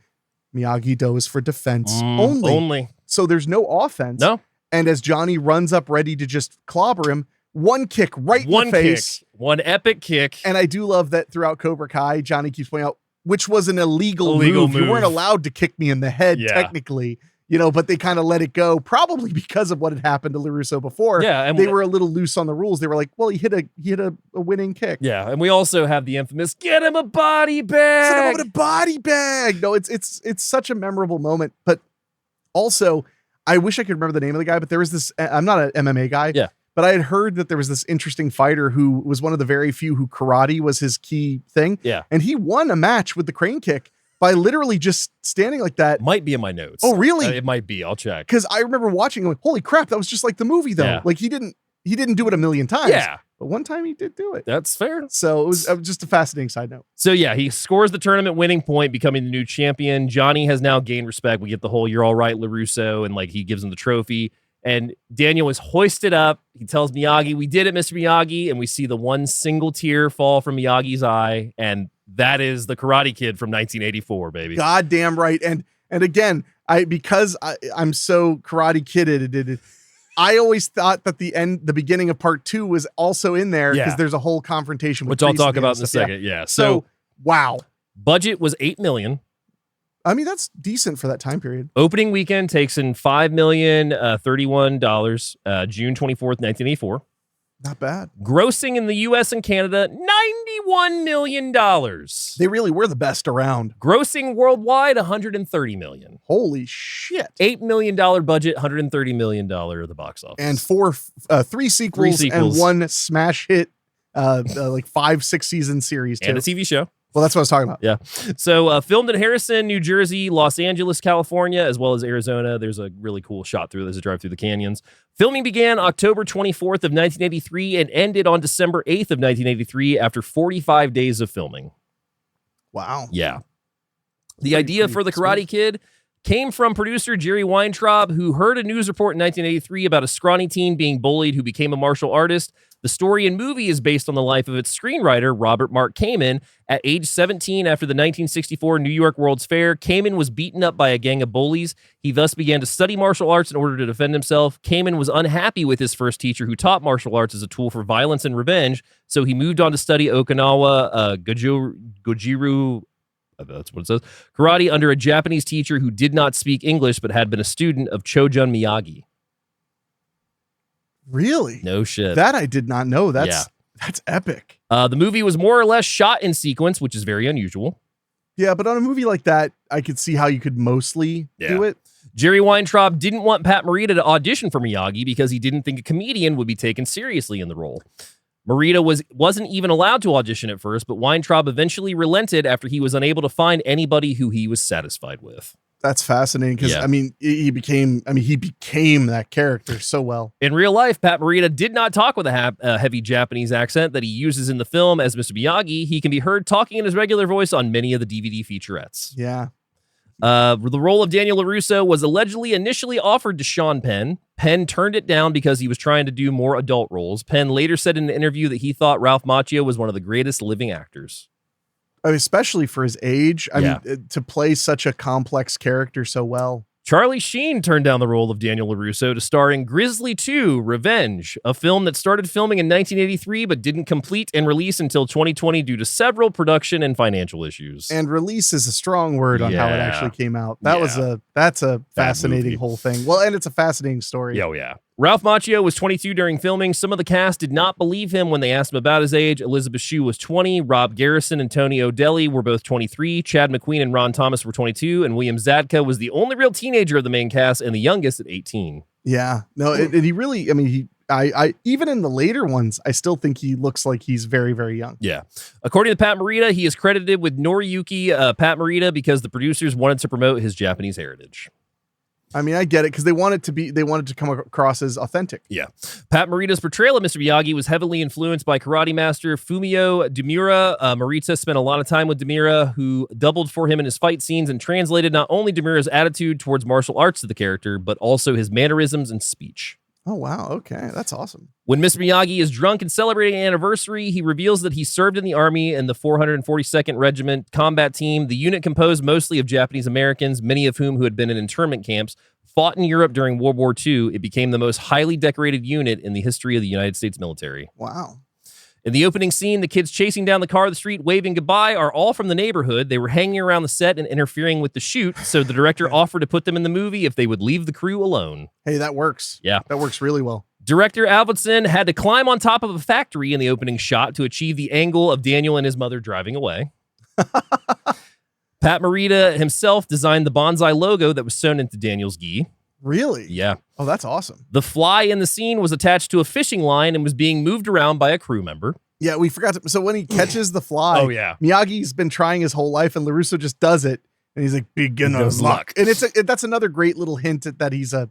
Miyagi-Do is for defense only. So there's no offense. No. And as Johnny runs up ready to just clobber him, one kick right in the face. One epic kick. And I do love that throughout Cobra Kai, Johnny keeps pointing out, which was an illegal move. You weren't allowed to kick me in the head, technically. But they kind of let it go, probably because of what had happened to LaRusso before. Yeah, and they were a little loose on the rules. They were like, well, he hit a winning kick. Yeah, and we also have the infamous get him a body bag. Send him with a body bag. No, it's such a memorable moment. But also, I wish I could remember the name of the guy, but there was this, I'm not an MMA guy. Yeah. But I had heard that there was this interesting fighter who was one of the very few who karate was his key thing. Yeah. And he won a match with the crane kick by literally just standing like that. Might be in my notes. Oh, really? It might be. I'll check. Because I remember watching and going, holy crap, that was just like the movie, though. Yeah. Like he didn't do it a million times. Yeah. But one time he did do it. That's fair. So it was just a fascinating side note. So yeah, he scores the tournament winning point, becoming the new champion. Johnny has now gained respect. We get the whole "you're all right, LaRusso," and like he gives him the trophy. And Daniel is hoisted up. He tells Miyagi, "We did it, Mr. Miyagi." And we see the one single tear fall from Miyagi's eye. And that is the Karate Kid from 1984, baby. Goddamn right. And again, I'm so Karate Kidded. I always thought that the beginning of part 2 was also in there because there's a whole confrontation with which I'll Priest talk about in a stuff. second. Yeah. So wow. Budget was $8 million. I mean, that's decent for that time period. Opening weekend takes in $5,031, June 24th, 1984. Not bad. Grossing in the U.S. and Canada, $91 million. They really were the best around. Grossing worldwide, $130 million. Holy shit. $8 million budget, $130 million at the box office. And three sequels and one smash hit, like 5-6 season series too. And a TV show. Well, that's what I was talking about. Yeah. So filmed in Harrison, New Jersey, Los Angeles, California, as well as Arizona. There's a really cool shot through as a drive through the canyons. Filming began October 24th of 1983 and ended on December 8th of 1983 after 45 days of filming. Wow. Yeah. The idea for The Karate Kid came from producer Jerry Weintraub, who heard a news report in 1983 about a scrawny teen being bullied who became a martial artist. The story and movie is based on the life of its screenwriter, Robert Mark Kamen. At age 17, after the 1964 New York World's Fair, Kamen was beaten up by a gang of bullies. He thus began to study martial arts in order to defend himself. Kamen was unhappy with his first teacher, who taught martial arts as a tool for violence and revenge, so he moved on to study Okinawa Gojiru, that's what it says, karate under a Japanese teacher who did not speak English but had been a student of Chojun Miyagi. Really? No shit. That I did not know. That's epic. The movie was more or less shot in sequence, which is very unusual. Yeah, but on a movie like that, I could see how you could mostly do it. Jerry Weintraub didn't want Pat Morita to audition for Miyagi because he didn't think a comedian would be taken seriously in the role. Morita wasn't even allowed to audition at first, but Weintraub eventually relented after he was unable to find anybody who he was satisfied with. That's fascinating because, I mean, he became that character so well. In real life, Pat Morita did not talk with a heavy Japanese accent that he uses in the film as Mr. Miyagi. He can be heard talking in his regular voice on many of the DVD featurettes. Yeah. The role of Daniel LaRusso was allegedly initially offered to Sean Penn. Penn turned it down because he was trying to do more adult roles. Penn later said in an interview that he thought Ralph Macchio was one of the greatest living actors. Especially for his age. I mean, to play such a complex character so well. Charlie Sheen turned down the role of Daniel LaRusso to star in Grizzly 2: Revenge, a film that started filming in 1983 but didn't complete and release until 2020 due to several production and financial issues. And release is a strong word on how it actually came out. That's a fascinating whole thing. Well, and it's a fascinating story. Oh, yeah. Ralph Macchio was 22 during filming. Some of the cast did not believe him when they asked him about his age. Elizabeth Shue was 20. Rob Garrison and Tony O'Delly were both 23. Chad McQueen and Ron Thomas were 22. And William Zadka was the only real teenager of the main cast and the youngest at 18. Yeah. No, and he really, I mean, I even in the later ones, I still think he looks like he's very, very young. Yeah. According to Pat Morita, he is credited with Noriyuki Pat Morita because the producers wanted to promote his Japanese heritage. I mean, I get it because they wanted to come across as authentic. Yeah. Pat Morita's portrayal of Mr. Miyagi was heavily influenced by karate master Fumio Demura. Morita spent a lot of time with Demura, who doubled for him in his fight scenes and translated not only Demura's attitude towards martial arts to the character, but also his mannerisms and speech. Oh, wow. Okay. That's awesome. When Mr. Miyagi is drunk and celebrating an anniversary, he reveals that he served in the Army in the 442nd Regiment combat team. The unit composed mostly of Japanese Americans, many of whom who had been in internment camps, fought in Europe during World War II. It became the most highly decorated unit in the history of the United States military. Wow. In the opening scene, the kids chasing down the car of the street, waving goodbye, are all from the neighborhood. They were hanging around the set and interfering with the shoot, so the director offered to put them in the movie if they would leave the crew alone. Hey, that works. Yeah. That works really well. Director Avildsen had to climb on top of a factory in the opening shot to achieve the angle of Daniel and his mother driving away. Pat Morita himself designed the bonsai logo that was sewn into Daniel's gi. Really? Yeah. Oh, that's awesome. The fly in the scene was attached to a fishing line and was being moved around by a crew member. Yeah, we forgot to. So when he catches the fly, Miyagi's been trying his whole life, and LaRusso just does it, and he's like, beginner's luck. And that's another great little hint that he's a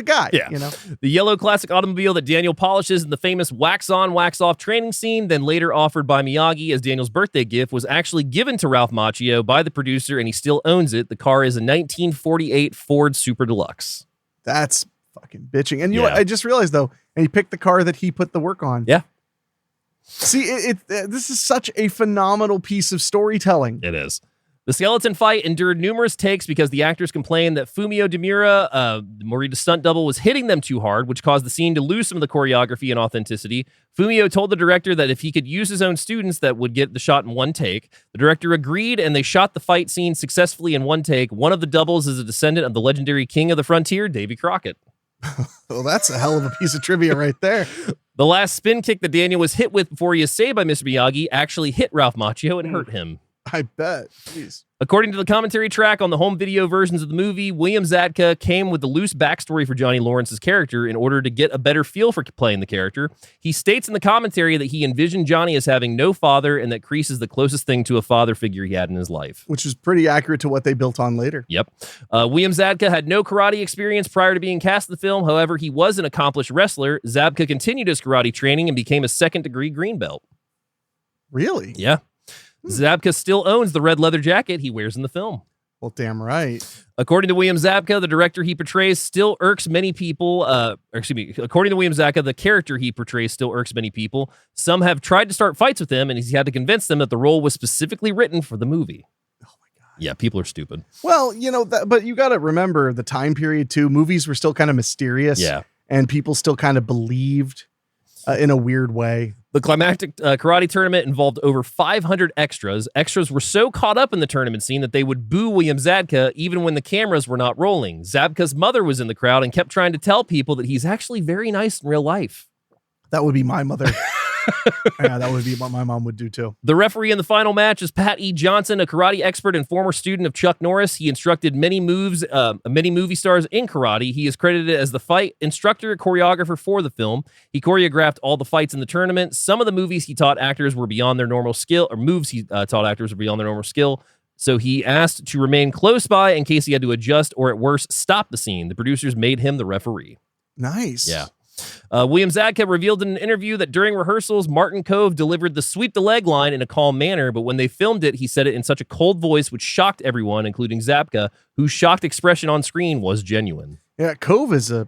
guy. Yeah. You know, the yellow classic automobile that Daniel polishes in the famous wax on, wax off training scene, then later offered by Miyagi as Daniel's birthday gift, was actually given to Ralph Macchio by the producer, and he still owns it. The car is a 1948 Ford Super Deluxe. That's fucking bitching. And you know what? I just realized though, and he picked the car that he put the work on. Yeah. See, this is such a phenomenal piece of storytelling. It is. The skeleton fight endured numerous takes because the actors complained that Fumio Demura, Morita's stunt double, was hitting them too hard, which caused the scene to lose some of the choreography and authenticity. Fumio told the director that if he could use his own students, that would get the shot in one take. The director agreed, and they shot the fight scene successfully in one take. One of the doubles is a descendant of the legendary king of the frontier, Davy Crockett. Well, that's a hell of a piece of trivia right there. The last spin kick that Daniel was hit with before he was saved by Mr. Miyagi actually hit Ralph Macchio and hurt him. I bet. Jeez. According to the commentary track on the home video versions of the movie, William Zabka came with the loose backstory for Johnny Lawrence's character in order to get a better feel for playing the character. He states in the commentary that he envisioned Johnny as having no father and that Kreese is the closest thing to a father figure he had in his life. Which is pretty accurate to what they built on later. Yep. William Zabka had no karate experience prior to being cast in the film. However, he was an accomplished wrestler. Zabka continued his karate training and became a second-degree green belt. Really? Yeah. Zabka still owns the red leather jacket he wears in the film. Well, damn right. According to William Zabka, the director he portrays still irks many people. According to William Zabka, the character he portrays still irks many people. Some have tried to start fights with him, and he's had to convince them that the role was specifically written for the movie. Oh my God. Yeah, people are stupid. Well, you know, but you got to remember the time period too. Movies were still kind of mysterious. Yeah. And people still kind of believed in a weird way. The climactic karate tournament involved over 500 extras. Extras were so caught up in the tournament scene that they would boo William Zabka even when the cameras were not rolling. Zabka's mother was in the crowd and kept trying to tell people that he's actually very nice in real life. That would be my mother. Yeah, that would be what my mom would do too. The referee in the final match is Pat E. Johnson, a karate expert and former student of Chuck Norris. He instructed many movie stars in karate. He is credited as the fight instructor, choreographer for the film. He choreographed all the fights in the tournament. Some of the movies he taught actors were beyond their normal skill, or moves he taught actors were beyond their normal skill. So he asked to remain close by in case he had to adjust or at worst stop the scene. The producers made him the referee. Nice. Yeah. William Zabka revealed in an interview that during rehearsals, Martin Kove delivered the sweep the leg line in a calm manner, but when they filmed it, he said it in such a cold voice, which shocked everyone, including Zabka, whose shocked expression on screen was genuine. Yeah, Kove is a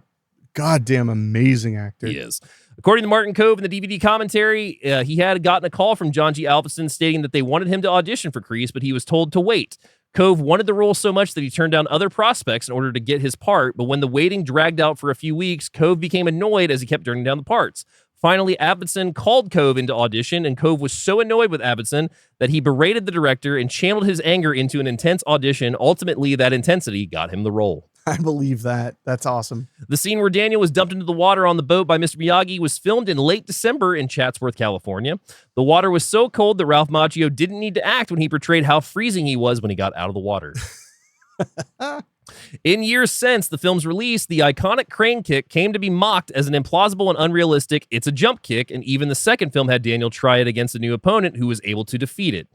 goddamn amazing actor. He is. According to Martin Kove in the DVD commentary, he had gotten a call from John G. Avildsen stating that they wanted him to audition for Kreese, but he was told to wait. Kove wanted the role so much that he turned down other prospects in order to get his part, but when the waiting dragged out for a few weeks, Kove became annoyed as he kept turning down the parts. Finally, Avildsen called Kove into audition, and Kove was so annoyed with Avildsen that he berated the director and channeled his anger into an intense audition. Ultimately, that intensity got him the role. I believe that. That's awesome. The scene where Daniel was dumped into the water on the boat by Mr. Miyagi was filmed in late December in Chatsworth, California. The water was so cold that Ralph Macchio didn't need to act when he portrayed how freezing he was when he got out of the water. In years since the film's release, the iconic crane kick came to be mocked as an implausible and unrealistic "it's a jump kick," and even the second film had Daniel try it against a new opponent who was able to defeat it.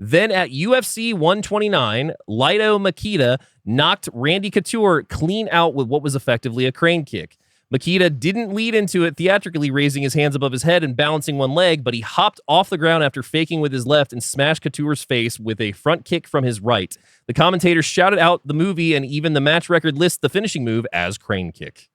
Then at UFC 129, Lito Makita knocked Randy Couture clean out with what was effectively a crane kick. Makita didn't lead into it theatrically, raising his hands above his head and balancing one leg, but he hopped off the ground after faking with his left and smashed Couture's face with a front kick from his right. The commentators shouted out the movie, and even the match record lists the finishing move as crane kick.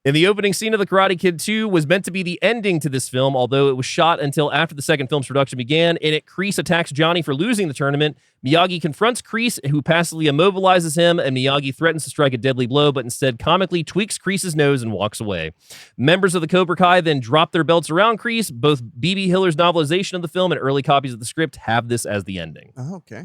In the opening scene of The Karate Kid 2 was meant to be the ending to this film, although it was shot until after the second film's production began. In it, Kreese attacks Johnny for losing the tournament. Miyagi confronts Kreese, who passively immobilizes him, and Miyagi threatens to strike a deadly blow, but instead comically tweaks Kreese's nose and walks away. Members of the Cobra Kai then drop their belts around Kreese. Both B.B. Hiller's novelization of the film and early copies of the script have this as the ending. Oh, okay.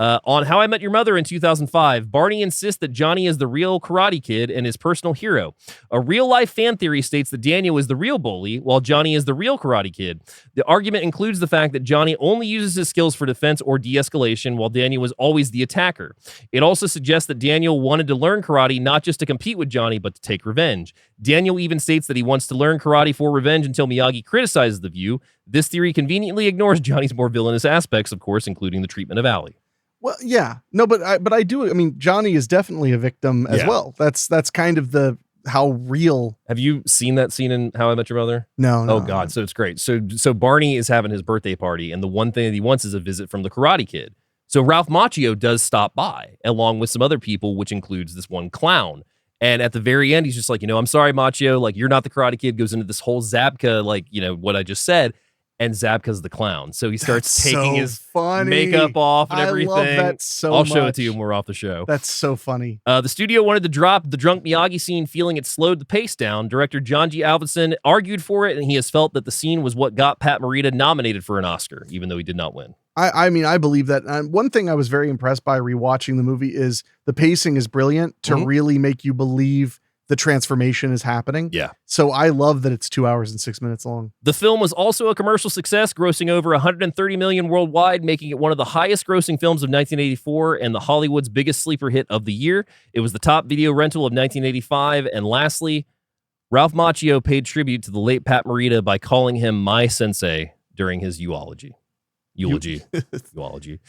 On How I Met Your Mother in 2005, Barney insists that Johnny is the real Karate Kid and his personal hero. A real-life fan theory states that Daniel is the real bully, while Johnny is the real Karate Kid. The argument includes the fact that Johnny only uses his skills for defense or de-escalation, while Daniel was always the attacker. It also suggests that Daniel wanted to learn karate not just to compete with Johnny, but to take revenge. Daniel even states that he wants to learn karate for revenge until Miyagi criticizes the view. This theory conveniently ignores Johnny's more villainous aspects, of course, including the treatment of Allie. Well, yeah, no, but I do. I mean, Johnny is definitely a victim as well. That's kind of how real. Have you seen that scene in How I Met Your Mother? No. Oh God, so it's great. So Barney is having his birthday party, and the one thing that he wants is a visit from the Karate Kid. So Ralph Macchio does stop by along with some other people, which includes this one clown. And at the very end, he's just like, I'm sorry, Macchio, like, you're not the Karate Kid, goes into this whole Zabka, like, what I just said. And Zabka's the clown. So he starts taking his makeup off and everything. I love that so I'll much. show it to you when we're off the show. That's so funny. The studio wanted to drop the drunk Miyagi scene, feeling it slowed the pace down. Director John G. Avildsen argued for it, and he has felt that the scene was what got Pat Morita nominated for an Oscar, even though he did not win. I mean, I believe that. One thing I was very impressed by rewatching the movie is the pacing is brilliant to really make you believe the transformation is happening. Yeah. So I love that it's 2 hours and 6 minutes long. The film was also a commercial success, grossing over $130 million worldwide, making it one of the highest grossing films of 1984 and the Hollywood's biggest sleeper hit of the year. It was the top video rental of 1985. And lastly, Ralph Macchio paid tribute to the late Pat Morita by calling him my sensei during his eulogy. Eulogy.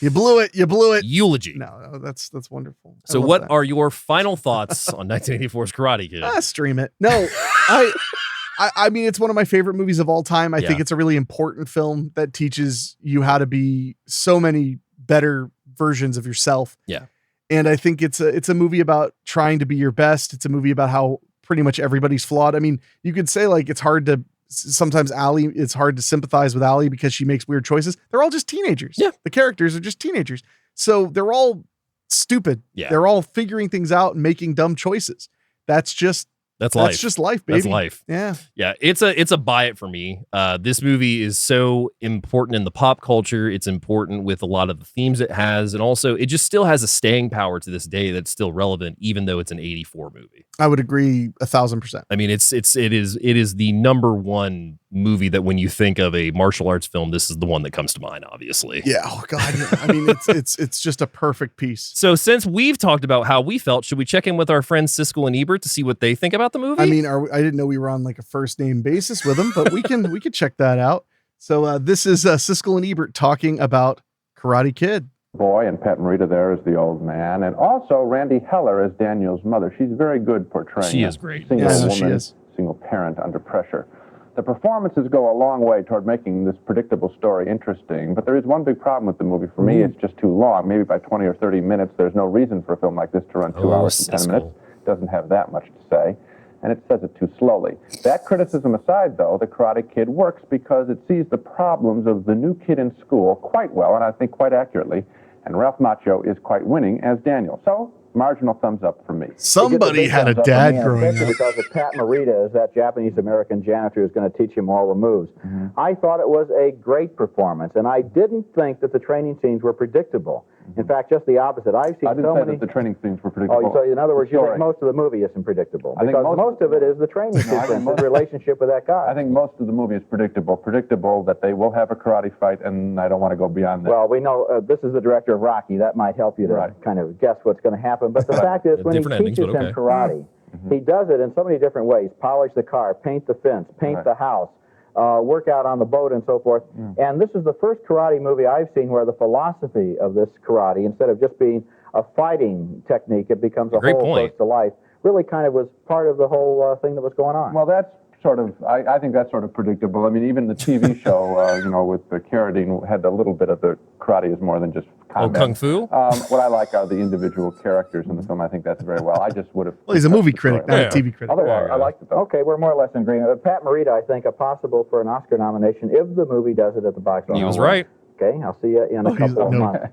You blew it. Eulogy. No, that's wonderful. So what are your final thoughts on 1984's Karate Kid? Stream it. No, I mean, it's one of my favorite movies of all time. I think it's a really important film that teaches you how to be so many better versions of yourself. Yeah. And I think it's a movie about trying to be your best. It's a movie about how pretty much everybody's flawed. I mean, you could say like it's hard to sympathize with Allie because she makes weird choices. They're all just teenagers. Yeah. The characters are just teenagers. So they're all stupid. Yeah. They're all figuring things out and making dumb choices. That's life. That's just life, baby. That's life. Yeah. Yeah. It's a buy it for me. This movie is so important in the pop culture. It's important with a lot of the themes it has. And also it just still has a staying power to this day that's still relevant, even though it's an 84 movie. I would agree 1,000%. I mean, it is the number one movie that when you think of a martial arts film, this is the one that comes to mind, obviously. Yeah. Oh God. Yeah. I mean, it's just a perfect piece. So since we've talked about how we felt, should we check in with our friends Siskel and Ebert to see what they think about the movie? I mean, I didn't know we were on like a first name basis with them, but we can check that out. So this is Siskel and Ebert talking about Karate Kid. Boy, and Pat Morita there is the old man, and also Randy Heller as Daniel's mother. She's very good portraying. She is great. Single woman, she is. Single parent under pressure. The performances go a long way toward making this predictable story interesting, but there is one big problem with the movie. For me, it's just too long. Maybe by 20 or 30 minutes, there's no reason for a film like this to run 2 hours and 10 minutes. It doesn't have that much to say, and it says it too slowly. That criticism aside, though, The Karate Kid works because it sees the problems of the new kid in school quite well, and I think quite accurately, and Ralph Macchio is quite winning as Daniel. So, marginal thumbs up from me. Somebody had a dad growing up. Because of Pat Morita is that Japanese-American janitor who's going to teach him all the moves. I thought it was a great performance, and I didn't think that the training scenes were predictable. In fact, just the opposite. I've seen I didn't so say many... that the training scenes were predictable. Oh, so in other words, you think most of the movie isn't predictable? I think because most of it is the training sequence, his relationship with that guy. I think most of the movie is predictable. Predictable that they will have a karate fight, and I don't want to go beyond that. Well, we know this is the director of Rocky. That might help you to kind of guess what's going to happen. But the fact is, when he teaches him karate, he does it in so many different ways. Polish the car, paint the fence, paint the house, work out on the boat and so forth. And this is the first karate movie I've seen where the philosophy of this karate, instead of just being a fighting technique, it becomes a whole approach to life, really kind of was part of the whole thing that was going on. Well, that's sort of, I think that's sort of predictable. I mean, even the TV show, with the Carradine had a little bit of the karate is more than just combat. Oh, Kung Fu? What I like are the individual characters in the film. I think that's very well. I just would have... Well, he's a movie critic, not a TV critic. Otherwise, I liked it, though. Okay, we're more or less in agreement. Pat Morita, I think, are possible for an Oscar nomination if the movie does it at the box office. He was right. Okay, I'll see you in a couple of months.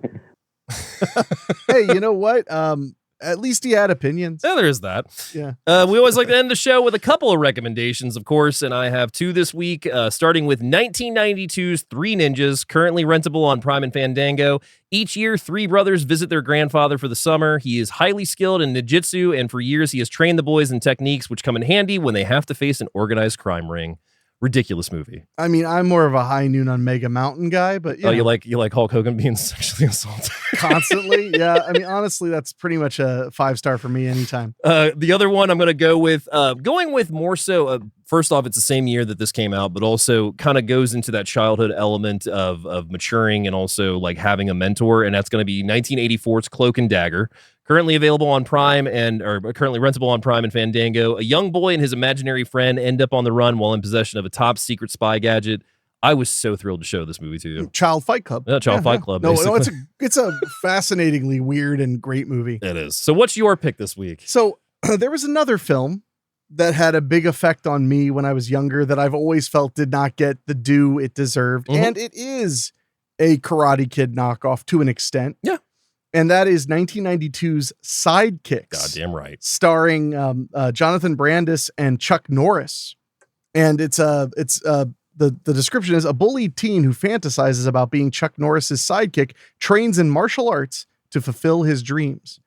Hey, you know what? At least he had opinions. Yeah, there is that. Yeah. We always like to end the show with a couple of recommendations, of course, and I have two this week, starting with 1992's Three Ninjas, currently rentable on Prime and Fandango. Each year, three brothers visit their grandfather for the summer. He is highly skilled in ninjutsu, and for years he has trained the boys in techniques which come in handy when they have to face an organized crime ring. Ridiculous movie. I mean, I'm more of a High Noon on Mega Mountain guy, but you like Hulk Hogan being sexually assaulted constantly. Yeah, I mean, honestly, that's pretty much a 5-star for me anytime. The other one I'm going to go with, more so. First off, it's the same year that this came out, but also kind of goes into that childhood element of maturing and also like having a mentor, and that's going to be 1984's Cloak and Dagger. Currently available on Prime or currently rentable on Prime and Fandango. A young boy and his imaginary friend end up on the run while in possession of a top secret spy gadget. I was so thrilled to show this movie to you. Child Fight Club. Yeah, Child Fight Club. No, it's a fascinatingly weird and great movie. It is. So what's your pick this week? So there was another film that had a big effect on me when I was younger that I've always felt did not get the due it deserved. Mm-hmm. And it is a Karate Kid knockoff to an extent. Yeah. And that is 1992's Sidekicks. Goddamn right. Starring Jonathan Brandis and Chuck Norris. And the description is a bullied teen who fantasizes about being Chuck Norris's sidekick, trains in martial arts to fulfill his dreams.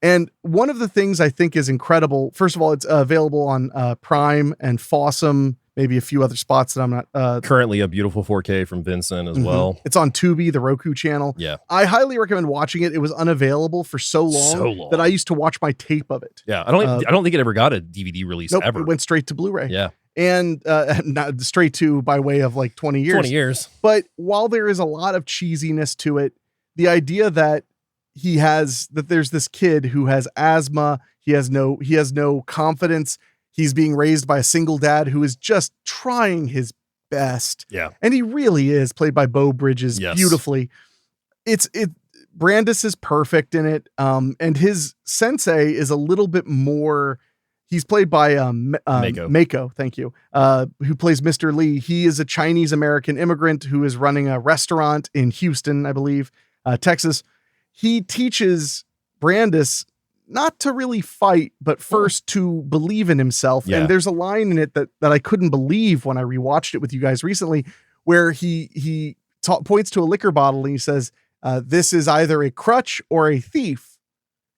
And one of the things I think is incredible, first of all, it's available on Prime and Fossum, maybe a few other spots that I'm not... Currently a beautiful 4K from Vincent as well. It's on Tubi, the Roku channel. Yeah. I highly recommend watching it. It was unavailable for so long that I used to watch my tape of it. Yeah, I don't think it ever got a DVD release ever. It went straight to Blu-ray. Yeah. And not straight to by way of like 20 years. 20 years. But while there is a lot of cheesiness to it, the idea that there's this kid who has asthma, he has no confidence. He's being raised by a single dad who is just trying his best. Yeah. And he really is, played by Beau Bridges beautifully. Brandis is perfect in it. And his sensei is a little bit more, he's played by Mako, thank you, who plays Mr. Lee. He is a Chinese American immigrant who is running a restaurant in Houston, I believe, Texas. He teaches Brandis not to really fight, but first to believe in himself. Yeah. And there's a line in it that I couldn't believe when I rewatched it with you guys recently, where he points to a liquor bottle and he says, this is either a crutch or a thief.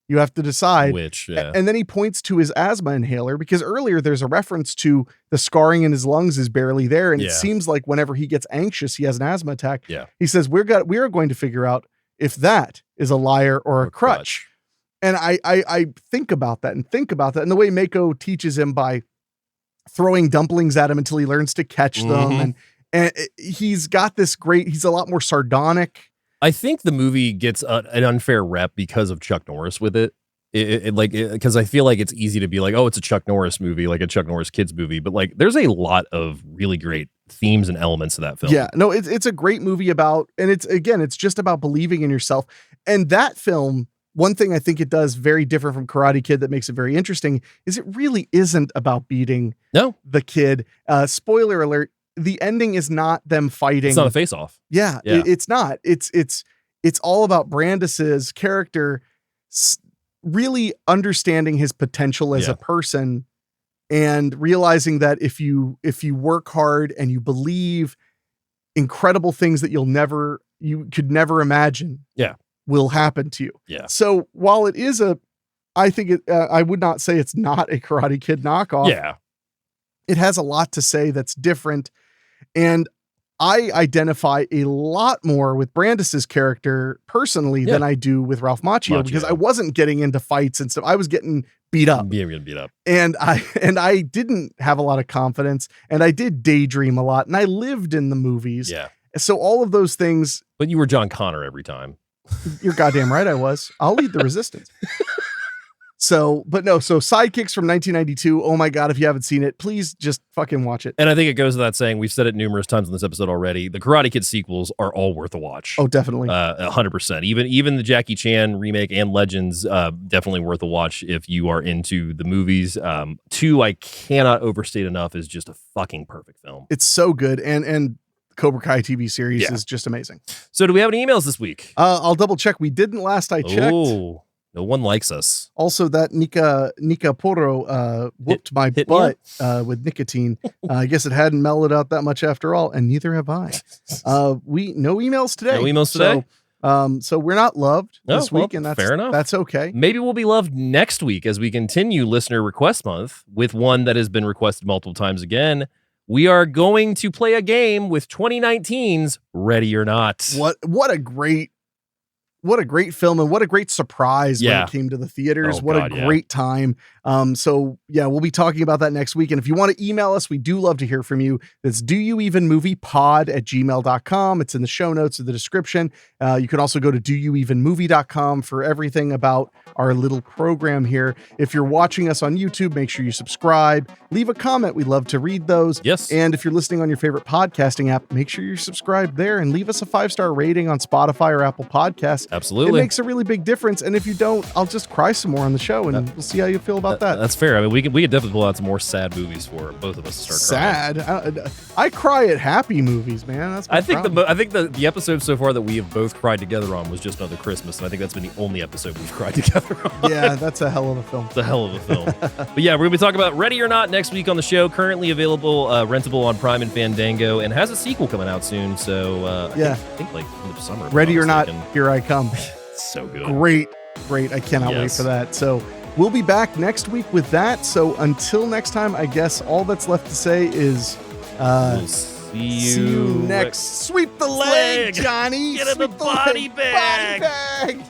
You have to decide which. Yeah. And then he points to his asthma inhaler, because earlier there's a reference to the scarring in his lungs is barely there. And it seems like whenever he gets anxious, he has an asthma attack. Yeah. He says, we are going to figure out if that is a liar or a crutch. And I think about that and the way Mako teaches him by throwing dumplings at him until he learns to catch them. And he's got this he's a lot more sardonic. I think the movie gets an unfair rep because of Chuck Norris with it. Because I feel like it's easy to be like, oh, it's a Chuck Norris movie, like a Chuck Norris kids movie. But like, there's a lot of really great themes and elements of that film. Yeah, no, it's a great movie and it's just about believing in yourself. And that film, one thing I think it does very different from Karate Kid that makes it very interesting is it really isn't about beating the kid. Spoiler alert, the ending is not them fighting. It's not a face-off. Yeah. It's not. It's all about Brandis's character really understanding his potential as a person and realizing that if you work hard and you believe, incredible things that you could never imagine will happen to you. Yeah. So while it is I would not say it's not a Karate Kid knockoff. Yeah. It has a lot to say that's different. And I identify a lot more with Brandis's character personally than I do with Ralph Macchio, because I wasn't getting into fights and stuff. I was getting beat up. And I didn't have a lot of confidence, and I did daydream a lot, and I lived in the movies. Yeah. So all of those things. But you were John Connor every time. You're goddamn right I was. I'll lead the resistance. So Sidekicks from 1992. Oh my God, if you haven't seen it, please just fucking watch it. And I think it goes without saying, we've said it numerous times in this episode already, the Karate Kid sequels are all worth a watch. Oh, definitely. 100%. Even the Jackie Chan remake and Legends, definitely worth a watch if you are into the movies. 2, I cannot overstate enough, is just a fucking perfect film. It's so good. And Cobra Kai TV series is just amazing. So do we have any emails this week? I'll double check. We didn't last I checked. Oh. No one likes us. Also, that Nika Poro whooped my butt with nicotine. I guess it hadn't mellowed out that much after all, and neither have I. No emails today. No emails today? So we're not loved this week, and fair enough. That's okay. Maybe we'll be loved next week as we continue Listener Request Month with one that has been requested multiple times again. We are going to play a game with 2019's Ready or Not. What a great what a great film and what a great surprise when it came to the theaters. What a great time. So yeah, we'll be talking about that next week. And if you want to email us, we do love to hear from you. It's doyouevenmoviepod@gmail.com. It's in the show notes of the description. You can also go to doyouevenmovie.com for everything about our little program here. If you're watching us on YouTube, make sure you subscribe, leave a comment. We love to read those. Yes. And if you're listening on your favorite podcasting app, make sure you're subscribed there and leave us a 5-star rating on Spotify or Apple Podcasts. Absolutely. It makes a really big difference. And if you don't, I'll just cry some more on the show and we'll see how you feel about that. That's fair. I mean, we could definitely pull out some more sad movies for both of us to start crying. Sad? I cry at happy movies, man. That's my problem. I think the episode so far that we have both cried together on was Just Another Christmas, and I think that's been the only episode we've cried together on. Yeah, that's a hell of a film. It's a hell of a film. But yeah, we're going to be talking about Ready or Not next week on the show. Currently available, rentable on Prime and Fandango, and has a sequel coming out soon. So I think like in the summer. Ready or Not, Here I Come. So good. Great. I cannot wait for that. So we'll be back next week with that. So until next time, I guess all that's left to say is we'll see you next. Sweep the leg, Johnny. Get in the body bag.